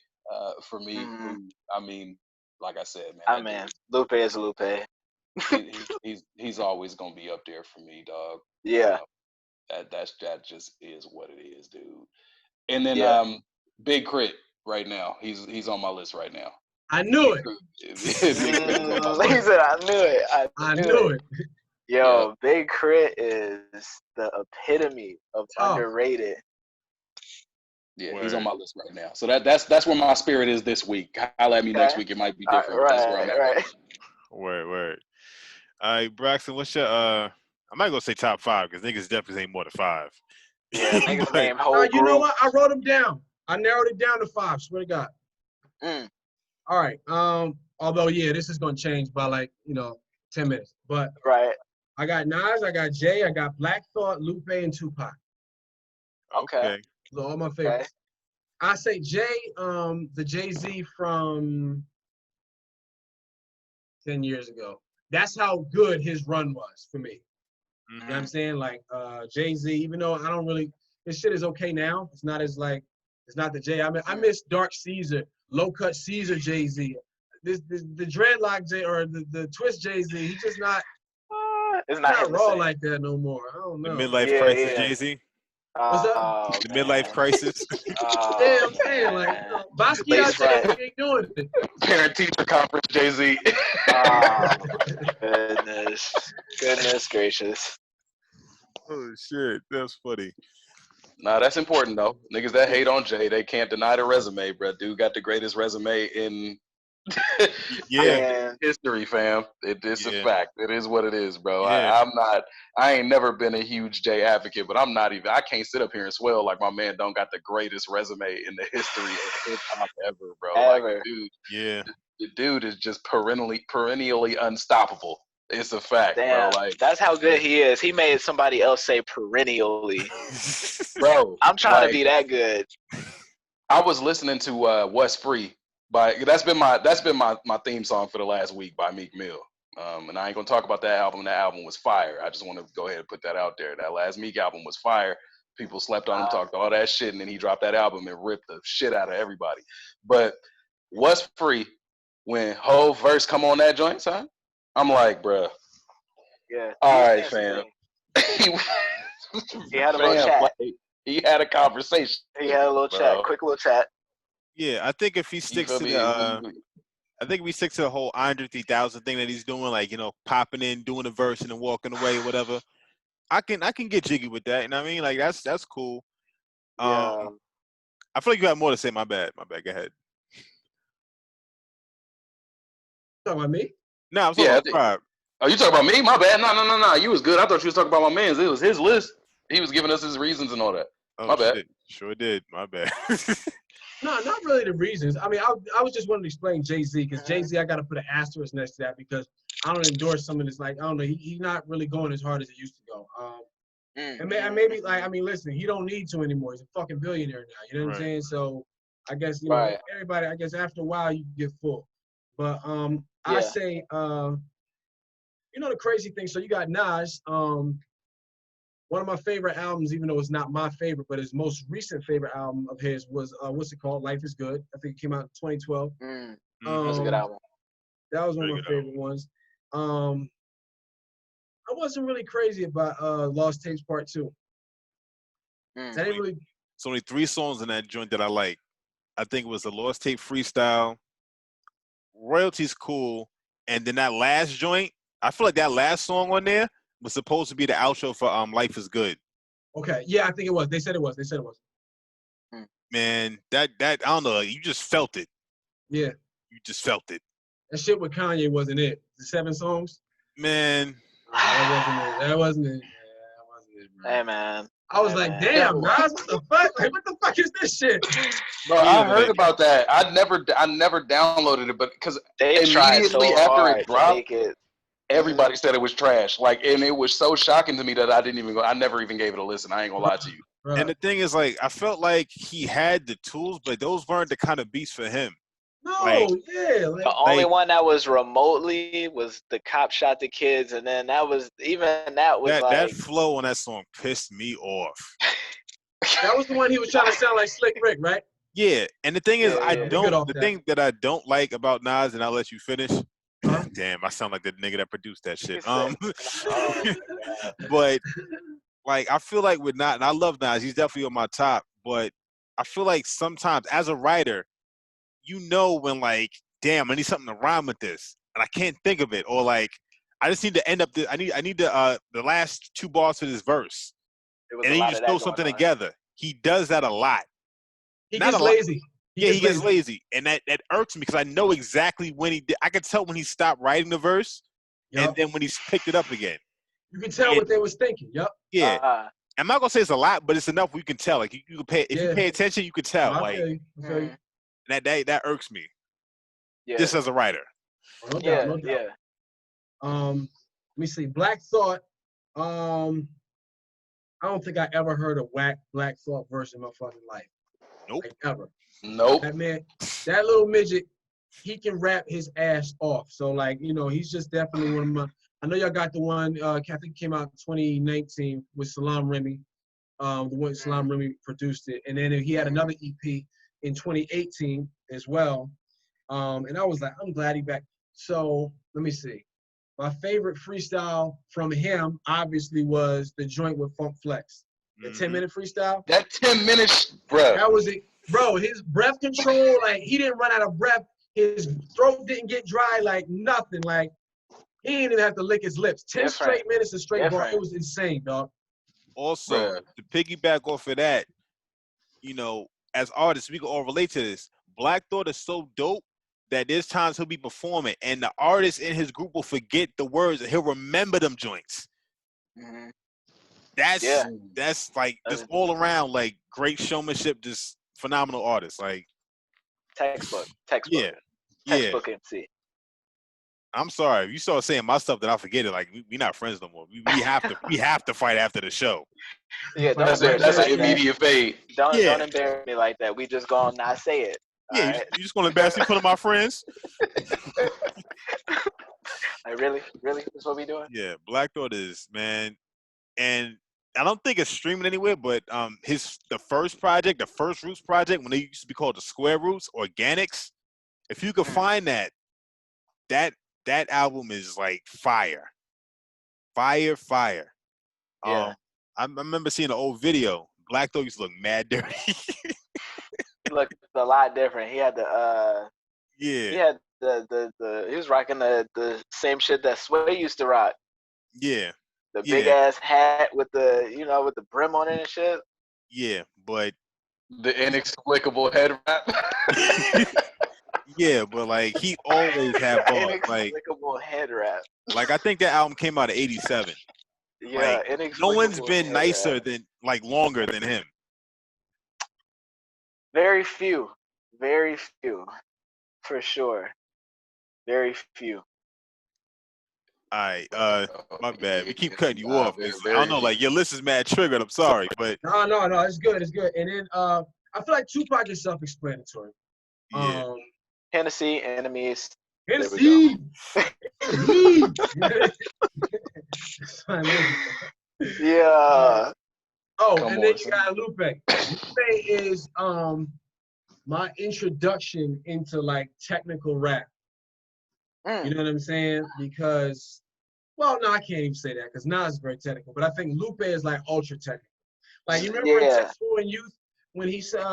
Speaker 5: for me,
Speaker 2: Mhm.
Speaker 5: who, I mean, like I said, man,
Speaker 2: Ah,
Speaker 5: that
Speaker 2: man.
Speaker 5: dude,
Speaker 2: Lupe is Lupe.
Speaker 5: he's always gonna be up there for me, dog.
Speaker 2: Yeah.
Speaker 5: That just is what it is, dude. And then
Speaker 2: Yeah.
Speaker 5: Big Crit right now. He's on my list right now.
Speaker 4: I knew it.
Speaker 5: Big Crit is on my
Speaker 2: He
Speaker 5: list.
Speaker 2: said, I knew it.
Speaker 4: I
Speaker 2: knew
Speaker 4: knew
Speaker 2: it.
Speaker 4: it.
Speaker 2: Yo, Big Crit is the epitome of
Speaker 4: Oh.
Speaker 2: underrated.
Speaker 5: Yeah, he's on
Speaker 1: Word.
Speaker 5: my list right now. So that's where my spirit is this week. Holla at me next
Speaker 2: Okay.
Speaker 5: week. It might be different, but that's where I'm at right
Speaker 2: Right.
Speaker 5: now.
Speaker 1: Word. All right, Braxton, what's your I'm not gonna say top 5 because niggas definitely ain't more than 5.
Speaker 2: Yeah, niggas
Speaker 1: But-
Speaker 2: named whole
Speaker 4: You know
Speaker 2: group.
Speaker 4: what? I wrote them down. I narrowed it down to 5. Swear to God.
Speaker 2: Mm.
Speaker 4: All right. Although this is gonna change by 10 minutes. But
Speaker 2: Right.
Speaker 4: I got Nas, I got Jay, I got Black Thought, Lupe, and Tupac.
Speaker 2: Okay.
Speaker 4: Those are all my favorites. I say Jay, the Jay-Z from 10 years ago. That's how good his run was for me. You know what I'm saying? Like Jay-Z, even though I don't really, his shit is okay now. It's not as it's not the Jay. I mean, I miss Dark Caesar, Low Cut Caesar Jay-Z. The dreadlock Jay or the twist Jay-Z, he's just not
Speaker 2: It's not him the
Speaker 4: raw
Speaker 2: same.
Speaker 4: like that no more. I don't
Speaker 1: The
Speaker 4: know.
Speaker 1: midlife
Speaker 2: Yeah,
Speaker 1: crisis,
Speaker 2: yeah.
Speaker 1: Jay-Z.
Speaker 4: What's up?
Speaker 2: Oh,
Speaker 1: The
Speaker 2: man.
Speaker 1: midlife crisis.
Speaker 2: Oh,
Speaker 4: Yeah, I'm saying
Speaker 2: man.
Speaker 4: Basquiat
Speaker 2: Lace
Speaker 4: said
Speaker 2: front.
Speaker 4: he ain't doing it.
Speaker 5: Parent teacher conference, Jay-Z.
Speaker 2: Oh, goodness gracious.
Speaker 1: Oh shit, that's funny.
Speaker 5: Nah, that's important though. Niggas that hate on Jay, they can't deny the resume, bro. Dude got the greatest resume in
Speaker 1: Yeah,
Speaker 2: Man,
Speaker 5: history, fam. It's a
Speaker 1: Yeah.
Speaker 5: fact. It is what it is, bro.
Speaker 1: Yeah.
Speaker 5: I ain't never been a huge Jay advocate, but I can't sit up here and swell like my man don't got the greatest resume in the history of hip hop ever, bro. Like,
Speaker 2: ever.
Speaker 5: dude,
Speaker 1: Yeah.
Speaker 5: the dude is just perennially unstoppable. It's a fact,
Speaker 2: Damn,
Speaker 5: bro. Like,
Speaker 2: that's how good he is. He made somebody else say perennially.
Speaker 5: bro,
Speaker 2: I'm trying to
Speaker 5: like,
Speaker 2: be that good.
Speaker 5: I was listening to What's Free that's been my theme song for the last week by Meek Mill. And I ain't gonna talk about that album. That album was fire. I just want to go ahead and put that out there. That last Meek album was fire. People slept on him, talked all that shit, and then he dropped that album and ripped the shit out of everybody. But What's Free, when whole verse come on that joint, son, I'm like, bruh,
Speaker 2: Yeah.
Speaker 5: all
Speaker 2: He
Speaker 5: right,
Speaker 2: was
Speaker 5: fam.
Speaker 2: dancing. He had a little chat.
Speaker 5: Like, he had a conversation.
Speaker 2: He had a little
Speaker 5: bro.
Speaker 2: chat, quick little chat.
Speaker 1: Yeah, I think if he
Speaker 5: You
Speaker 1: sticks
Speaker 5: feel
Speaker 1: to
Speaker 5: me?
Speaker 1: the I think if he sticks to the whole Andre 3000 thing that he's doing, like, popping in, doing a verse and then walking away, whatever. I can get jiggy with that. You know what I mean? Like that's cool.
Speaker 2: Yeah.
Speaker 1: I feel like you have more to say. My bad. Go ahead.
Speaker 4: Talking about me?
Speaker 1: No, I'm talking about Prime.
Speaker 5: Oh, you talking about me? My bad. No. You was good. I thought you was talking about my man's. It was his list. He was giving us his reasons and all that.
Speaker 1: Oh,
Speaker 5: My bad.
Speaker 1: shit. Sure did. My bad.
Speaker 4: No, not really the reasons. I mean, I was just wanting to explain Jay-Z because Jay-Z, I got to put an asterisk next to that because I don't endorse some of this. Like, I don't know, he's not really going as hard as he used to go. And maybe listen, he don't need to anymore. He's a fucking billionaire now. You know what I'm saying? So I guess everybody. I guess after a while you get full. But I say, the crazy thing. So you got Nas. One of my favorite albums, even though it's not my favorite, but his most recent favorite album of his was what's it called? Life is Good. I think it came out in 2012.
Speaker 2: That's a good album.
Speaker 4: That was one of
Speaker 1: Really
Speaker 4: my
Speaker 1: good
Speaker 4: favorite ones. I wasn't really crazy about Lost Tapes Part 2. I didn't really.
Speaker 1: It's only 3 songs in that joint that I like. I think it was the Lost Tape Freestyle, Royalty's cool, and then that last joint, I feel like that last song on there was supposed to be the outro for Life is Good.
Speaker 4: Okay, yeah, I think it was. They said it was.
Speaker 1: man, that I don't know, you just felt it.
Speaker 4: Yeah,
Speaker 1: You just felt it,
Speaker 4: that shit with Kanye wasn't it. The 7 songs.
Speaker 1: man.
Speaker 4: That wasn't it. That wasn't it. Yeah, that wasn't it, bro.
Speaker 2: Hey man.
Speaker 4: I was
Speaker 2: Hey,
Speaker 4: like,
Speaker 2: man.
Speaker 4: damn, guys, what the fuck? Like, what the fuck is this shit?
Speaker 5: Bro,
Speaker 1: Yeah,
Speaker 5: I heard
Speaker 1: like-
Speaker 5: about that. I never downloaded it, but because
Speaker 2: They tried so
Speaker 5: immediately after
Speaker 2: hard
Speaker 5: it
Speaker 2: to
Speaker 5: dropped,
Speaker 2: make it.
Speaker 5: everybody said it was trash. Like, and it was so shocking to me that I never even gave it a listen. I ain't gonna lie to you.
Speaker 4: Bro.
Speaker 1: And the thing is, like, I felt like he had the tools, but those weren't the kind of beats for him.
Speaker 4: No,
Speaker 1: like-
Speaker 4: yeah, like,
Speaker 2: The only
Speaker 1: Like-
Speaker 2: one that was remotely was the cop shot the kids, and then that was
Speaker 1: That
Speaker 2: like
Speaker 1: flow on that song pissed me off.
Speaker 4: that was the one he was trying to sound like Slick Rick, right?
Speaker 1: Yeah, and the thing is,
Speaker 2: Yeah,
Speaker 1: I
Speaker 2: yeah.
Speaker 1: don't.
Speaker 4: Get off
Speaker 1: The
Speaker 4: that.
Speaker 1: thing that I don't like about Nas, and I'll let you finish.
Speaker 4: Huh?
Speaker 1: Damn, I sound like the nigga that produced that shit.
Speaker 2: He said- Oh, God.
Speaker 1: But like, I feel like with Nas, and I love Nas, he's definitely on my top. But I feel like sometimes, as a writer, you know when like, damn, I need something to rhyme with this, and I can't think of it, or like, I just need to end up. I need the last 2 bars for this verse,
Speaker 2: It was
Speaker 1: and
Speaker 2: a
Speaker 1: then you
Speaker 2: lot
Speaker 1: just
Speaker 2: of that
Speaker 1: throw
Speaker 2: going
Speaker 1: something
Speaker 2: on.
Speaker 1: together. He does that a lot.
Speaker 4: He
Speaker 1: Not
Speaker 4: gets
Speaker 1: a lot.
Speaker 4: lazy.
Speaker 1: He gets lazy, and that irks me because I know exactly when he did. I could tell when he stopped writing the verse,
Speaker 4: Yup.
Speaker 1: and then when he's picked it up again.
Speaker 4: You can tell what they was thinking. Yup.
Speaker 1: Yeah,
Speaker 2: Uh,
Speaker 1: I'm not gonna say it's a lot, but it's enough. You can tell. Like you can pay if you
Speaker 4: Yeah.
Speaker 1: pay attention, you can tell.
Speaker 4: I
Speaker 1: Like
Speaker 4: feel you. I feel you.
Speaker 1: that irks me.
Speaker 2: yeah.
Speaker 1: Just as a writer.
Speaker 4: No doubt,
Speaker 2: yeah,
Speaker 4: no doubt.
Speaker 2: yeah.
Speaker 4: Let me see. Black Thought. I don't think I ever heard a whack Black Thought verse in my fucking life.
Speaker 1: Nope.
Speaker 4: Like, ever.
Speaker 5: Nope.
Speaker 4: That man, that little midget, he can rap his ass off. So like, you know, he's just definitely one of my. I know y'all got the one. I think came out in 2019 with Salam Remy. The one Salam Remy produced it, and then he had another EP in 2018 as well. And I was like, I'm glad he back. So let me see. My favorite freestyle from him obviously was the joint with Funk Flex, the
Speaker 1: Mhm.
Speaker 4: 10-minute freestyle.
Speaker 5: That 10 minutes, bro.
Speaker 4: That was it, bro. His breath control, like he didn't run out of breath. His throat didn't get dry, like nothing. Like he didn't even have to lick his lips. 10
Speaker 2: Different.
Speaker 4: straight minutes of straight bar.
Speaker 2: Different.
Speaker 4: It was insane, dog.
Speaker 1: Also,
Speaker 5: Bruh.
Speaker 1: to piggyback off of that, you know, as artists, we can all relate to this. Black Thought is so dope that there's times he'll be performing, and the artist in his group will forget the words, and he'll remember them joints.
Speaker 2: Mhm.
Speaker 1: That's
Speaker 2: Yeah.
Speaker 1: that's like just all around like great showmanship, just phenomenal artist. Like
Speaker 2: Textbook.
Speaker 1: yeah,
Speaker 2: Textbook MC.
Speaker 1: I'm sorry if you start saying my stuff that I forget it. Like we not friends no more. We have to fight after the show.
Speaker 2: Yeah, don't
Speaker 5: That's
Speaker 2: embarrass me
Speaker 5: an
Speaker 2: like that.
Speaker 5: immediate fade.
Speaker 2: Don't
Speaker 1: Yeah.
Speaker 2: embarrass me like that. We just gonna not say it.
Speaker 1: Yeah,
Speaker 2: Alright?
Speaker 1: you just gonna embarrass me in front of my friends.
Speaker 2: Like really? Really? That's what we doing?
Speaker 1: Yeah, Black Thought is, man, and I don't think it's streaming anywhere. But the first project, the first Roots project, when they used to be called the Square Roots Organics, if you could find that album is like fire.
Speaker 2: Yeah.
Speaker 1: I remember seeing an old video. Black Thought used to look mad dirty.
Speaker 2: He looked a lot different. He had the
Speaker 1: Yeah,
Speaker 2: he had the he was rocking the same shit that Sway used to rock.
Speaker 1: yeah,
Speaker 2: The
Speaker 1: Yeah.
Speaker 2: big ass hat with the with the brim on it and shit.
Speaker 1: yeah. But
Speaker 5: The inexplicable head wrap.
Speaker 1: yeah, but like he always had bars. Like
Speaker 2: Inexplicable head wrap.
Speaker 1: I think that album came out in '87.
Speaker 2: Yeah,
Speaker 1: Like, no
Speaker 2: inexplicable
Speaker 1: one's been
Speaker 2: head
Speaker 1: nicer
Speaker 2: wrap.
Speaker 1: than longer than him.
Speaker 2: Very few. Very few. For sure. Very few.
Speaker 1: All right, my bad. We keep cutting you
Speaker 5: Nah,
Speaker 1: off.
Speaker 5: very,
Speaker 1: 'Cause I don't know, like your list is mad triggered. I'm sorry, but
Speaker 4: No, it's good, it's good. And then I feel like Tupac is self-explanatory.
Speaker 1: yeah,
Speaker 2: Hennessy, enemies. There we
Speaker 4: Hennessy.
Speaker 2: Yeah.
Speaker 4: Oh,
Speaker 5: Come
Speaker 4: and
Speaker 5: on,
Speaker 4: then you
Speaker 5: son.
Speaker 4: got Lupe. Lupe is my introduction into like technical rap. You know what I'm saying? Because, well, no, I can't even say that because Nas is very technical. But I think Lupe is like ultra technical. Like you remember in
Speaker 2: Yeah.
Speaker 4: Textual and Youth when he said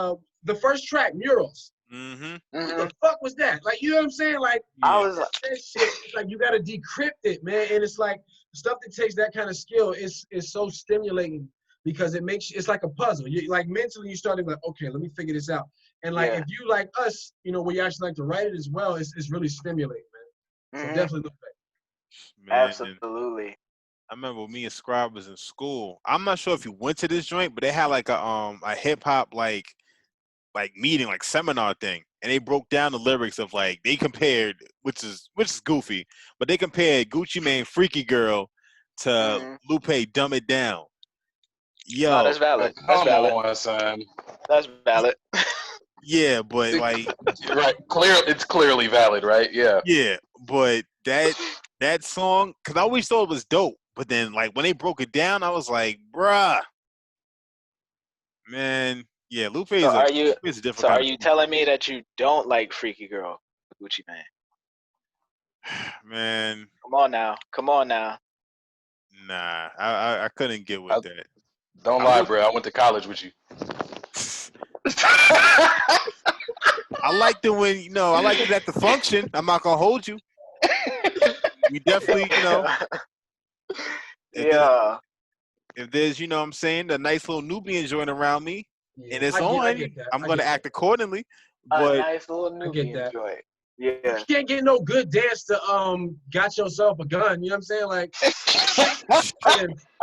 Speaker 4: the first track, Murals.
Speaker 1: mm-hmm.
Speaker 4: What
Speaker 2: Mhm.
Speaker 4: the fuck was that? Like, you know what I'm saying? Like,
Speaker 2: I was
Speaker 4: that shit, it's like you gotta decrypt it, man. And it's like stuff that takes that kind of skill is so stimulating because it's like a puzzle. You like mentally you start to be like, okay, let me figure this out. And like
Speaker 2: Yeah.
Speaker 4: if you like us, you know, where you actually like to write it as well, it's really stimulating, man. So
Speaker 2: Mhm.
Speaker 4: definitely look back.
Speaker 1: Man,
Speaker 2: Absolutely.
Speaker 1: I remember when me and Scribe was in school. I'm not sure if you went to this joint, but they had like a hip hop like meeting, like seminar thing. And they broke down the lyrics of like they compared, which is goofy, but they compared Gucci Mane Freaky Girl to
Speaker 2: Mhm.
Speaker 1: Lupe Dumb It Down.
Speaker 2: No,
Speaker 1: Yo,
Speaker 2: that's valid. That's
Speaker 5: Come
Speaker 2: valid.
Speaker 5: on, son.
Speaker 2: That's valid.
Speaker 1: yeah, but like
Speaker 5: Right, it's clearly valid, right? Yeah.
Speaker 1: yeah, but that song, cause I always thought it was dope. But then like when they broke it down, I was like, bruh, man, yeah, Lupe
Speaker 2: So are you
Speaker 1: is a different
Speaker 2: so are
Speaker 1: kind of
Speaker 2: you telling me that you don't like Freaky Girl, Gucci Mane?
Speaker 1: man.
Speaker 2: Come on now. Come on now.
Speaker 1: Nah, I couldn't get with
Speaker 5: I,
Speaker 1: that.
Speaker 5: don't
Speaker 1: I
Speaker 5: lie,
Speaker 1: was
Speaker 5: bro. I went to college with you.
Speaker 1: I liked it when I liked it at the function. I'm not gonna hold you. We definitely if there,
Speaker 2: Yeah.
Speaker 1: if there's what I'm saying, a nice little Nubian joint around me
Speaker 4: Yeah,
Speaker 1: and it's
Speaker 4: I
Speaker 1: on,
Speaker 4: get that.
Speaker 1: I'm
Speaker 4: I
Speaker 1: gonna
Speaker 4: get
Speaker 1: act
Speaker 4: that.
Speaker 1: accordingly.
Speaker 2: A
Speaker 1: But
Speaker 2: nice little
Speaker 4: I get
Speaker 2: Nubian
Speaker 4: that.
Speaker 2: joint.
Speaker 4: You
Speaker 2: Yeah.
Speaker 4: can't get no good dance to got yourself a gun. You know what I'm saying? Like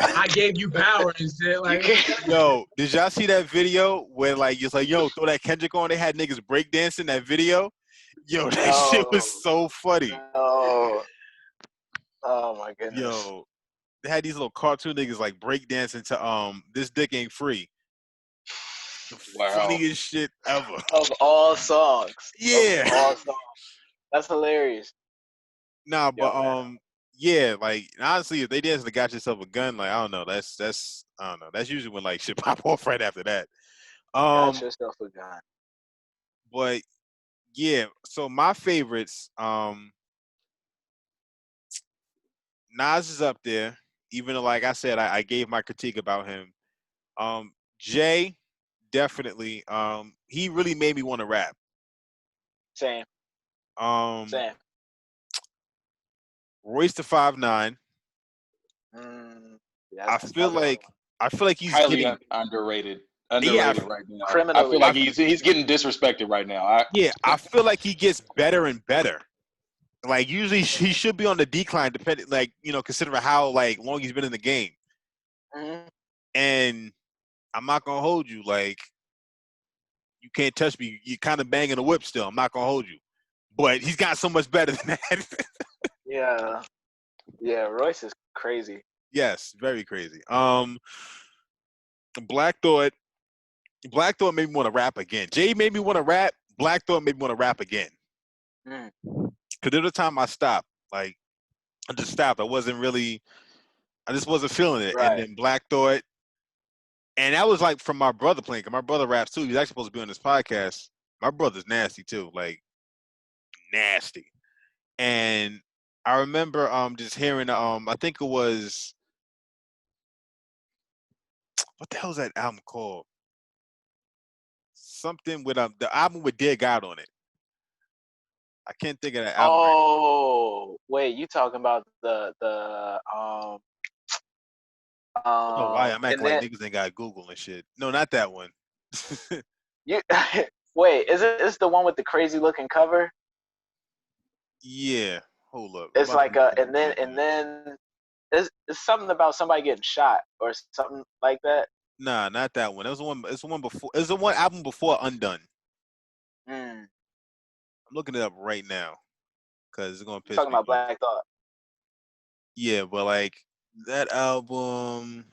Speaker 4: I gave you power and shit.
Speaker 2: You
Speaker 4: Like
Speaker 2: can't.
Speaker 1: yo, did y'all see that video where like it's like yo throw that Kendrick on? They had niggas breakdancing that video. Yo, that shit was
Speaker 2: No.
Speaker 1: so funny.
Speaker 2: No. Oh my goodness.
Speaker 1: Yo, they had these little cartoon niggas like breakdancing to This Dick Ain't Free. The
Speaker 5: Wow.
Speaker 1: funniest shit ever.
Speaker 2: Of all songs.
Speaker 1: Yeah.
Speaker 2: Of all songs. That's hilarious.
Speaker 1: Nah, but
Speaker 2: Yo, man.
Speaker 1: yeah, like honestly, if they didn't have got yourself a gun, like I don't know, that's I don't know. That's usually when like shit pop off right after that.
Speaker 2: Got
Speaker 1: Um,
Speaker 2: yourself a gun.
Speaker 1: but yeah, so my favorites, Nas is up there, even though like I said, I gave my critique about him. Jay, definitely. He really made me want to rap.
Speaker 2: Same.
Speaker 1: Um,
Speaker 2: Same.
Speaker 1: Royce the 5'9".
Speaker 2: Mm,
Speaker 1: I
Speaker 2: that's
Speaker 1: feel
Speaker 2: another one.
Speaker 1: like he's
Speaker 5: Highly
Speaker 1: getting
Speaker 5: underrated.
Speaker 1: yeah,
Speaker 5: Underrated right now. I feel
Speaker 2: Criminally.
Speaker 5: like he's getting disrespected right now.
Speaker 1: I feel like he gets better and better. Like usually he should be on the decline, depending like considering how like long he's been in the game.
Speaker 2: Mhm.
Speaker 1: And I'm not gonna hold you like you can't touch me. You're kind of banging a whip still. I'm not gonna hold you, but he's got so much better than that.
Speaker 2: Yeah. Yeah. Royce is crazy.
Speaker 1: Yes, very crazy. Black Thought made me want to rap again. Jay made me want to rap. Black Thought made me want to rap again.
Speaker 2: Mm.
Speaker 1: Cause there was a time I stopped. Like I just stopped. I just wasn't feeling it. And
Speaker 2: Right.
Speaker 1: then Black Thought, and that was like from my brother playing. Cause my brother raps too. He's actually supposed to be on this podcast. My brother's nasty too, like nasty. And I remember just hearing I think it was what the hell is that album called? Something with the album with Dear God on it. I can't think of that album right
Speaker 2: Oh, wait, you talking about the
Speaker 1: now. I don't know why I'm
Speaker 2: and
Speaker 1: acting like
Speaker 2: then
Speaker 1: niggas ain't got Google and shit. No, not that one.
Speaker 2: you wait, it's the one with the crazy looking cover?
Speaker 1: Yeah. Hold up. I'm
Speaker 2: It's
Speaker 1: about to
Speaker 2: like
Speaker 1: look this
Speaker 2: and then
Speaker 1: shit up.
Speaker 2: it's something about somebody getting shot or something like that.
Speaker 1: Nah, not that one. It was the one. It's the one before. It's the one album before Undone.
Speaker 2: Mm.
Speaker 1: I'm looking it up right now because it's gonna
Speaker 2: You
Speaker 1: piss
Speaker 2: talking
Speaker 1: me
Speaker 2: about
Speaker 1: off.
Speaker 2: Black Thought.
Speaker 1: Yeah, but like that album.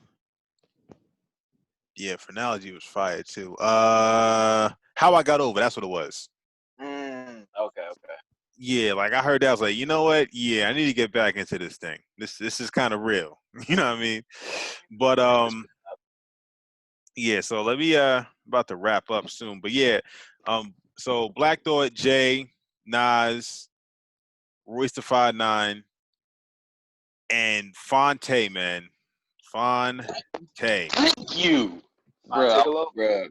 Speaker 1: Yeah, Phrenology was fire too. How I Got Over. That's what it was.
Speaker 2: Okay, okay.
Speaker 1: Yeah, like I heard that. I was like, you know what? Yeah, I need to get back into this thing. This is kind of real. You know what I mean? But yeah. So let me about to wrap up soon. But yeah, so Black Thought, Jay, Nas, Royce the 5'9", and Fonte, man. Fonte.
Speaker 5: Thank you, bro.
Speaker 2: Montigolo?
Speaker 5: Bro,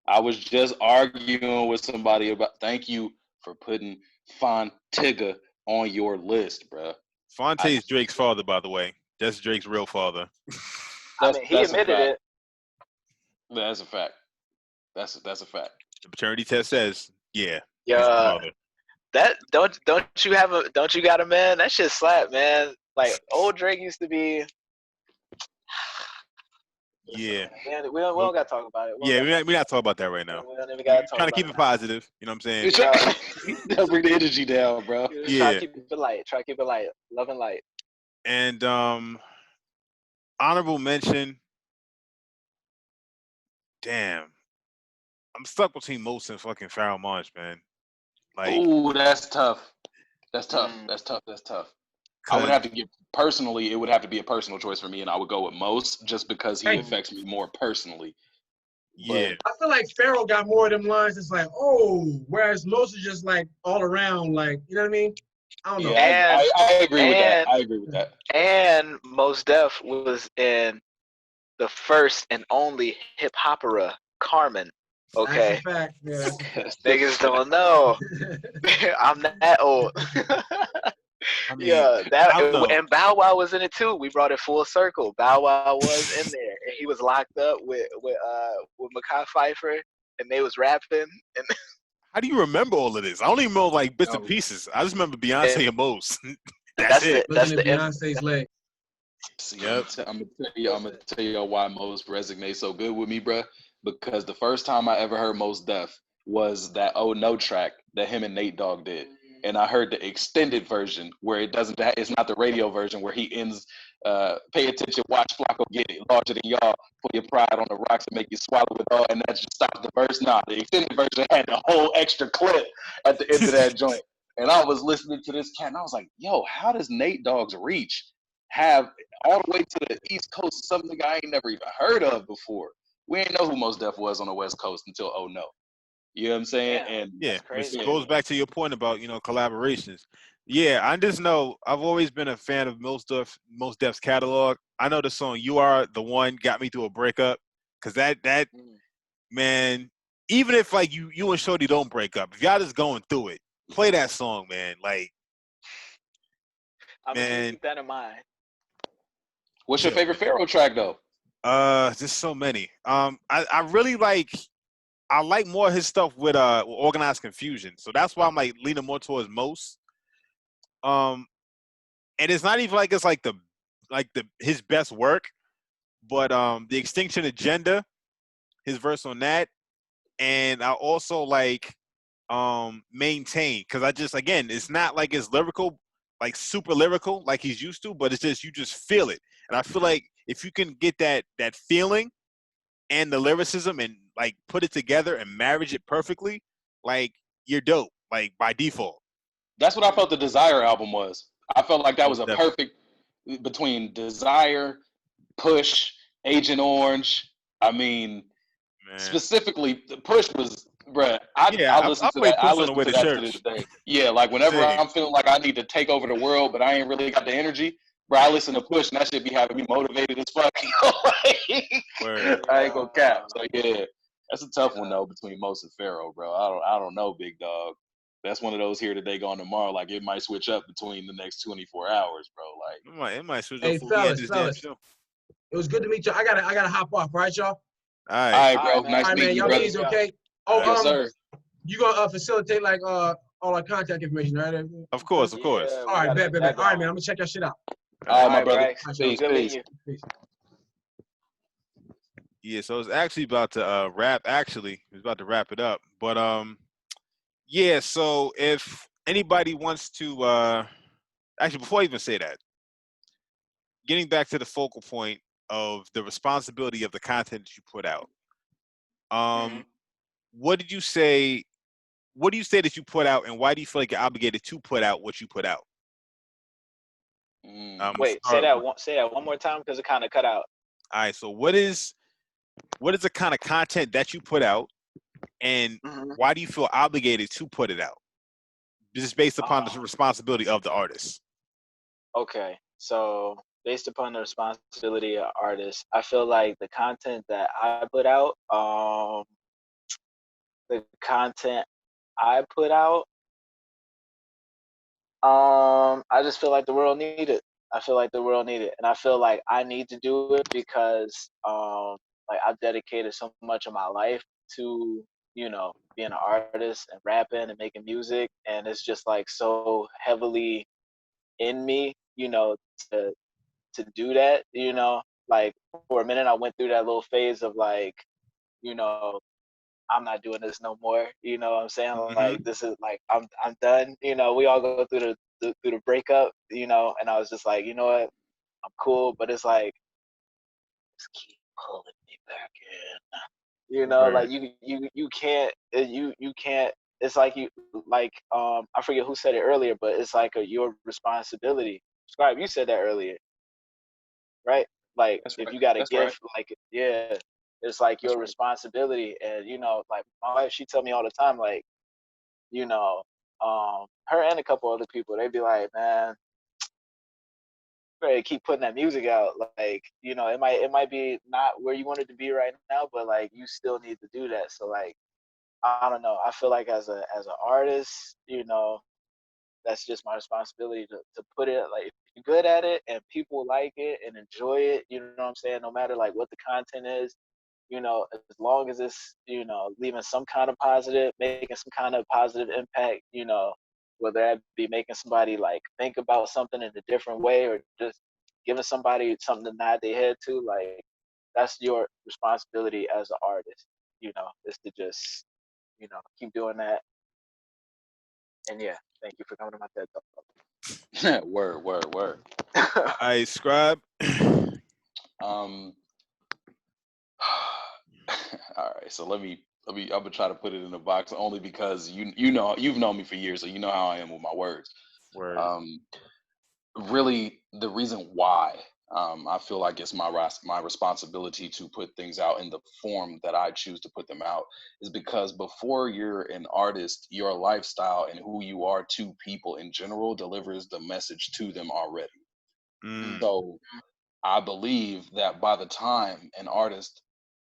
Speaker 5: I was just arguing with somebody about. Thank you for putting Fontiga on your list, bro.
Speaker 1: Fonte is Drake's father, by the way. That's Drake's real father.
Speaker 2: I mean, he
Speaker 5: That's a
Speaker 2: admitted
Speaker 5: fact.
Speaker 2: it.
Speaker 5: That's a fact. That's a fact.
Speaker 1: The paternity test says, yeah, he's the
Speaker 2: Yeah,
Speaker 1: father.
Speaker 2: that don't you got a man? That shit slap, man. Like old Drake used to be. Listen,
Speaker 1: Yeah.
Speaker 2: man, we don't gotta talk about it.
Speaker 1: Yeah, we're not talking about that right now.
Speaker 2: We don't even
Speaker 1: We're
Speaker 2: gotta talk
Speaker 1: trying to
Speaker 2: about
Speaker 1: keep
Speaker 2: it.
Speaker 1: it positive. You know what I'm saying?
Speaker 5: You
Speaker 2: You know,
Speaker 5: try bring the energy down, bro.
Speaker 2: just try to
Speaker 1: Yeah.
Speaker 2: keep it light. Try to keep it light. Love and light.
Speaker 1: And honorable mention. Damn, I'm stuck between Most and fucking Pharoah Monch, man. Like,
Speaker 5: Ooh, that's tough. That's tough.
Speaker 2: Mm.
Speaker 5: That's tough. That's tough. I
Speaker 1: cause
Speaker 5: would have to give personally. It would have to be a personal choice for me, and I would go with Most just because he
Speaker 4: Hey.
Speaker 5: affects me more personally.
Speaker 1: yeah,
Speaker 4: I feel like Pharaoh got more of them lines. It's like, oh, whereas most is just like all around, like, you know what I mean? I don't know.
Speaker 5: Yeah,
Speaker 2: And
Speaker 5: I agree with that.
Speaker 2: and
Speaker 5: I agree with that.
Speaker 2: and Mos Def was in the first and only hip hopera, Carmen. Okay,
Speaker 4: That's a fact. Yeah, that's a fact.
Speaker 2: niggas don't know. I'm that old.
Speaker 1: I mean,
Speaker 2: Yeah,
Speaker 1: I don't know.
Speaker 2: and Bow Wow was in it too. We brought it full circle. Bow Wow was in there, and he was locked up with Mekhi Phifer, and they was rapping. And
Speaker 1: How do you remember all of this? I don't even know like bits and
Speaker 5: No.
Speaker 1: pieces. I just remember Beyonce and Most.
Speaker 2: that's
Speaker 1: it.
Speaker 2: that's
Speaker 4: Listen
Speaker 2: the
Speaker 4: to Beyonce's leg.
Speaker 5: See,
Speaker 1: Yep.
Speaker 5: I'm gonna tell you why Most resonates so good with me, bruh. Because the first time I ever heard Most Def was that Oh No track that him and Nate Dogg did, and I heard the extended version where it doesn't. It's not the radio version where he ends. Pay attention, watch Flacco get it larger than y'all. Put your pride on the rocks and make you swallow it all, and that just stops the verse. Nah, the extended version had the whole extra clip at the end of that joint, and I was listening to this cat, and I was like, "Yo, how does Nate Dogg's reach have all the way to the East Coast, something I ain't never even heard of before? We ain't know who Mos Def was on the West Coast until Oh No." You know what I'm saying?
Speaker 2: damn.
Speaker 5: And
Speaker 1: Yeah,
Speaker 2: That's
Speaker 1: which
Speaker 2: crazy.
Speaker 1: goes back to your point about collaborations. Yeah, I just know I've always been a fan of Most Def's catalog. I know the song "You Are the One" got me through a breakup, cause that
Speaker 2: Mm.
Speaker 1: man, even if like you and Shorty don't break up, if y'all just going through it, play that song, man. Like,
Speaker 2: I'm gonna
Speaker 1: man,
Speaker 2: keep that in mind.
Speaker 5: what's your
Speaker 1: chill,
Speaker 5: favorite Pharaoh track though?
Speaker 1: just so many. I really like. I like more of his stuff with Organized Confusion, so that's why I'm like leaning more towards Most. Um, and it's not even like it's like the his best work, but the Extinction Agenda, his verse on that, and I also like Maintain, because I just, again, it's not like it's lyrical, like super lyrical like he's used to, but it's just you just feel it, and I feel like if you can get that feeling and the lyricism and like put it together and marriage it perfectly, like you're dope, like by default.
Speaker 5: That's what I felt the Desire album was. I felt like that was
Speaker 1: Most
Speaker 5: a
Speaker 1: definitely,
Speaker 5: perfect between Desire, Push, Agent Orange. I mean,
Speaker 1: man.
Speaker 5: specifically, the Push was, bruh. I
Speaker 1: Yeah, I
Speaker 5: listened to
Speaker 1: played
Speaker 5: that. I
Speaker 1: Push on the
Speaker 5: listened
Speaker 1: way
Speaker 5: to
Speaker 1: to
Speaker 5: that to this
Speaker 1: church.
Speaker 5: day. Yeah, like whenever
Speaker 1: Same.
Speaker 5: I'm feeling like I need to take over the world, but I ain't really got the energy, bro. I listen to Push, and that shit be having me motivated as fuck.
Speaker 1: Word.
Speaker 5: I ain't gonna cap. So yeah, that's a tough one though between Most and Pharaoh, bro. I don't know, big dog. That's one of those here today, gone tomorrow. Like it might switch up between the next 24 hours, bro. Like
Speaker 1: It might switch up
Speaker 4: Hey,
Speaker 1: before we end
Speaker 4: fellas,
Speaker 1: this damn
Speaker 4: fellas,
Speaker 1: show.
Speaker 4: it was good to meet you. I gotta hop off, right, y'all?
Speaker 1: All
Speaker 5: all
Speaker 1: right.
Speaker 5: right,
Speaker 2: All
Speaker 5: bro.
Speaker 2: right, man.
Speaker 5: Nice
Speaker 4: All right, man.
Speaker 5: meeting you,
Speaker 4: Y'all be
Speaker 5: brother.
Speaker 4: easy, okay?
Speaker 1: All right.
Speaker 5: Yes,
Speaker 4: Oh,
Speaker 5: sir.
Speaker 4: you gonna facilitate like all our contact information, right?
Speaker 1: Of course, of course.
Speaker 2: Yeah,
Speaker 4: All
Speaker 2: we
Speaker 4: right,
Speaker 2: gotta
Speaker 4: bet,
Speaker 2: get
Speaker 4: bet,
Speaker 2: that
Speaker 4: bet. All right,
Speaker 2: going.
Speaker 4: man. I'm gonna check your shit out.
Speaker 5: All right,
Speaker 2: All
Speaker 5: my
Speaker 2: right,
Speaker 5: brother.
Speaker 2: Bryce.
Speaker 4: All right,
Speaker 2: It was
Speaker 5: Peace,
Speaker 2: good meeting
Speaker 5: peace.
Speaker 2: you.
Speaker 4: peace.
Speaker 1: Yeah, so it's actually about to wrap. Actually, it's about to wrap it up. But yeah. So if anybody wants to, actually, before I even say that, getting back to the focal point of the responsibility of the content that you put out.
Speaker 2: Mhm.
Speaker 1: What did you say? What do you say that you put out, and why do you feel like you're obligated to put out what you put out? I'm gonna
Speaker 2: Wait, say
Speaker 1: start
Speaker 2: that
Speaker 1: with,
Speaker 2: one more time because it kind of cut out.
Speaker 1: all right. So what is the kind of content that you put out, and
Speaker 2: Mhm.
Speaker 1: why do you feel obligated to put it out? Just based upon the responsibility of the artist.
Speaker 2: Okay, so based upon the responsibility of artists, I feel like the content that I put out, the content I put out, I just feel like the world need it. I feel like the world need it, and I feel like I need to do it because like I've dedicated so much of my life to, you know, being an artist and rapping and making music, and it's just like so heavily in me, you know, to do that, you know. Like for a minute I went through that little phase of like, you know, I'm not doing this no more. You know what I'm saying?
Speaker 1: Mm-hmm.
Speaker 2: Like this is like I'm done. You know, we all go through through the breakup, you know, and I was just like, you know what, I'm cool, but it's like just keep pulling me back in. You know, like
Speaker 1: Right.
Speaker 2: you can't you can't. It's like you like I forget who said it earlier, but it's like your responsibility. Scribe, you said that earlier, right? Like
Speaker 5: That's
Speaker 2: if
Speaker 5: right.
Speaker 2: you got a
Speaker 5: That's right.
Speaker 2: gift, like yeah, it's like
Speaker 5: That's
Speaker 2: your
Speaker 5: right.
Speaker 2: responsibility. And you know, like my wife, she tell me all the time, like, you know, her and a couple other people, they be like, man, you better keep putting that music out. Like, you know, it might be not where you want it to be right now, but like you still need to do that. So like, I don't know. I feel like as an artist, you know, that's just my responsibility to put it like if you're good at it and people like it and enjoy it, you know what I'm saying? No matter like what the content is, you know, as long as it's, you know, leaving some kind of positive, making some kind of positive impact, you know, whether that be making somebody like think about something in a different way or just giving somebody something to nod their head to, like that's your responsibility as an artist, you know, is to just, you know, keep doing that. And yeah, thank you for coming to my TED
Speaker 5: Word, word, word.
Speaker 2: Talk.
Speaker 1: I Scribe.
Speaker 5: Um, all right, so I'm gonna try to put it in a box only because you know you've known me for years, so you know how I am with my words.
Speaker 1: Word.
Speaker 5: Um, really, the reason why I feel like it's my responsibility to put things out in the form that I choose to put them out is because before you're an artist, your lifestyle and who you are to people in general delivers the message to them already.
Speaker 1: Mm.
Speaker 5: So I believe that by the time an artist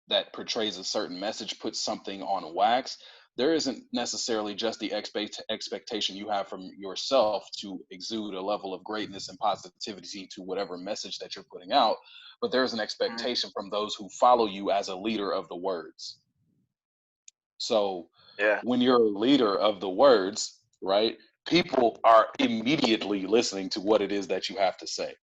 Speaker 5: that portrays a certain message puts something on wax, there isn't necessarily just the expectation you have from yourself to exude a level of greatness and positivity to whatever message that you're putting out, but there's an expectation from those who follow you as a leader of the words. So
Speaker 2: Yeah.
Speaker 5: when you're a leader of the words, right, people are immediately listening to what it is that you have to say.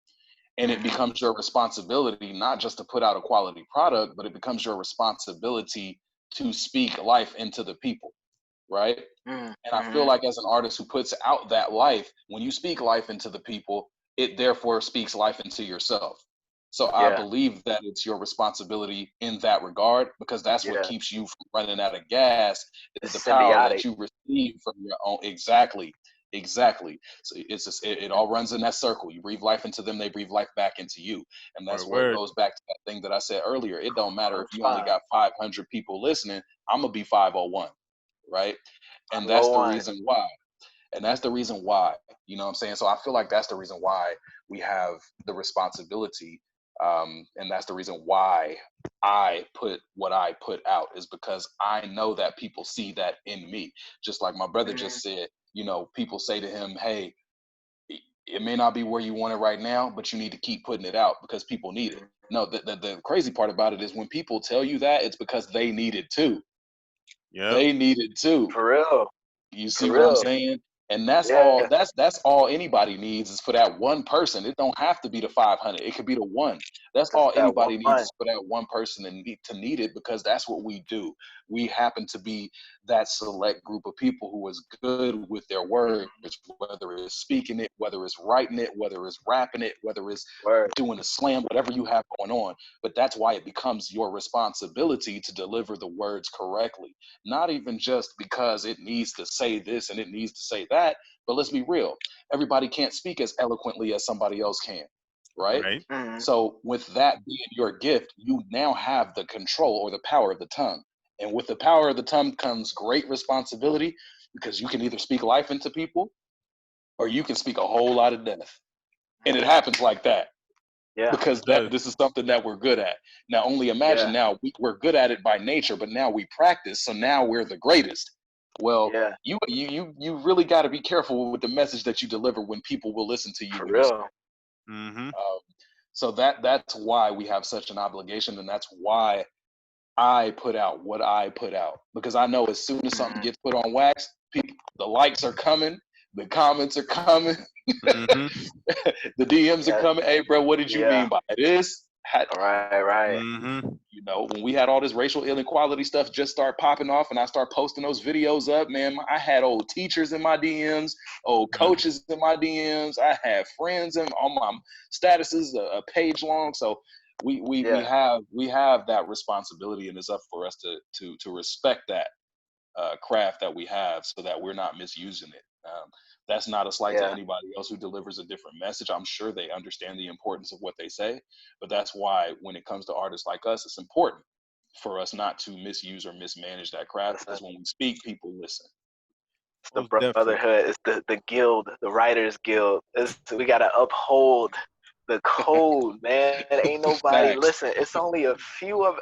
Speaker 5: And it
Speaker 2: Mm-hmm.
Speaker 5: becomes your responsibility not just to put out a quality product, but it becomes your responsibility to speak life into the people, right? And I feel
Speaker 2: Mm-hmm.
Speaker 5: like as an artist who puts out that life, when you speak life into the people, it therefore speaks life into yourself. So I
Speaker 2: Yeah.
Speaker 5: believe that it's your responsibility in that regard because that's what
Speaker 2: Yeah.
Speaker 5: keeps you from running out of gas is the
Speaker 2: It's
Speaker 5: power that
Speaker 2: symbiotic.
Speaker 5: you receive from your own. Exactly. Exactly. So it's just it all runs in that circle. You breathe life into them, they breathe life back into you. And
Speaker 1: Word.
Speaker 5: that's what
Speaker 1: Word.
Speaker 5: goes back to that thing that I said earlier. It don't matter if you only
Speaker 2: 100%.
Speaker 5: got 500 people listening, I'm gonna be 501, right? And that's the
Speaker 2: 501.
Speaker 5: reason why. And that's the reason why, you know what I'm saying? So I feel like that's the reason why we have the responsibility. And that's the reason why I put what I put out is because I know that people see that in me. Just like my brother
Speaker 2: Mm-hmm.
Speaker 5: just said, you know, people say to him, hey, it may not be where you want it right now, but you need to keep putting it out because people need it. No, the crazy part about it is when people tell you that, it's because they need it too.
Speaker 1: Yep.
Speaker 5: They need it too.
Speaker 2: For real.
Speaker 5: You
Speaker 2: For
Speaker 5: see what I'm
Speaker 2: real.
Speaker 5: saying? And that's all
Speaker 2: Yeah.
Speaker 5: that's all anybody needs is for that one person. It don't have to be the 500. It could be the one. That's
Speaker 2: Just
Speaker 5: all
Speaker 2: that
Speaker 5: anybody needs
Speaker 2: one.
Speaker 5: is for that one person to need it because that's what we do. We happen to be that select group of people who is good with their words, whether it's speaking it, whether it's writing it, whether it's rapping it, whether it's
Speaker 2: Word.
Speaker 5: doing a slam, whatever you have going on. But that's why it becomes your responsibility to deliver the words correctly. Not even just because it needs to say this and it needs to say that, but let's be real. Everybody can't speak as eloquently as somebody else can, right?
Speaker 1: Right.
Speaker 2: Mm-hmm.
Speaker 5: So, with that being your gift, you now have the control or the power of the tongue. And with the power of the tongue comes great responsibility because you can either speak life into people or you can speak a whole lot of death. And it happens like that
Speaker 2: Yeah.
Speaker 5: because
Speaker 1: It does.
Speaker 5: this is something that we're good at. Now, only imagine
Speaker 2: Yeah.
Speaker 5: now we're good at it by nature, but now we practice, so now we're the greatest. Well,
Speaker 2: Yeah.
Speaker 5: you really got to be careful with the message that you deliver when people will listen to you
Speaker 2: For
Speaker 5: when you speak.
Speaker 2: real.
Speaker 1: Mm-hmm.
Speaker 5: So that's why we have such an obligation, and that's why I put out what I put out, because I know as soon as something gets put on wax, people, the likes are coming, the comments are coming,
Speaker 1: Mm-hmm.
Speaker 5: the DMs are
Speaker 2: Yeah.
Speaker 5: coming. Hey, bro, what did you
Speaker 2: Yeah.
Speaker 5: mean by this?
Speaker 2: Right.
Speaker 1: Mm-hmm.
Speaker 5: You know, when we had all this racial inequality stuff just start popping off, and I start posting those videos up, man, I had old teachers in my DMs, old coaches in my DMs. I had friends in on my statuses, a page long. So we have that responsibility, and it's up for us to respect that craft that we have, so that we're not misusing it. That's not a slight to
Speaker 2: Yeah.
Speaker 5: anybody else who delivers a different message. I'm sure they understand the importance of what they say, but that's why when it comes to artists like us, it's important for us not to misuse or mismanage that craft, because when we speak, people listen.
Speaker 2: It's the
Speaker 1: Most definitely.
Speaker 2: brotherhood. It's the guild, the writers guild. We gotta uphold the code, man. Ain't nobody
Speaker 5: Facts.
Speaker 2: listen. It's only a few of.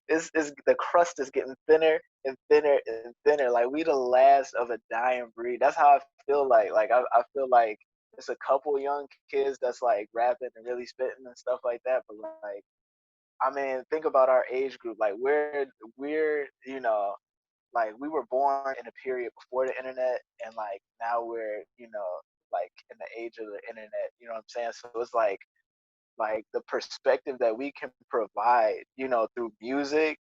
Speaker 2: It's the crust is getting thinner and thinner and thinner. Like we the last of a dying breed. That's how I feel like. I feel like it's a couple young kids that's like rapping and really spitting and stuff like that. But like, I mean, think about our age group. Like we're like we were born in a period before the internet, and like now we're like in the age of the internet. You know what I'm saying? So it's like the perspective that we can provide, through music.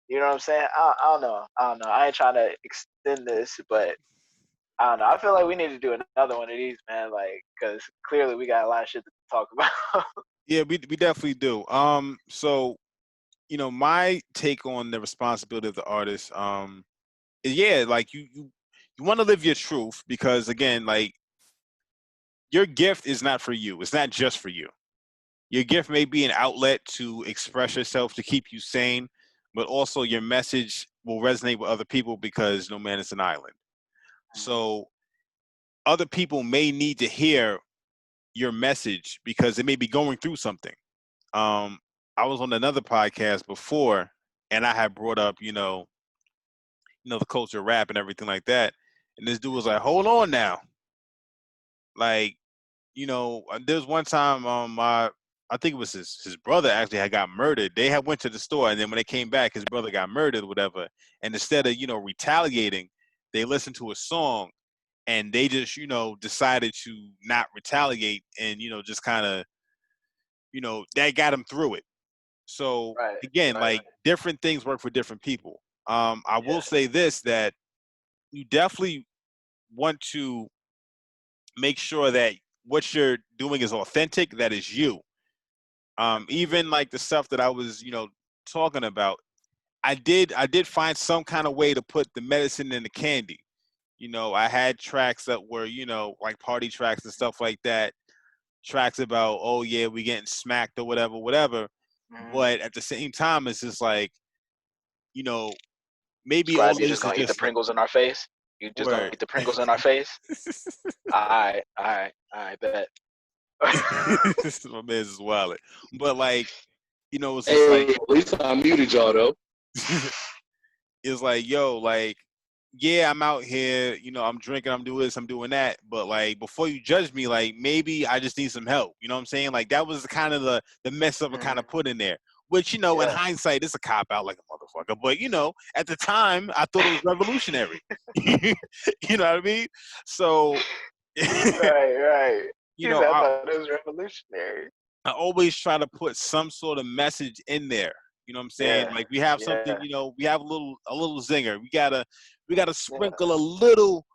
Speaker 2: You know what I'm saying? I don't know. I ain't trying to extend this, but I don't know. I feel like we need to do another one of these, man. Like, because clearly we got a lot of shit to talk about.
Speaker 1: Yeah, we definitely do. So my take on the responsibility of the artist, is, yeah, like you want to live your truth, because again, like your gift is not for you. It's not just for you. Your gift may be an outlet to express yourself, to keep you sane, but also your message will resonate with other people, because no man is an island. So other people may need to hear your message because they may be going through something. I was on another podcast before, and I had brought up, the culture of rap and everything like that. And this dude was like, "Hold on now, like, there's one time, I think it was his brother actually had got murdered. They had went to the store, and then when they came back, his brother got murdered, or whatever. And instead of retaliating, they listened to a song, and they just decided to not retaliate, and just kind of that got him through it. So
Speaker 2: Right.
Speaker 1: again,
Speaker 2: Right.
Speaker 1: like different things work for different people. I will
Speaker 2: Yeah.
Speaker 1: say this, that you definitely want to make sure that what you're doing is authentic, that is you. Even like the stuff that I was, talking about, I did find some kind of way to put the medicine in the candy. I had tracks that were, like party tracks and stuff like that. Tracks about, oh yeah, we getting smacked or whatever.
Speaker 2: Mm-hmm.
Speaker 1: But at the same time, it's just like, you know, maybe all
Speaker 2: Squad,
Speaker 1: of
Speaker 2: you just
Speaker 1: this is
Speaker 2: gonna eat the
Speaker 1: just like
Speaker 2: Pringles in our face? You just gonna
Speaker 1: word.
Speaker 2: eat the Pringles in our face? All right, bet.
Speaker 1: My man's is wild. But like, it's just like
Speaker 5: Hey, at least I muted y'all though.
Speaker 1: it's like, yo, like, yeah, I'm out here, I'm drinking, I'm doing this, I'm doing that. But like, before you judge me, like, maybe I just need some help. You know what I'm saying? Like, that was kind of the mess up I kind of put in there. Which, in
Speaker 2: Yeah.
Speaker 1: hindsight, it's a cop out like a motherfucker. But, at the time, I thought it was revolutionary. You know what I mean? So,
Speaker 2: Right. He said, I
Speaker 1: I
Speaker 2: thought it was revolutionary.
Speaker 1: always try to put some sort of message in there. You know what I'm saying?
Speaker 2: Yeah.
Speaker 1: Like we have something,
Speaker 2: Yeah.
Speaker 1: we have a little zinger. We gotta
Speaker 2: Yeah.
Speaker 1: sprinkle a little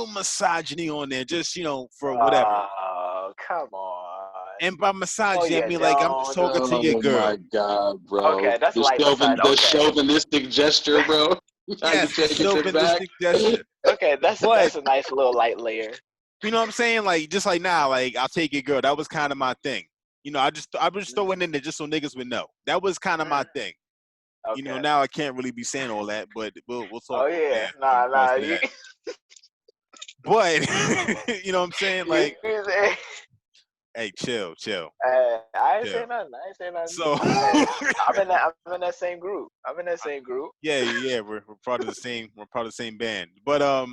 Speaker 1: misogyny on there, just for whatever.
Speaker 2: Oh, come on.
Speaker 1: And by
Speaker 2: Oh,
Speaker 1: misogyny, I
Speaker 2: yeah,
Speaker 1: mean like I'm just
Speaker 2: don't.
Speaker 1: talking to your
Speaker 5: Oh my
Speaker 1: girl.
Speaker 5: God, bro.
Speaker 2: Okay, that's
Speaker 5: The
Speaker 2: light beside.
Speaker 5: the
Speaker 2: Okay.
Speaker 5: chauvinistic gesture, bro. How you
Speaker 1: Yes, the
Speaker 5: taking it back?
Speaker 1: chauvinistic gesture.
Speaker 2: Okay, that's
Speaker 1: But
Speaker 2: a nice little light layer.
Speaker 1: you know what I'm saying? Like just like now, like I'll take your girl. That was kind of my thing. I was just throwing in there just so niggas would know. That was kind of my thing.
Speaker 2: Okay.
Speaker 1: Now I can't really be saying all that, but we'll talk
Speaker 2: Oh
Speaker 1: off
Speaker 2: yeah.
Speaker 1: air in regards
Speaker 2: Nah.
Speaker 1: to that. But you know what I'm saying? Like,
Speaker 2: Say,
Speaker 1: hey, chill.
Speaker 2: I ain't
Speaker 1: Yeah.
Speaker 2: say nothing. I ain't say nothing.
Speaker 1: So
Speaker 2: Hey, I'm in that same group. I'm in that same group.
Speaker 1: yeah, we're part of the same band. But I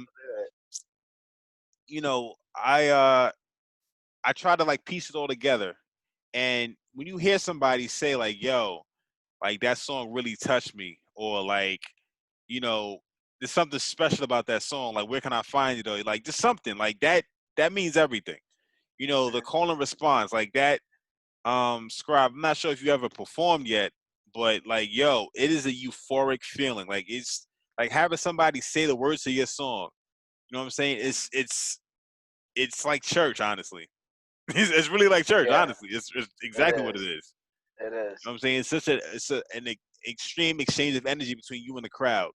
Speaker 1: try to like piece it all together. And when you hear somebody say like, yo, like that song really touched me, or like, you know, there's something special about that song. Like, where can I find it? Or like, just something like that. That means everything. You know, the call and response, like that. Scribe, I'm not sure if you ever performed yet, but like, yo, it is a euphoric feeling. Like, it's like having somebody say the words to your song. You know what I'm saying? It's like church, honestly. It's really like church,
Speaker 2: Yeah,
Speaker 1: honestly. It's
Speaker 2: it
Speaker 1: exactly what it
Speaker 2: is.
Speaker 1: is.
Speaker 2: It is.
Speaker 1: You know what I'm saying? It's an extreme exchange of energy between you and the crowd,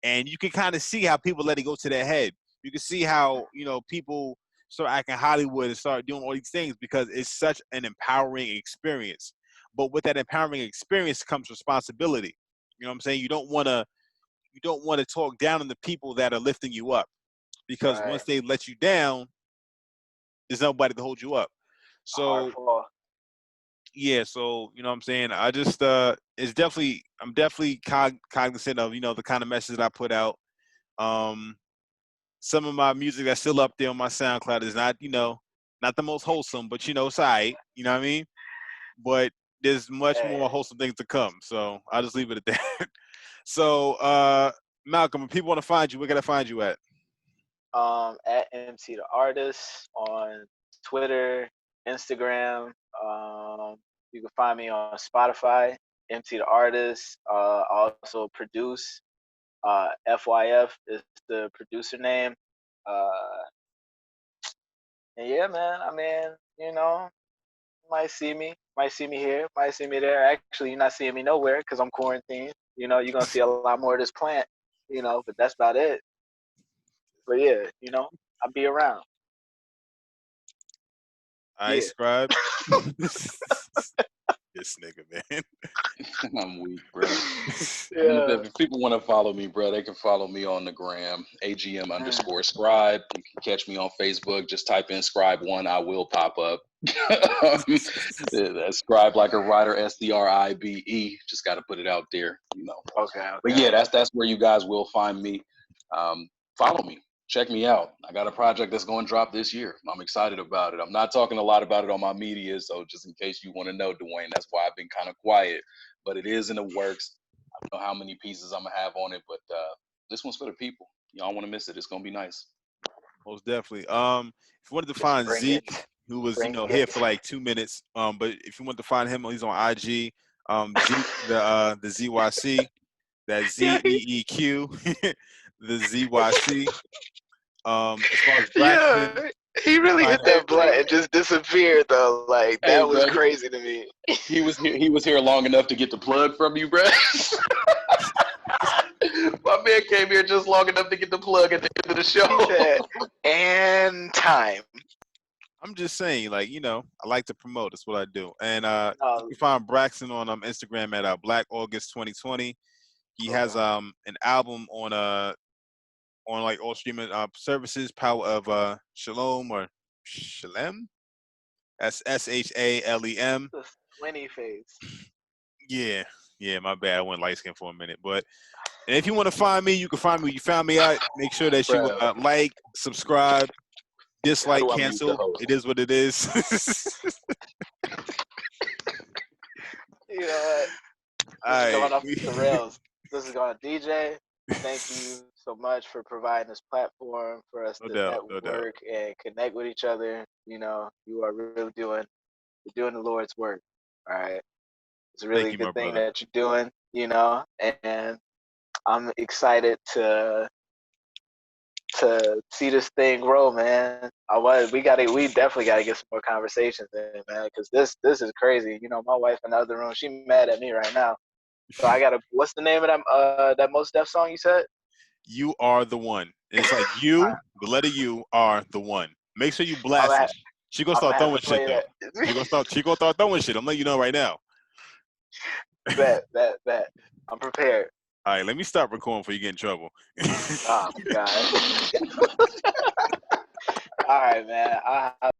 Speaker 1: and you can kind of see how people let it go to their head. You can see how, you know, people start acting Hollywood and start doing all these things because it's such an empowering experience. But with that empowering experience comes responsibility. You know what I'm saying? You don't want to talk down on the people that are lifting you up, because
Speaker 2: Right.
Speaker 1: once they let you down, there's nobody to hold you up.
Speaker 2: A hard
Speaker 1: So
Speaker 2: fall.
Speaker 1: yeah, so you know what I'm saying, I just I'm definitely cognizant of, you know, the kind of message that I put out. um some of my music that's still up there on my SoundCloud is not, you know, not the most wholesome, but you know, it's alright, you know what I mean? But there's much
Speaker 2: Hey.
Speaker 1: more wholesome things to come, so I'll just leave it at that. So Malcolm, if people want to find you, where can I find you at?
Speaker 2: At MC the Artist on Twitter, Instagram. Um, you can find me on Spotify, MC the Artist. Also produce. FYF is the producer name. Uh, and yeah, man. I mean, you know, might see me here, might see me there. Actually, you're not seeing me nowhere because I'm quarantined. You know, you're gonna see a lot more of this plant. You know, but that's about it. But yeah, you know, I'll be around.
Speaker 1: I
Speaker 2: Yeah.
Speaker 1: Scribe. This nigga, man.
Speaker 5: I'm weak, bro. I mean,
Speaker 2: Yeah.
Speaker 5: if people want to follow me, bro, they can follow me on the gram, AGM_scribe. You can catch me on Facebook. Just type in scribe1, I will pop up. That's scribe like a writer, SCRIBE. Just got to put it out there, you know.
Speaker 2: Okay.
Speaker 5: But
Speaker 2: Okay.
Speaker 5: yeah, that's where you guys will find me. Follow me. Check me out. I got a project that's going to drop this year. I'm excited about it. I'm not talking a lot about it on my media, so just in case you want to know, Dwayne, that's why I've been kind of quiet. But it is in the works. I don't know how many pieces I'm gonna have on it, but this one's for the people. Y'all want to miss it? It's gonna be nice.
Speaker 1: Most definitely. If you wanted to
Speaker 2: Just
Speaker 1: find
Speaker 2: bring it.
Speaker 1: Zeke, who was, you
Speaker 2: Bring
Speaker 1: know, here
Speaker 2: it.
Speaker 1: for like 2 minutes, but if you want to find him, he's on IG. Zeke, the ZYC, that
Speaker 2: Yeah.
Speaker 1: ZEEQ, the ZYC. As far as
Speaker 2: Yeah.
Speaker 1: Braxton,
Speaker 2: He really
Speaker 1: find
Speaker 2: hit
Speaker 1: him.
Speaker 5: Hey,
Speaker 2: that
Speaker 5: bro.
Speaker 2: blunt and just disappeared though. Like
Speaker 5: Hey,
Speaker 2: that was
Speaker 5: bro.
Speaker 2: crazy to me.
Speaker 5: He was here. He was here long enough to get the plug from you, bro. My man came here just long enough to get the plug at the end of the show.
Speaker 2: He said, "And time."
Speaker 1: I'm just saying, like, you know, I like to promote. That's what I do. And you
Speaker 2: Oh,
Speaker 1: can find Braxton on Instagram at Black August 2020. He has
Speaker 2: okay.
Speaker 1: an album on like all streaming services, Power of Shalom, or Shalem. That's SHALEM.
Speaker 2: The squinty face.
Speaker 1: Yeah, yeah, my bad. I went light skin for a minute. But and if you want to find me, you can find me. You found me out. Make sure that you
Speaker 5: Bro,
Speaker 1: like, subscribe,
Speaker 5: how
Speaker 1: dislike,
Speaker 5: do I mute the
Speaker 1: cancel.
Speaker 5: host?
Speaker 1: It is what it is.
Speaker 2: You know what?
Speaker 1: All
Speaker 2: This is
Speaker 1: right.
Speaker 2: going off the rails. This is going DJ. Thank you so much for providing this platform for us
Speaker 1: No
Speaker 2: to
Speaker 1: doubt, no doubt.
Speaker 2: network and connect with each other. You know, you are really doing the Lord's work. All right. It's a
Speaker 1: Thank
Speaker 2: really
Speaker 1: you, my
Speaker 2: good thing
Speaker 1: brother.
Speaker 2: that you're doing, you know, and I'm excited to see this thing grow, man. We definitely gotta get some more conversations in, man, because this is crazy. You know, my wife in the other room, she mad at me right now. So I gotta. What's the name of that Mos Def song you said?
Speaker 1: You are the one. And it's like you, the letter U, are the one. Make sure you
Speaker 2: I'm
Speaker 1: blast
Speaker 2: gonna,
Speaker 1: it. She gonna
Speaker 2: I'm
Speaker 1: start
Speaker 2: gonna have to
Speaker 1: throwing shit
Speaker 2: play
Speaker 1: though.
Speaker 2: that.
Speaker 1: She gonna start throwing shit. I'm letting you know right now.
Speaker 2: Bet. I'm prepared.
Speaker 1: All right, let me stop recording before you get in trouble.
Speaker 2: Oh my god. All right, man. I'll